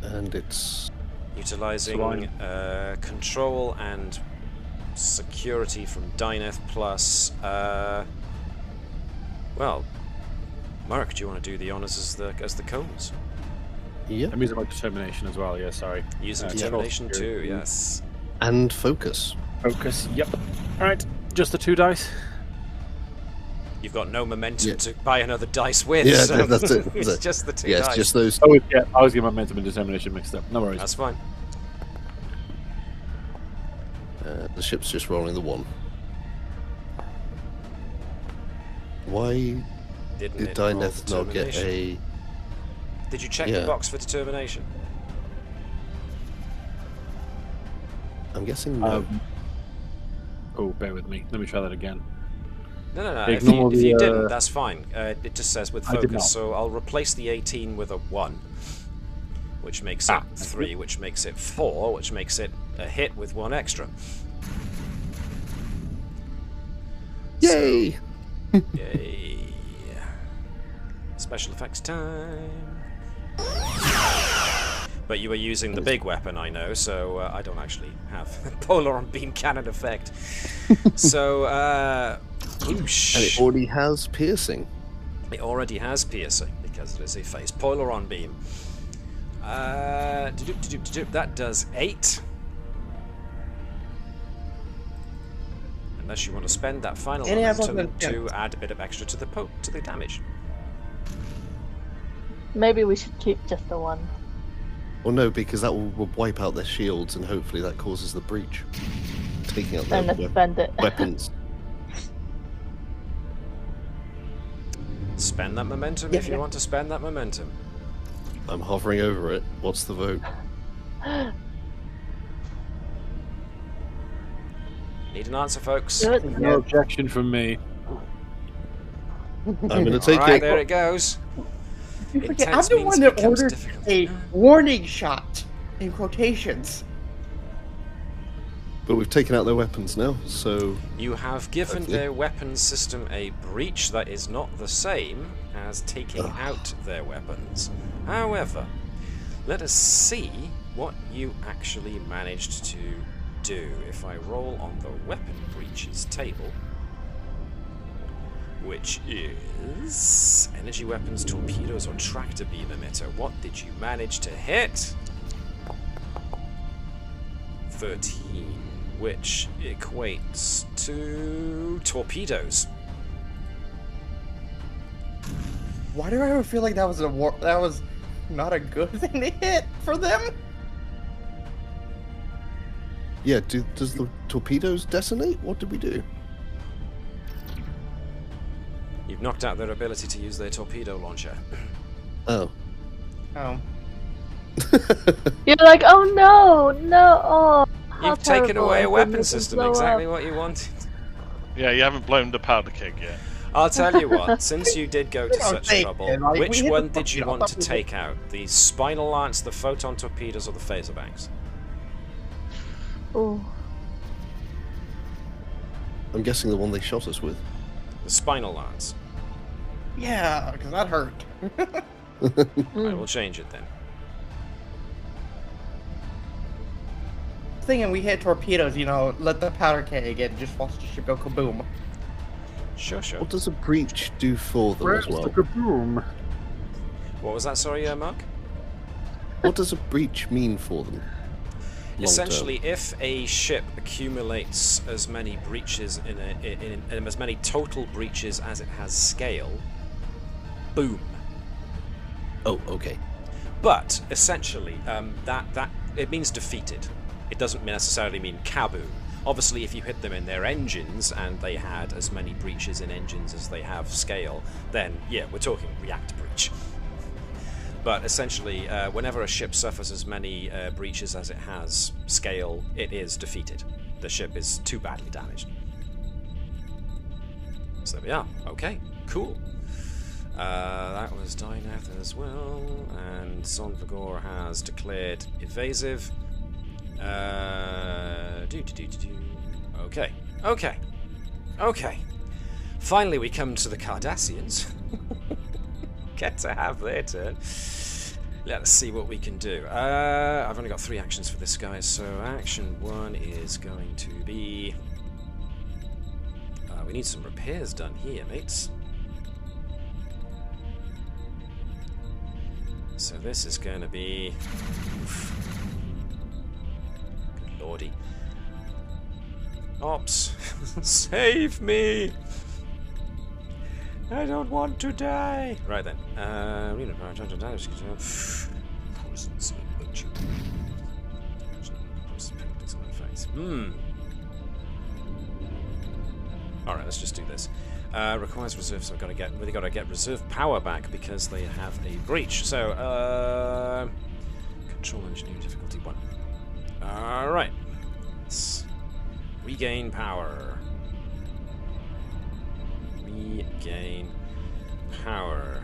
And it's... Utilizing control and security from Dyneth plus... well, Mark, do you want to do the honours as the Combs? Yeah. I'm using my determination as well, yeah, sorry. Using Control determination too, security. yes. And focus. Focus, yep. Alright, just the 2 dice. You've got no momentum Yeah. to buy another dice with, Yeah, so that's it. it's That's it. just the 2 Yeah, dice. it's just those. Oh, yeah, I was getting momentum and determination mixed up. No worries. That's fine. The ship's just rolling the 1. Why Didn't did it roll Dyneth not get determination? a... Did you check the Yeah. box for determination? I'm guessing no. Oh, bear with me. Let me try that again. No. Ignore If you the, didn't, that's fine. It just says with I did not. focus, so I'll replace the 18 with a 1, which makes it 3, which makes it 4, which makes it a hit with 1 extra. Yay! Yay! Special effects time. But you were using the big weapon, I know, so I don't actually have polar on beam cannon effect. So, whoosh. And it already has piercing. It already has piercing because it is a phase polar on beam. That does 8. Unless you want to spend that final And it has momentum something- to add a bit of extra to the damage. Maybe we should keep just the 1. Well, no, because that will wipe out their shields, and hopefully that causes the breach, taking out their And let's spend it. weapons. Spend that momentum Yeah, if you yeah. want to spend that momentum. I'm hovering over it. What's the vote? Need an answer, folks. Good. No objection from me. I'm going to take Alright, it. there it goes. You forget, I'm Intense the means one it that becomes ordered difficult. a warning shot in quotations. But we've taken out their weapons now, so... You have given Hopefully. their weapons system a breach that is not the same as taking out their weapons. However, let us see what you actually managed to do. If I roll on the weapon breaches table, which is energy weapons, torpedoes, or tractor beam emitter, what did you manage to hit? 13. Which equates to torpedoes. Why do I ever feel like that was that was not a good thing to hit for them? Yeah, does the torpedoes detonate? What did we do? You've knocked out their ability to use their torpedo launcher. Oh. Oh. You're like, oh no, oh. how You've taken terrible, away a and weapon then system, blow exactly up. what you wanted. Yeah, you haven't blown the powder keg yet. I'll tell you what, since you did go to don't such say trouble, it, like, which we hit one the did you torpedo. I want to thought we take out? The spinal lance, the photon torpedoes, or the phaser banks? Ooh. I'm guessing the one they shot us with. The spinal lance. Yeah, because that hurt. I will change it then. thinking we hit torpedoes, let the powder keg and just watch the ship go kaboom. Sure. What does a breach do for them as well? The kaboom. What was that, sorry, Mark? What does a breach mean for them? Essentially, if a ship accumulates as many breaches in as many total breaches as it has scale, boom. Oh, okay. But essentially, that it means defeated. It doesn't necessarily mean kaboom. Obviously, if you hit them in their engines and they had as many breaches in engines as they have scale, then yeah, we're talking reactor breach. But essentially, whenever a ship suffers as many breaches as it has scale, it is defeated. The ship is too badly damaged. So there we are. Okay, cool. That was Dynath as well, and Sonvagor has declared evasive. Okay. Finally, we come to the Cardassians. Get to have their turn. Let's see what we can do. I've only got 3 actions for this guy, so action 1 is going to be... we need some repairs done here, mates. So this is going to be... Good lordy. Ops, save me! I don't want to die! Right then. Alright, let's just do this. Requires reserve, so I've really got to get reserve power back because they have a breach. So, control engineering difficulty 1. Alright. Let's regain power. Regain power.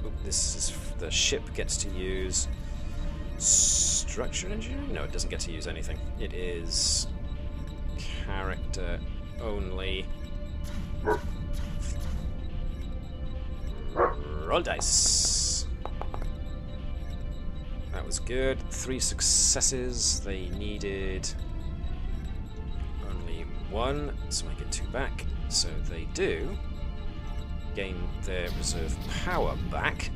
Oop, this is the ship gets to use structure engineering? No, it doesn't get to use anything. It is character only. Roll dice. That was good. 3 successes. They needed only 1, so I get 2 back. So they do gain their reserve power back.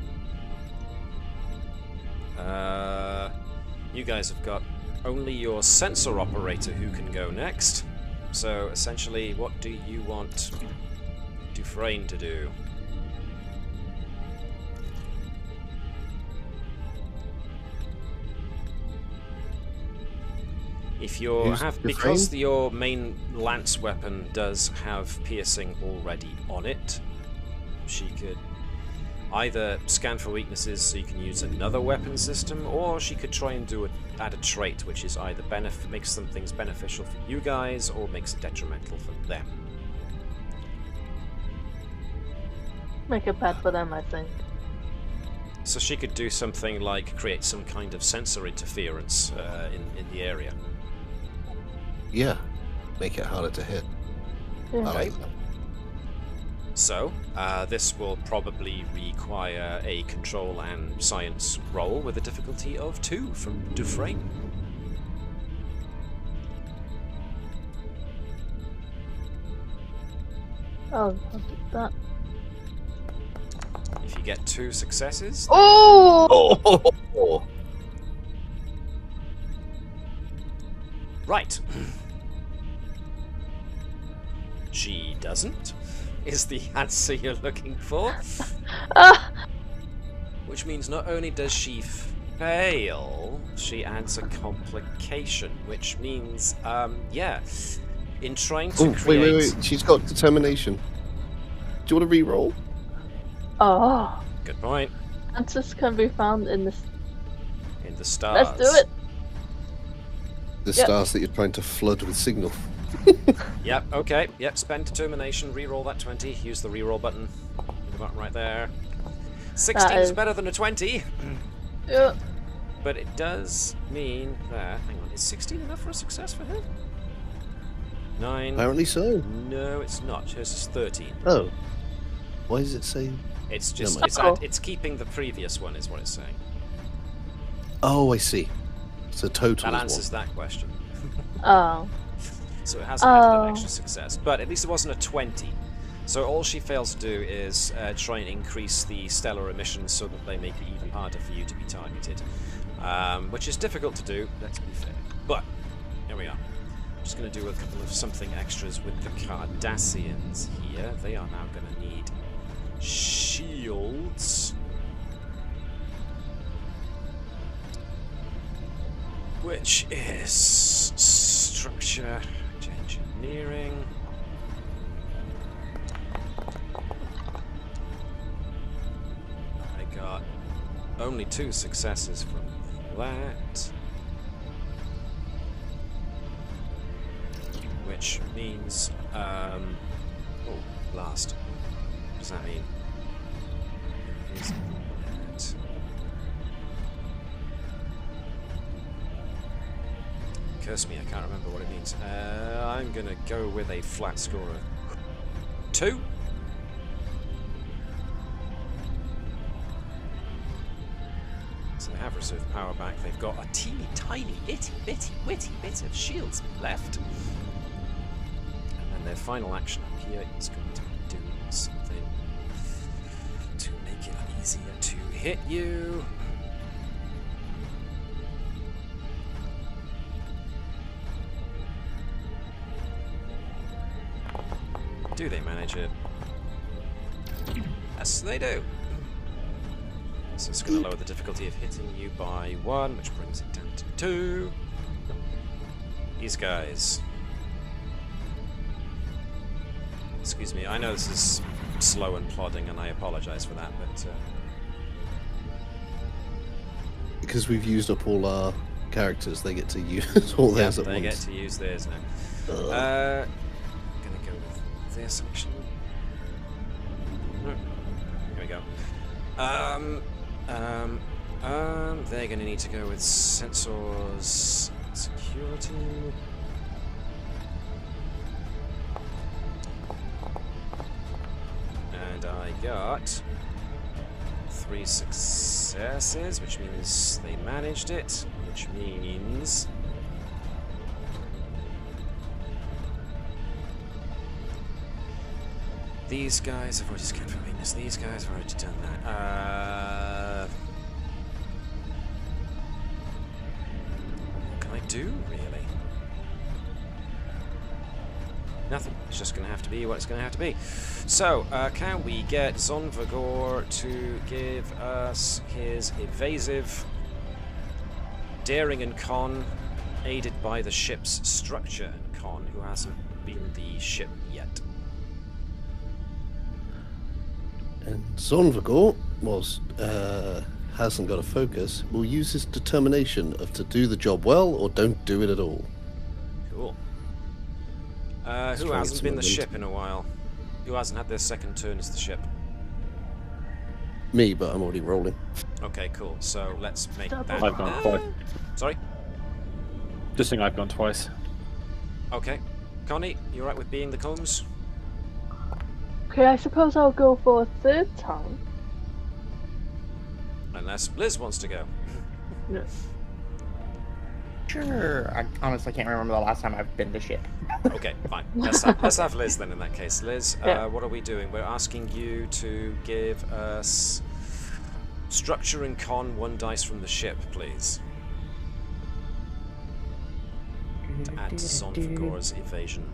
You guys have got only your sensor operator who can go next. So essentially, what do you want Dufresne to do? If you have, because your main lance weapon does have piercing already on it, she could either scan for weaknesses so you can use another weapon system, or she could try and add a trait which is either makes some things beneficial for you guys or makes it detrimental for them. Make it bad for them, I think. So she could do something like create some kind of sensor interference in the area. Yeah, make it harder to hit. Yeah. Okay. So, this will probably require a control and science roll with a difficulty of 2 from Dufresne. I'll do that. If you get 2 successes... Oh! Right. She doesn't, is the answer you're looking for. Which means not only does she fail, she adds a complication, which means, yeah, in trying to create... Wait, she's got determination. Do you want to re-roll? Oh. Good point. Answers can be found in the stars. Let's do it. The stars that you're trying to flood with signal. Yep, okay. Yep, spend determination, re-roll that 20, use the re-roll button. The button right there. 16 is better than a 20. Yeah. But it does mean that... Hang on, is 16 enough for a success for her? 9. Apparently so. No, it's not. Hers is 13. Oh. Why does it say... It's just... It's keeping the previous one, is what it's saying. Oh, I see. So total That is answers 1. that question. Oh. So it hasn't added an extra success. But at least it wasn't a 20. So all she fails to do is try and increase the stellar emissions so that they make it even harder for you to be targeted. Which is difficult to do, let's be fair. But, here we are. I'm just going to do a couple of something extras with the Cardassians here. They are now going to need shields. Which is structure engineering. I got only 2 successes from that. Which means, oh, blast. What does that mean? Is that... Curse me, I can't remember what it means. I'm gonna go with a flat score of 2. So they have reserved power back. They've got a teeny tiny itty bitty witty bit of shields left. And then their final action up here is going to be doing something to make it easier to hit you. Do they manage it? Yes, they do. So it's going to lower the difficulty of hitting you by 1, which brings it down to 2. These guys. Excuse me, I know this is slow and plodding, and I apologise for that, but... Because we've used up all our characters, they get to use all theirs at once. They get to use theirs now. This actually. Here we go. They're going to need to go with sensors, security. And I got 3 successes, which means they managed it, which means. These guys have already scanned for weakness. These guys have already done that. What can I do, really? Nothing. It's just going to have to be what it's going to have to be. So, can we get Zonvagor to give us his evasive, daring and con, aided by the ship's structure and con, who hasn't been the ship yet? And Zonvagor hasn't got a focus, will use his determination of to do the job well or don't do it at all. Cool. Who hasn't been the ship in a while? Who hasn't had their second turn as the ship? Me, but I'm already rolling. Okay, cool. So let's make that... I've gone twice. Sorry? Just saying I've gone twice. Okay. Connie, you alright with being the Combs? Okay, I suppose I'll go for a 3rd time. Unless Liz wants to go. No. Sure. I honestly can't remember the last time I've been to ship. Okay, fine. Let's have Liz then in that case. Liz, Yeah. what are we doing? We're asking you to give us structure and con 1 dice from the ship, please. To add to Zonvagor's evasion.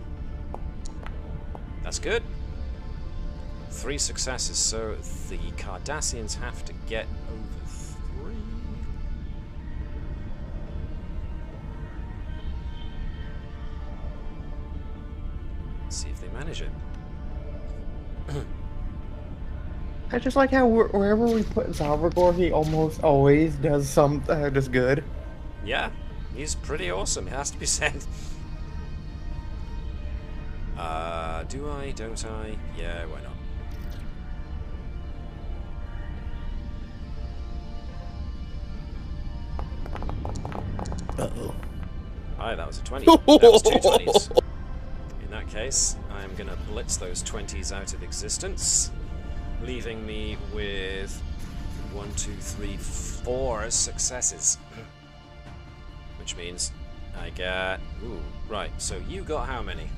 That's good. 3 successes, so the Cardassians have to get over 3. Let's see if they manage it. I just like how wherever we put Salvador, he almost always does does good. Yeah, he's pretty awesome, it has to be said. Do I? Don't I? Yeah, why not? Uh-oh. Aye, that was a 20. That was 2 20s. In that case, I'm going to blitz those 20s out of existence, leaving me with 1, 2, 3, 4 successes. Which means I got... Ooh, right. So you got how many?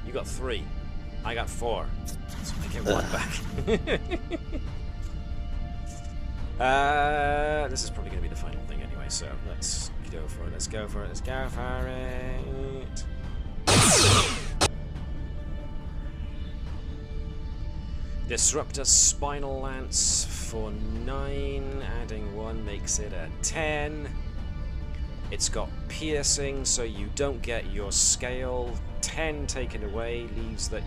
You got 3. I got 4. So I get 1 back. This is probably going to be the final thing anyway, so let's go for it. Let's go for it. Let's go for it. Disruptor Spinal Lance for 9, adding 1 makes it a 10. It's got piercing, so you don't get your scale. 10 taken away leaves that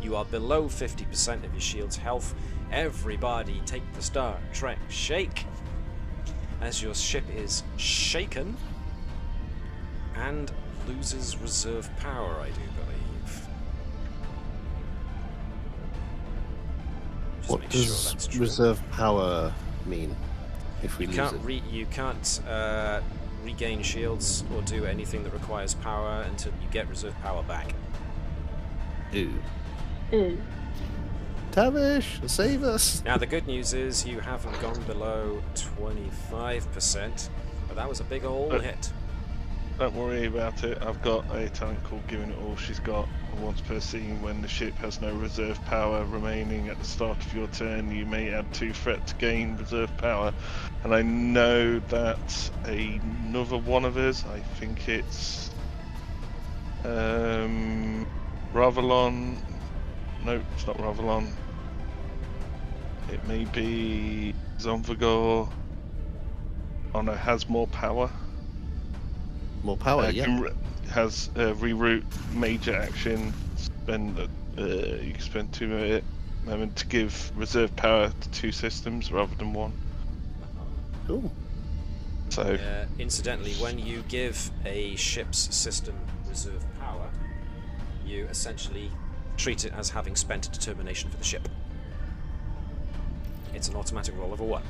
you are below 50% of your shield's health. Everybody take the Star Trek shake as your ship is shaken and loses reserve power, I do believe. Just What make does sure that's true. reserve power mean? If we You lose can't it? you can't regain shields or do anything that requires power until you get reserve power back. Ew. Ew. Tavish, save us! Now the good news is you haven't gone below 25%, but that was a big old hit. Don't worry about it. I've got a talent called Giving It All. She's got once per scene when the ship has no reserve power remaining at the start of your turn, you may add 2 threat to gain reserve power. And I know that another one of us, I think it's Ravalon. No, it's not Ravalon. It may be Zomvagor. Oh no, has more power. More power, yeah. Has reroute major action. Spend you can spend 2 of it to give reserve power to 2 systems rather than 1. Cool. So Incidentally, when you give a ship's system reserve power, you essentially treat it as having spent a determination for the ship. It's an automatic roll of a 1.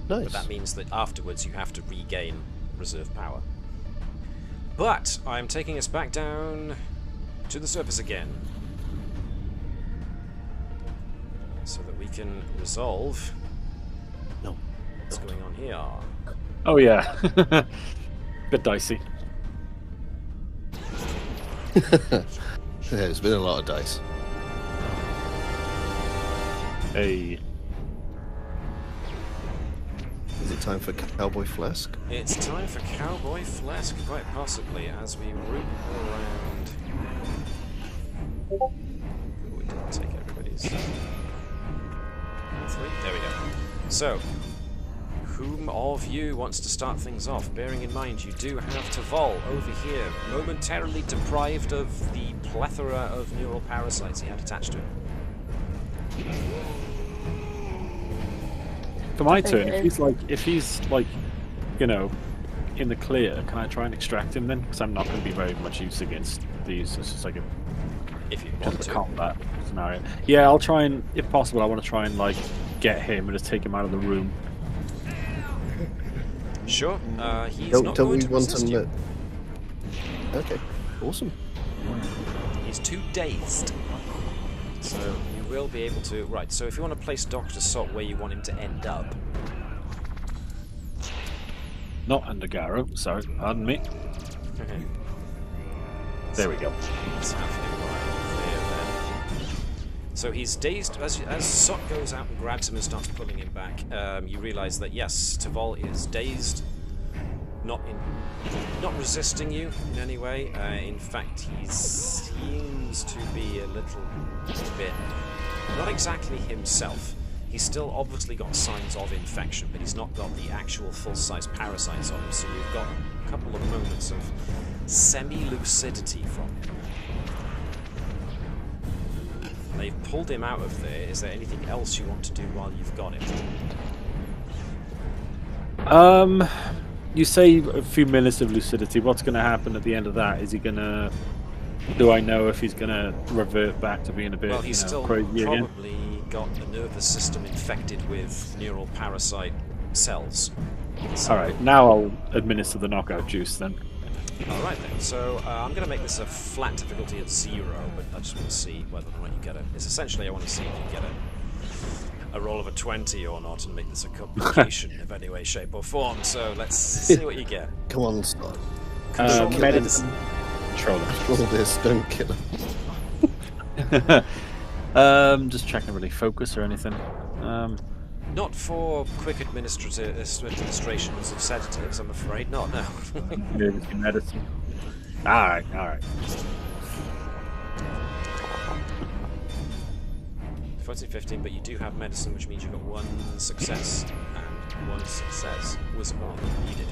Nice. But that means that afterwards you have to regain reserve power. But I'm taking us back down to the surface again, so that we can resolve No. what's going on here. Oh yeah, bit dicey. There's been a lot of dice. Hey, Is it time for Cowboy Flask? It's time for Cowboy Flask, quite possibly, as we root around. Oh, we didn't take everybody's. 3. There we go. So, whom of you wants to start things off? Bearing in mind you do have Tavol over here, momentarily deprived of the plethora of neural parasites he had attached to him. for my turn, if he's like, you know, in the clear, can I try and extract him then? Because I'm not going to be very much use against these. It's just like a If you want just a to. combat scenario. Yeah, I'll try and, if possible, I want to try and like get him and just take him out of the room. Sure, he's Don't not we going to want resist him you. to... Okay, awesome. He's too dazed. So you will be able to... Right, so if you want to place Dr. Salt where you want him to end up... Not under Garrow, sorry, pardon me. There we go. Let's have him right there then. So he's dazed. As Sot goes out and grabs him and starts pulling him back, you realise that yes, Tavol is dazed, not resisting you in any way. In fact, he seems to be a little bit not exactly himself. He's still obviously got signs of infection, but he's not got the actual full-size parasites on him. So you've got a couple of moments of semi-lucidity from him. They've pulled him out of there. Is there anything else you want to do while you've got him? You say a few minutes of lucidity. What's going to happen at the end of that? Is he going to... Do I know if he's going to revert back to being a bit, Well, he's still crazy again? probably got the nervous system infected with neural parasite cells. So, Alright, now I'll administer the knockout juice then. Alright then, so I'm going to make this a flat difficulty at 0, but I just want to see whether or not you get it. It's essentially I want to see if you get a roll of a 20 or not and make this a complication of any way, shape, or form. So let's see what you get. Come on, start. Medicine. Control Roll this, don't kill him. Just checking really focus or anything. Not for quick administrations of sedatives, I'm afraid. Not, no. Medicine. Alright. 14, 15, but you do have medicine, which means you've got one success, and one success was all needed.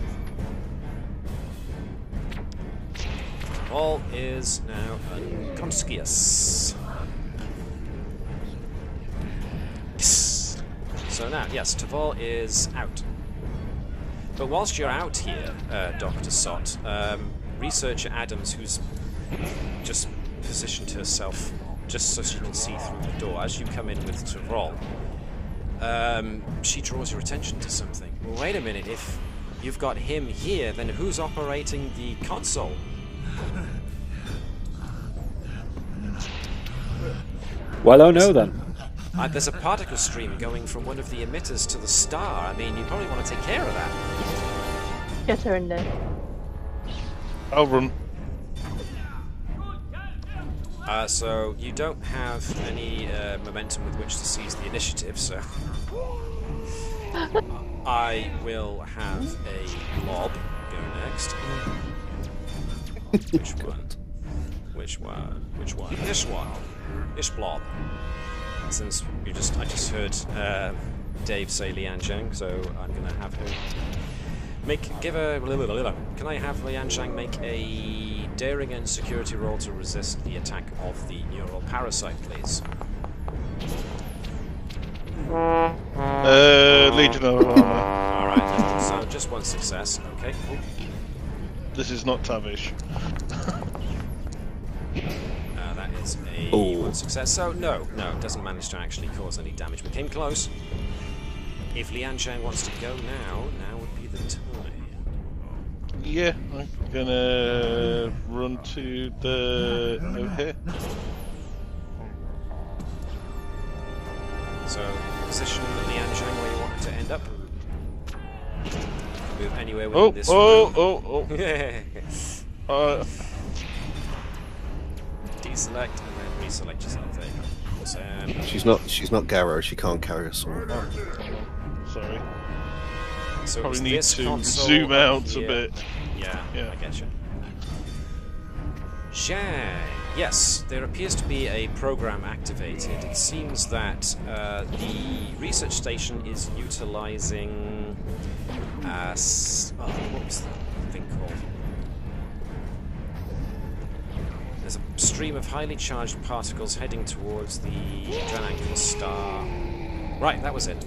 All is now unconscious. Yes. So now, yes, Taval is out. But whilst you're out here, Dr. Sott, researcher Adams, who's just positioned herself just so she can see through the door, as you come in with Taval, she draws your attention to something. Well, wait a minute, if you've got him here, then who's operating the console? Well, oh no then. There's a particle stream going from one of the emitters to the star. I mean, you probably want to take care of that. Get her in there. I'll run. So you don't have any momentum with which to seize the initiative, so I will have a blob go next. Which one? This one. This blob. Since I just heard Dave say Lian Zhang, so I'm gonna have her Can I have Lian Zhang make a daring and security roll to resist the attack of the neural parasite, please? Legion of Armor. Alright, so just one success, okay. This is not Tavish. That is a one success, so no, it doesn't manage to actually cause any damage, but came close. If Lian Zhang wants to go now would be the time. Yeah, I'm gonna run to the over here. So position Lian Zhang where you want it to end up. Move anywhere within this room. Deselect and then reselect yourself. There you go. She's not Garrow. She can't carry a sword. Sorry. So probably need this to zoom out a bit. Yeah, I get you. Zhang. Yes, there appears to be a program activated. It seems that the research station is utilizing what was the thing called? There's a stream of highly charged particles heading towards the Dranankel star. Right, that was it.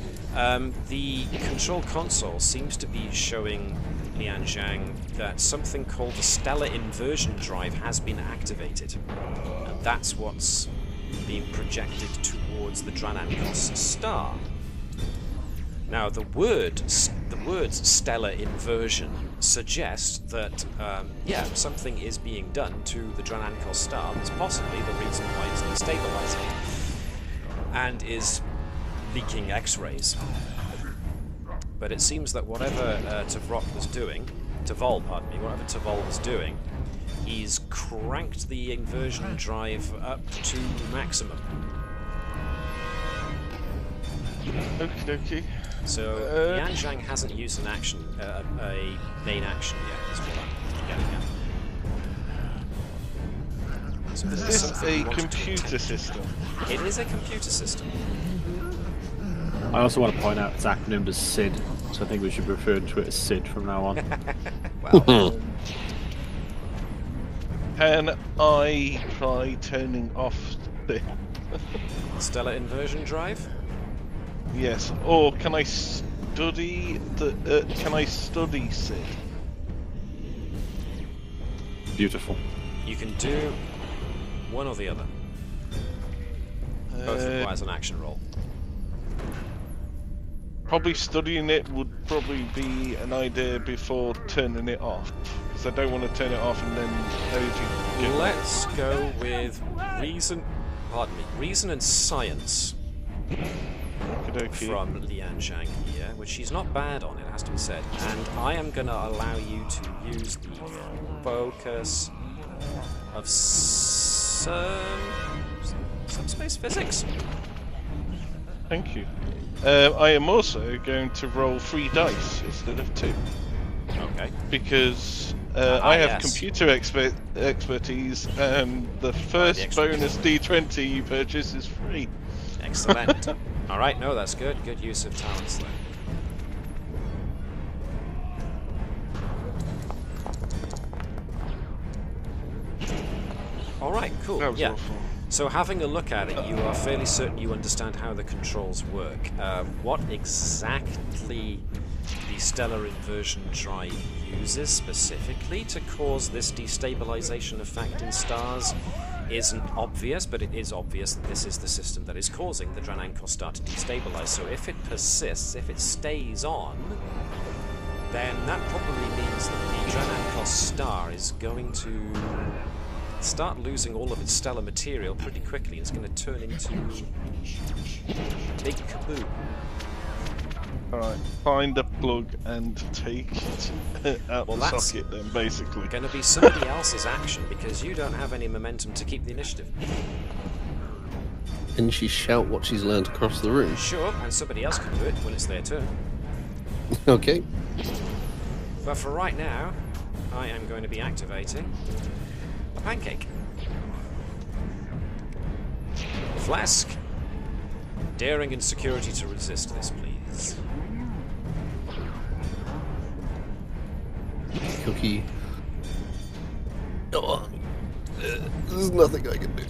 The control console seems to be showing Lian Zhang that something called the stellar inversion drive has been activated. And that's what's being projected towards the Dranankos star. Now, the words stellar inversion suggest that, something is being done to the Dranankos star that's possibly the reason why it's destabilising and is leaking X-rays. But it seems that whatever Taval was doing, he's cranked the inversion drive up to maximum. Okie dokie. So Lian Zhang hasn't used an action, a main action yet. Is what I'm getting at. So is this a computer system? It is a computer system. I also want to point out it's acronymed as SID, so I think we should refer to it as SID from now on. Well, can I try turning off the stellar inversion drive? Yes, or can I study the? Can I study SID? Beautiful. You can do one or the other. Both requires an action roll. Probably studying it would probably be an idea before turning it off, because I don't want to turn it off and then everything. Let's go with reason and science. Okey-dokey. from Lian Zhang here, which she's not bad on, it has to be said. And I am going to allow you to use the focus of subspace physics. Thank you. I am also going to roll 3 dice instead of 2. Okay. Because I have yes. computer expertise, and the first bonus D20 you purchase is free. Excellent. Alright, no, that's good. Good use of talents there. Alright, cool. That was Yeah. awful. So having a look at it, you are fairly certain you understand how the controls work. What exactly the stellar inversion drive uses specifically to cause this destabilization effect in stars isn't obvious, but it is obvious that this is the system that is causing the Dranankos star to destabilize. So if it persists, if it stays on, then that probably means that the Dranankos star is going to start losing all of its stellar material pretty quickly. It's going to turn into a big kaboom. Alright, find a plug and take it out Well, the that's socket then, basically. Going to be somebody else's action because you don't have any momentum to keep the initiative. Can she shout what she's learned across the room? Sure, and somebody else can do it when it's their turn. Okay. But for right now, I am going to be activating a pancake. Flask. Daring and security to resist this, please. Cookie. Oh, there's nothing I can do.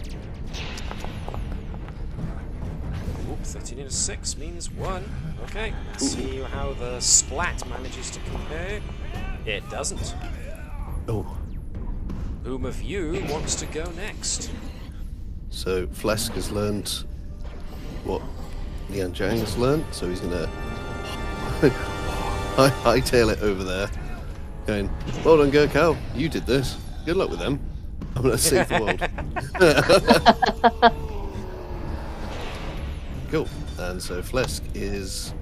Oop, 13 into 6 means 1. Okay, let's see how the splat manages to compare. It doesn't. Oh. Whom of you wants to go next? So Flesk has learned what Lian Zhang has learned, so he's gonna hightail it over there, going, "Well done, Gurkau, you did this. Good luck with them. I'm gonna save the world." Cool. And so Flesk is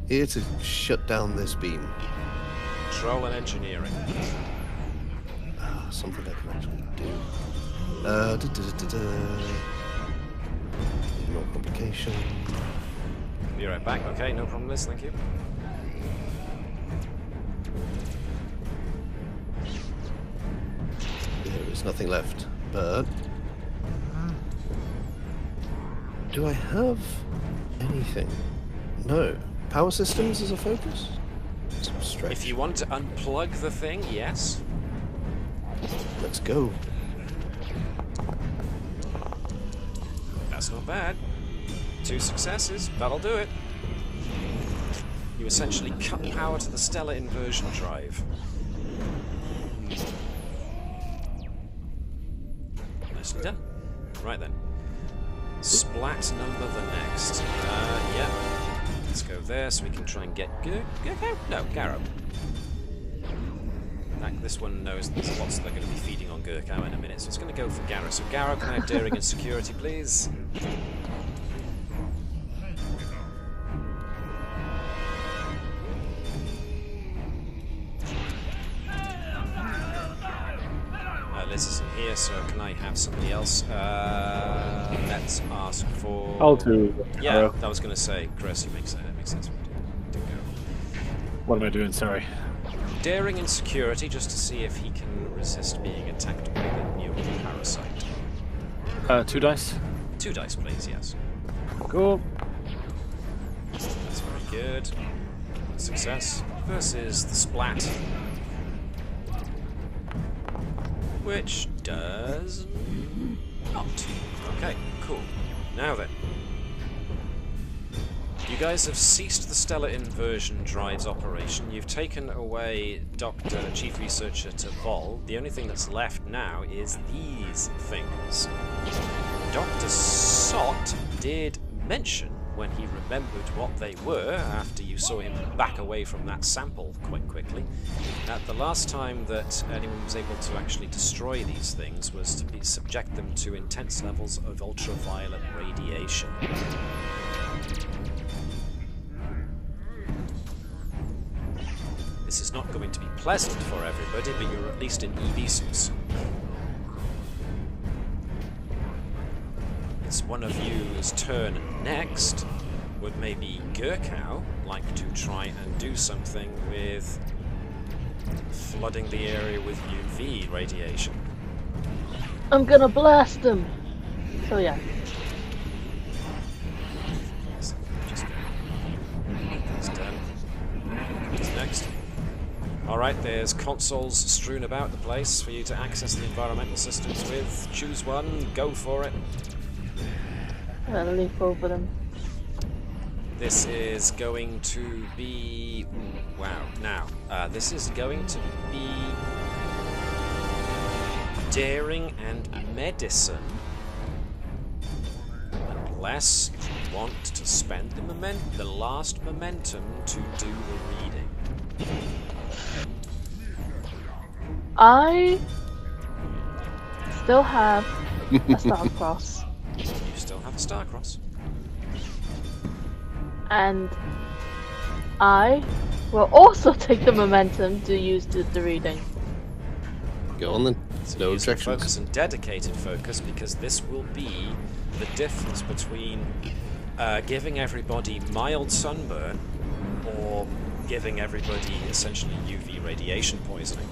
here to shut down this beam. Control and engineering. Something I can actually do. More complication. Be right back. Okay, no problem, Liz. Thank you. There is nothing left, but do I have anything? No. Power systems as a focus? Some stretch. If you want to unplug the thing, yes. Let's go. That's not bad. 2 successes. That'll do it. You essentially cut power to the stellar inversion drive. Nicely done. Right then. Splat number the next. Yeah. Let's go there so we can try and get... No, Garrow. This one knows there's lots that are going to be feeding on Gurkau in a minute, so it's going to go for Garrow. So Garrow, can I have daring and security, please? Liz isn't here, so can I have somebody else? Let's ask for... I'll do. Yeah, I was going to say, Chris, that makes sense. What am I doing? Sorry. Daring and security, just to see if he can resist being attacked by the new parasite. 2 dice. 2 dice, please, yes. Cool. That's very good. Success. Versus the splat. Which does not. Okay, cool. Now then. You guys have ceased the stellar inversion drives operation. You've taken away Chief Researcher to Vol. The only thing that's left now is these things. Dr. Sott did mention when he remembered what they were after you saw him back away from that sample quite quickly, that the last time that anyone was able to actually destroy these things was to subject them to intense levels of ultraviolet radiation. This is not going to be pleasant for everybody, but you're at least in EV suits. It's one of you's turn next. Would maybe Gurkow like to try and do something with flooding the area with UV radiation? I'm gonna blast them. So yeah. Just that's done. What's next? Alright, there's consoles strewn about the place for you to access the environmental systems with. Choose one, go for it. I'll leap over them. This is going to be... wow, now, this is going to be... daring and medicine. Unless you want to spend the last momentum to do the reading. I still have a star-cross. You still have a star-cross. And I will also take the momentum to use the reading. Go on then. So No use your objections. focus and dedicated focus, because this will be the difference between giving everybody mild sunburn or giving everybody essentially UV radiation poisoning.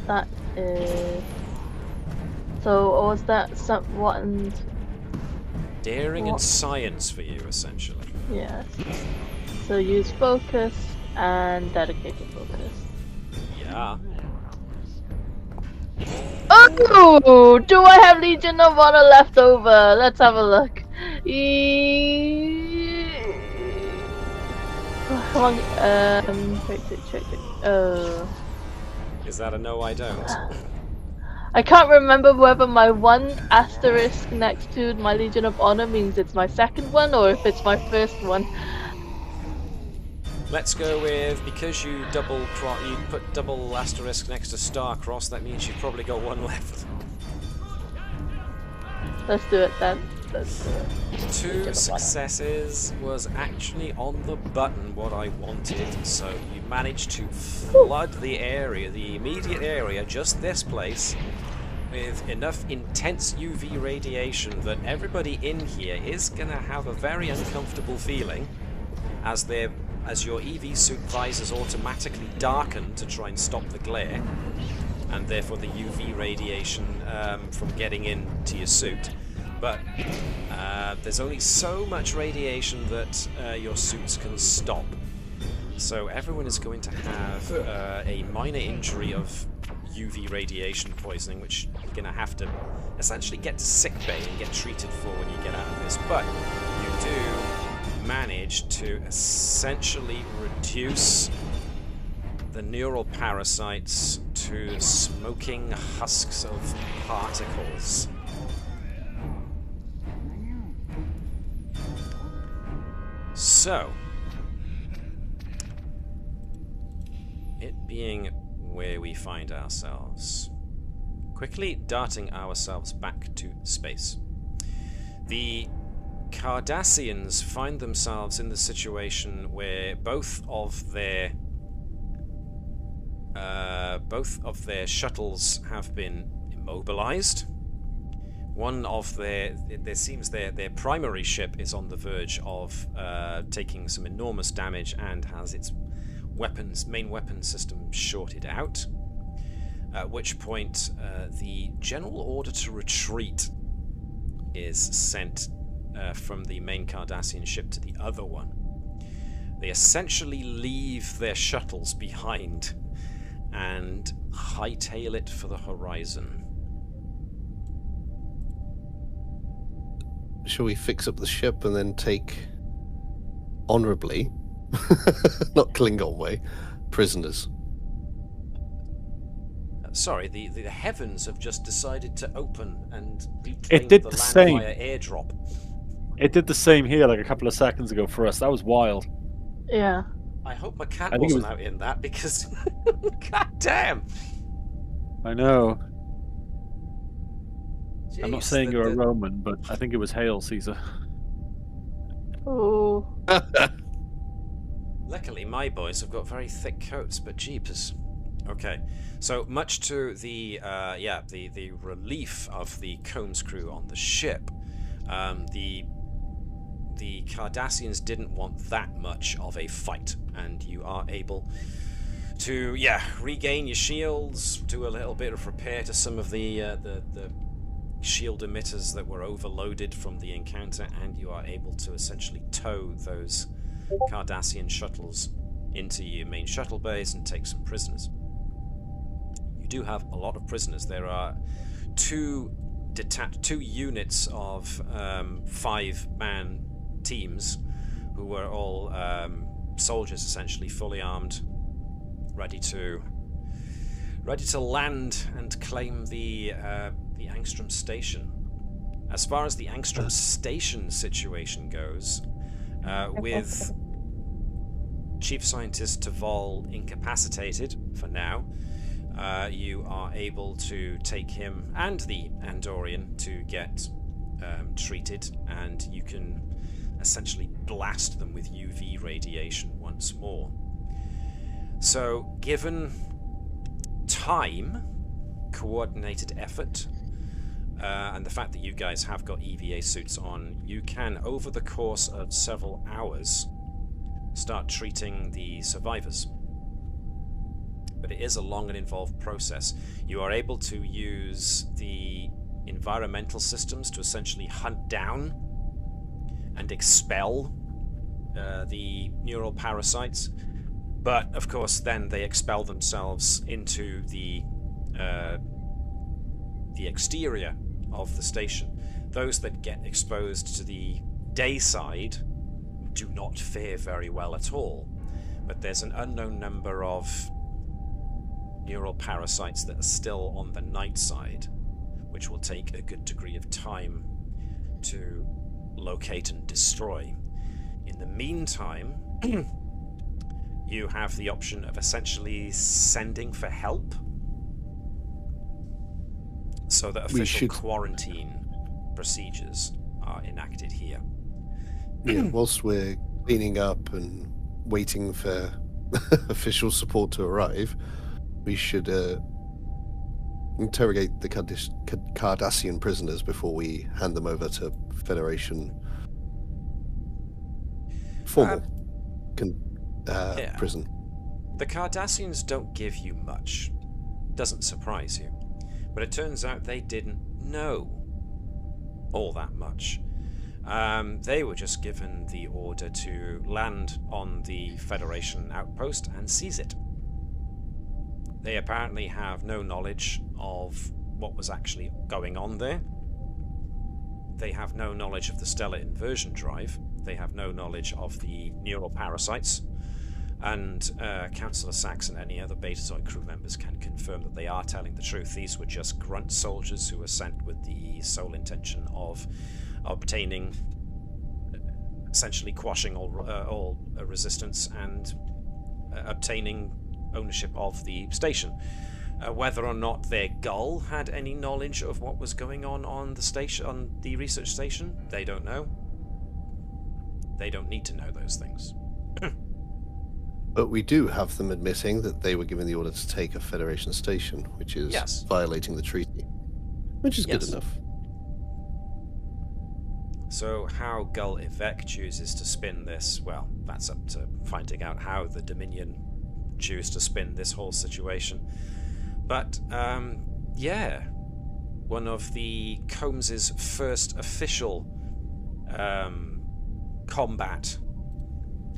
That is... So, was that what and... Daring and What? science for you, essentially. Yes. So use focus and dedicated focus. Yeah. Oh! Do I have Legion of Honor left over? Let's have a look. Come on, check. Is that a no, I don't? I can't remember whether my one asterisk next to my Legion of Honor means it's my second one or if it's my first one. Let's go with, because you put double asterisk next to star cross, that means you've probably got one left. Let's do it then. Let's do it. 2 successes was actually on the button what I wanted, so you managed to flood the area, the immediate area, just this place, with enough intense UV radiation that everybody in here is going to have a very uncomfortable feeling as your EV suit visors automatically darken to try and stop the glare, and therefore the UV radiation from getting into your suit. But there's only so much radiation that your suits can stop. So everyone is going to have a minor injury of UV radiation poisoning, which you're going to have to essentially get to sickbay and get treated for when you get out of this. But you do manage to essentially reduce the neural parasites to smoking husks of particles. So, it being where we find ourselves, quickly darting ourselves back to space. The Cardassians find themselves in the situation where both of their shuttles have been immobilized. One of their primary ship is on the verge of taking some enormous damage and has its main weapon system shorted out. At which point, the general order to retreat is sent from the main Cardassian ship to the other one. They essentially leave their shuttles behind and hightail it for the horizon. Shall we fix up the ship and then take honourably, not Klingon way, prisoners? Sorry, the heavens have just decided to open and It did the the land same. via airdrop. It did the same here like a couple of seconds ago for us. That was wild. Yeah. I hope my cat I think it wasn't was- out in that, because god damn. I know. I'm not Jeez, saying the- you're a the- Roman, but I think it was Hail Caesar. Oh. Luckily, my boys have got very thick coats, but jeepers. Okay, so much to the the relief of the Combs crew on the ship, the Cardassians didn't want that much of a fight, and you are able to regain your shields, do a little bit of repair to some of the shield emitters that were overloaded from the encounter, and you are able to essentially tow those Cardassian shuttles into your main shuttle base and take some prisoners. You do have a lot of prisoners. There are two units of 5-man teams who were all soldiers, essentially fully armed, ready to land and claim the Angstrom Station. As far as the Angstrom Station situation goes, with Chief Scientist Taval incapacitated for now, you are able to take him and the Andorian to get treated, and you can essentially blast them with UV radiation once more. So, given time, coordinated effort, and the fact that you guys have got EVA suits on, you can, over the course of several hours, start treating the survivors. But it is a long and involved process. You are able to use the environmental systems to essentially hunt down and expel the neural parasites, but of course then they expel themselves into the exterior of the station. Those that get exposed to the day side do not fare very well at all, but there's an unknown number of neural parasites that are still on the night side, which will take a good degree of time to locate and destroy. In the meantime, you have the option of essentially sending for help, so that official quarantine procedures are enacted here. Yeah, whilst we're cleaning up and waiting for official support to arrive, we should interrogate the Cardassian prisoners before we hand them over to Federation formal prison. The Cardassians don't give you much. Doesn't surprise you. But it turns out they didn't know all that much. They were just given the order to land on the Federation outpost and seize it. They apparently have no knowledge of what was actually going on there. They have no knowledge of the stellar inversion drive. They have no knowledge of the neural parasites. And Councillor Sachs and any other Betazoid crew members can confirm that they are telling the truth. These were just grunt soldiers who were sent with the sole intention of obtaining, essentially quashing all resistance and obtaining ownership of the station. Whether or not their Gull had any knowledge of what was going on the station, on the research station, they don't know. They don't need to know those things. But we do have them admitting that they were given the order to take a Federation station, which is violating the treaty, which is good enough. So how Gull Evec chooses to spin this, well, that's up to finding out how the Dominion choose to spin this whole situation. But, one of the Combs' first official combat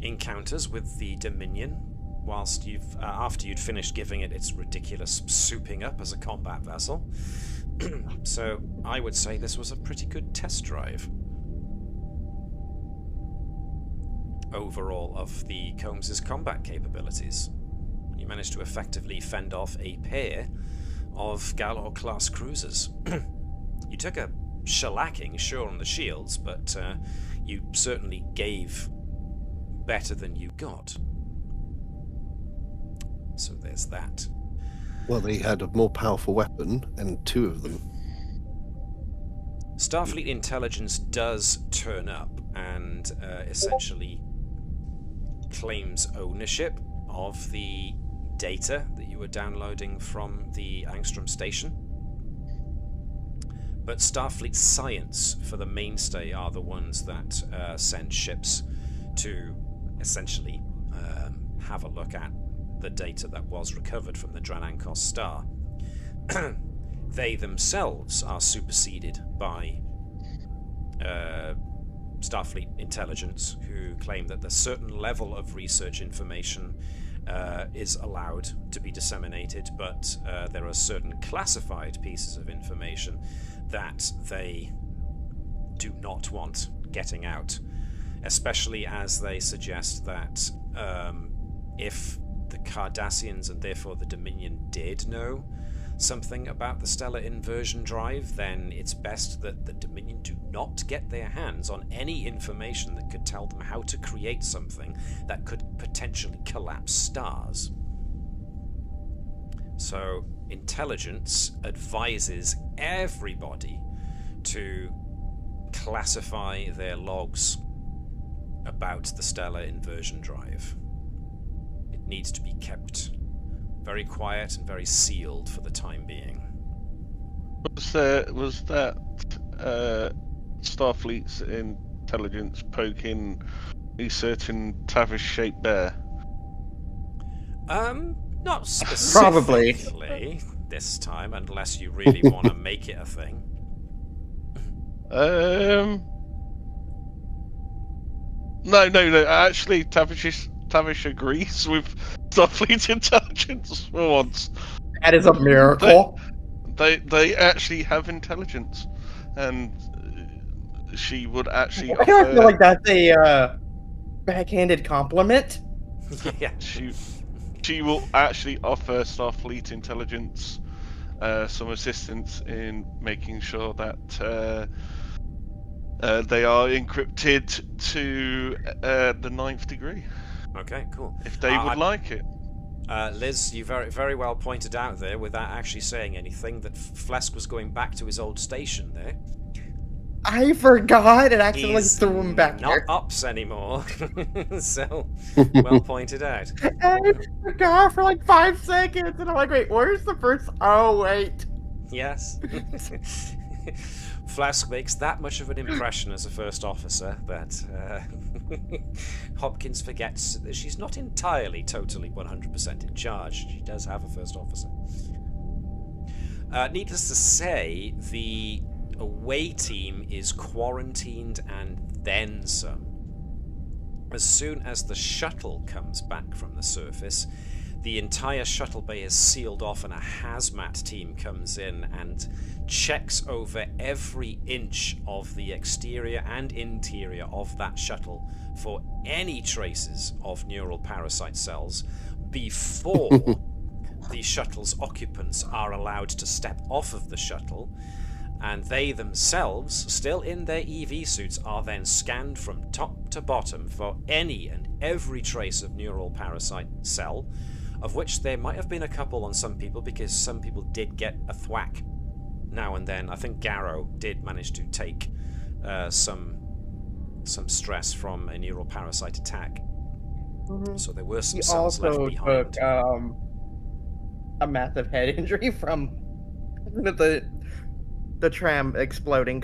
encounters with the Dominion, whilst after you'd finished giving it its ridiculous souping up as a combat vessel. So I would say this was a pretty good test drive overall of the Combs' combat capabilities. You managed to effectively fend off a pair of Galor-class cruisers. You took a shellacking, sure, on the shields, but you certainly gave better than you got. So there's that. Well, they had a more powerful weapon, and two of them. Starfleet intelligence does turn up and essentially claims ownership of the data that you were downloading from the Angstrom Station. But Starfleet Science, for the mainstay, are the ones that send ships to essentially have a look at the data that was recovered from the Dranankos star. They themselves are superseded by Starfleet intelligence, who claim that a certain level of research information is allowed to be disseminated, but there are certain classified pieces of information that they do not want getting out, especially as they suggest that if the Cardassians and therefore the Dominion did know something about the stellar inversion drive, then it's best that the Dominion do not get their hands on any information that could tell them how to create something that could potentially collapse stars. So intelligence advises everybody to classify their logs about the stellar inversion drive. It needs to be kept very quiet and very sealed for the time being. Was that Starfleet's intelligence poking a certain Tavish-shaped bear? Not specifically Probably. this time, unless you really want to make it a thing. No. Actually, Tavish agrees with Starfleet intelligence for once. That is a miracle. They actually have intelligence, and she would actually. I feel like that's a backhanded compliment. Yeah. She will actually offer Starfleet intelligence some assistance in making sure that they are encrypted to the 9th degree. Okay, cool. If they would like it. Liz, you very, very well pointed out there, without actually saying anything, that Flesk was going back to his old station there. I forgot and accidentally He's threw him back not there. ups anymore. So, well pointed out. I forgot for like 5 seconds, and I'm like, wait, where's the first? Oh, wait. Yes. Flask makes that much of an impression as a first officer that Hopkins forgets that she's not entirely, totally 100% in charge. She does have a first officer. Needless to say, the away team is quarantined and then some. As soon as the shuttle comes back from the surface, the entire shuttle bay is sealed off and a hazmat team comes in and checks over every inch of the exterior and interior of that shuttle for any traces of neural parasite cells before the shuttle's occupants are allowed to step off of the shuttle, and they themselves, still in their EV suits, are then scanned from top to bottom for any and every trace of neural parasite cell, of which there might have been a couple on some people, because some people did get a thwack now and then. I think Garrow did manage to take some stress from a neural parasite attack. Mm-hmm. So there were some He cells left also behind. took a massive head injury from the tram exploding.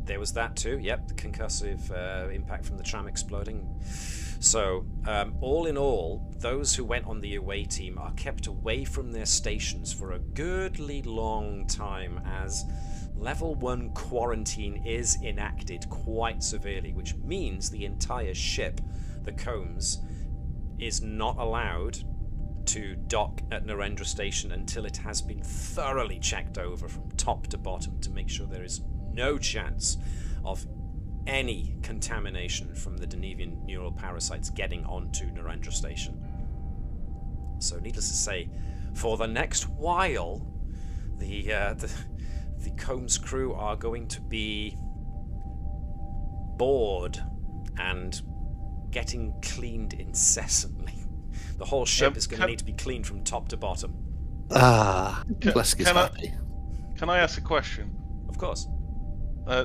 There was that too, yep, the concussive impact from the tram exploding. So, all in all, those who went on the away team are kept away from their stations for a goodly long time, as Level 1 quarantine is enacted quite severely, which means the entire ship, the Combs, is not allowed to dock at Narendra Station until it has been thoroughly checked over from top to bottom to make sure there is no chance of any contamination from the Denevian neural parasites getting onto Narendra Station. So, needless to say, for the next while, the Combs crew are going to be bored and getting cleaned incessantly. The whole ship is going to need to be cleaned from top to bottom. Flesk is happy. Can I ask a question? Of course.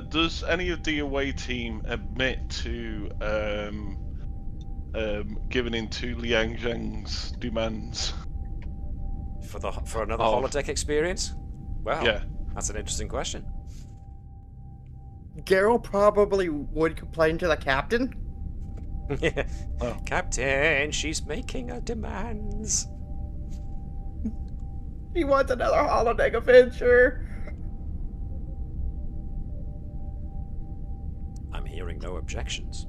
Does any of the away team admit to given into Liang Zhang's demands? For another holodeck experience? Well, Yeah. that's an interesting question. Garrow probably would complain to the captain. Oh. Captain, she's making her demands. He wants another holodeck adventure. I'm hearing no objections.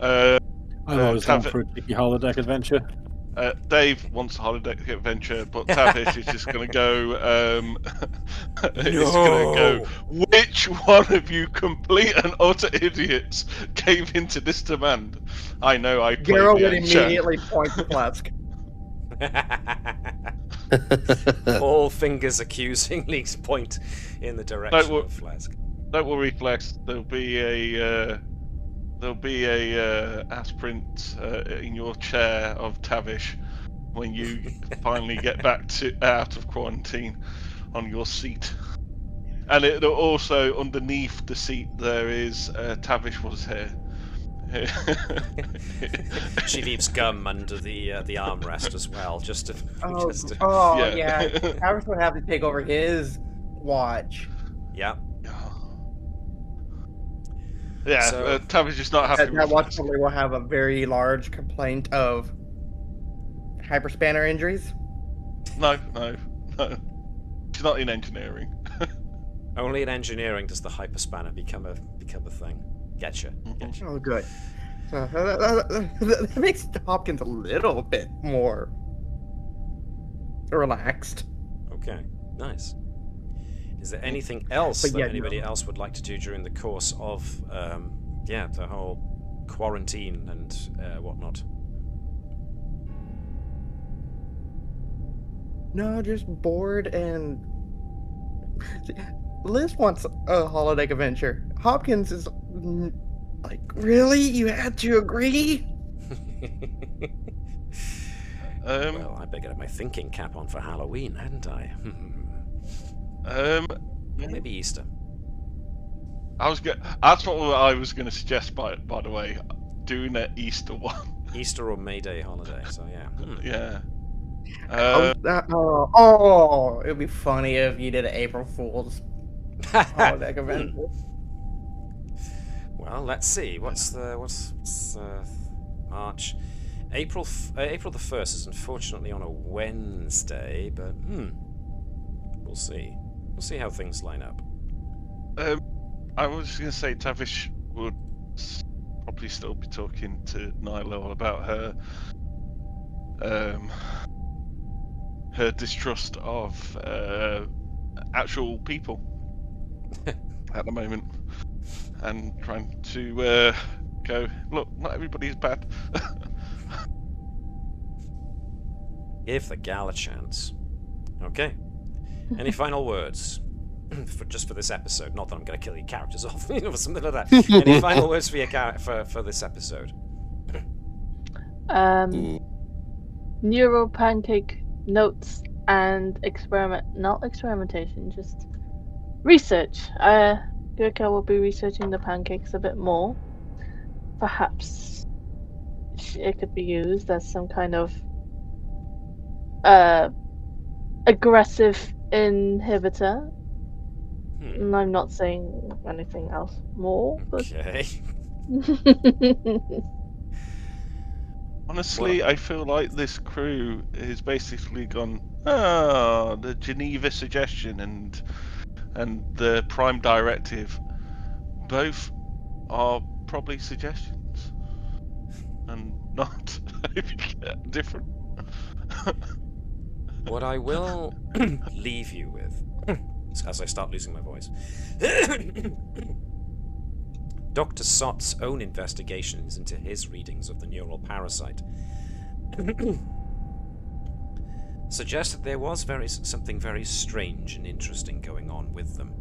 I'm always down Tav- for a cheeky holodeck adventure. Dave wants a holodeck adventure, but Tavish is just going to go. He's going to go. Which one of you complete and utter idiots gave into this demand? I know I played Garrow the would Angstrom. immediately point to Flask. Oh. All fingers accusingly point in the direction of Flask. Don't worry, Flex. There'll be a aspirant in your chair of Tavish when you finally get back out of quarantine on your seat. And it also underneath the seat there is Tavish was here. She leaves gum under the armrest as well, just to. Yeah. Tavish would have to take over his watch. Yeah. Yeah, So- Tavish is not happy That with watch Flex. probably will have a very large complaint of hyperspanner injuries. No. She's not in engineering. Only in engineering does the hyperspanner become a thing. Getcha. Oh, good. So that makes Hopkins a little bit more relaxed. Okay. Nice. Is there anything else But that yeah, anybody no. else would like to do during the course of, the whole quarantine and whatnot? No, just bored and. Liz wants a holodeck adventure. Hopkins is like, really? You had to agree? Well, I better get my thinking cap on for Halloween, hadn't I? Or maybe Easter. That's what I was going to suggest. By the way, doing an Easter one. Easter or May Day holiday. So yeah. Yeah. It would be funny if you did an April Fool's holodeck adventure. Well, let's see. What's March? April the 1st is unfortunately on a Wednesday, but we'll see. We'll see how things line up. I was going to say Tavish would probably still be talking to Nyla about her distrust of actual people at the moment, and trying to go, look, not everybody's bad. Give the gal a chance. Okay. Any final words? Just for this episode. Not that I'm going to kill your characters off, or something like that. Any final words for your for this episode? Neural pancake notes and not experimentation, just research. Gurkha will be researching the pancakes a bit more. Perhaps it could be used as some kind of aggressive inhibitor. And I'm not saying anything else more. But... Okay. Honestly, I feel like this crew has basically gone, the Geneva suggestion and the Prime Directive, both are probably suggestions, and not different. What I will leave you with, as I start losing my voice, Dr. Sott's own investigations into his readings of the neural parasite suggest that there was something very strange and interesting going on with them.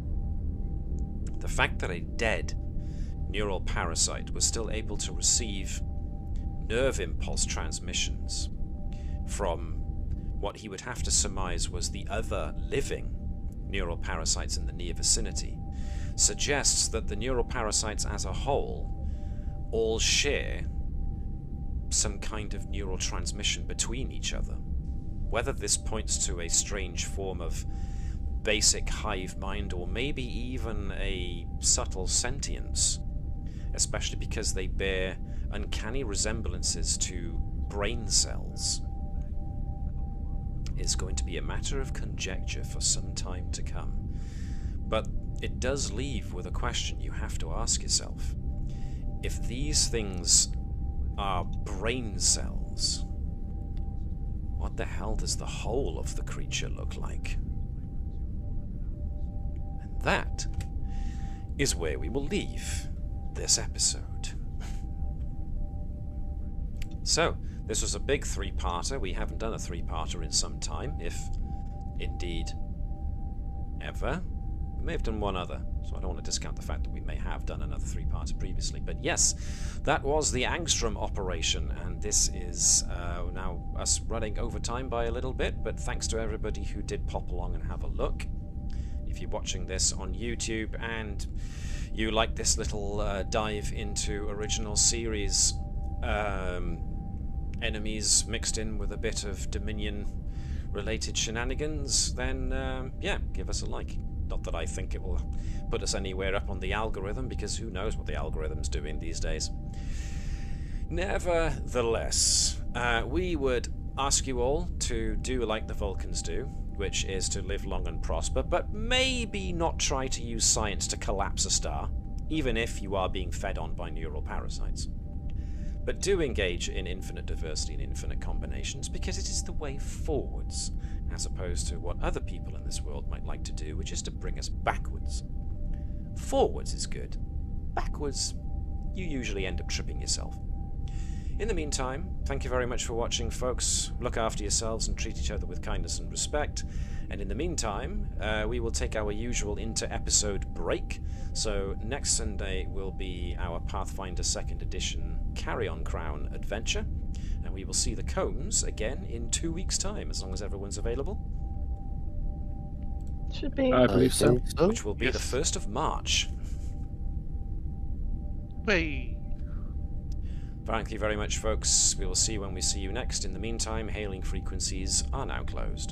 The fact that a dead neural parasite was still able to receive nerve impulse transmissions from what he would have to surmise was the other living neural parasites in the near vicinity suggests that the neural parasites as a whole all share some kind of neural transmission between each other. Whether this points to a strange form of basic hive mind or maybe even a subtle sentience, especially because they bear uncanny resemblances to brain cells, is going to be a matter of conjecture for some time to come. But it does leave with a question you have to ask yourself. If these things are brain cells, what the hell does the whole of the creature look like? And that is where we will leave this episode. So, this was a big three-parter. We haven't done a three-parter in some time, if indeed ever. We may have done one other, so I don't want to discount the fact that we may have done another three-parter previously. But yes, that was the Angstrom Operation, and this is now us running over time by a little bit, but thanks to everybody who did pop along and have a look. If you're watching this on YouTube and you like this little dive into original series enemies mixed in with a bit of Dominion-related shenanigans, then yeah, give us a like. Not that I think it will put us anywhere up on the algorithm, because who knows what the algorithm's doing these days. Nevertheless, we would ask you all to do like the Vulcans do, which is to live long and prosper, but maybe not try to use science to collapse a star, even if you are being fed on by neural parasites. But do engage in infinite diversity and infinite combinations, because it is the way forwards, as opposed to what other people in this world might like to do, which is to bring us backwards. Forwards is good. Backwards, you usually end up tripping yourself. In the meantime, thank you very much for watching, folks. Look after yourselves and treat each other with kindness and respect. And in the meantime, we will take our usual inter-episode break. So next Sunday will be our Pathfinder 2nd Edition Carry-On Crown adventure. And we will see the Combs again in 2 weeks' time, as long as everyone's available. Should be. I believe so. Which will be the 1st of March. Whee! Thank you very much, folks. We will see you when we see you next. In the meantime, hailing frequencies are now closed.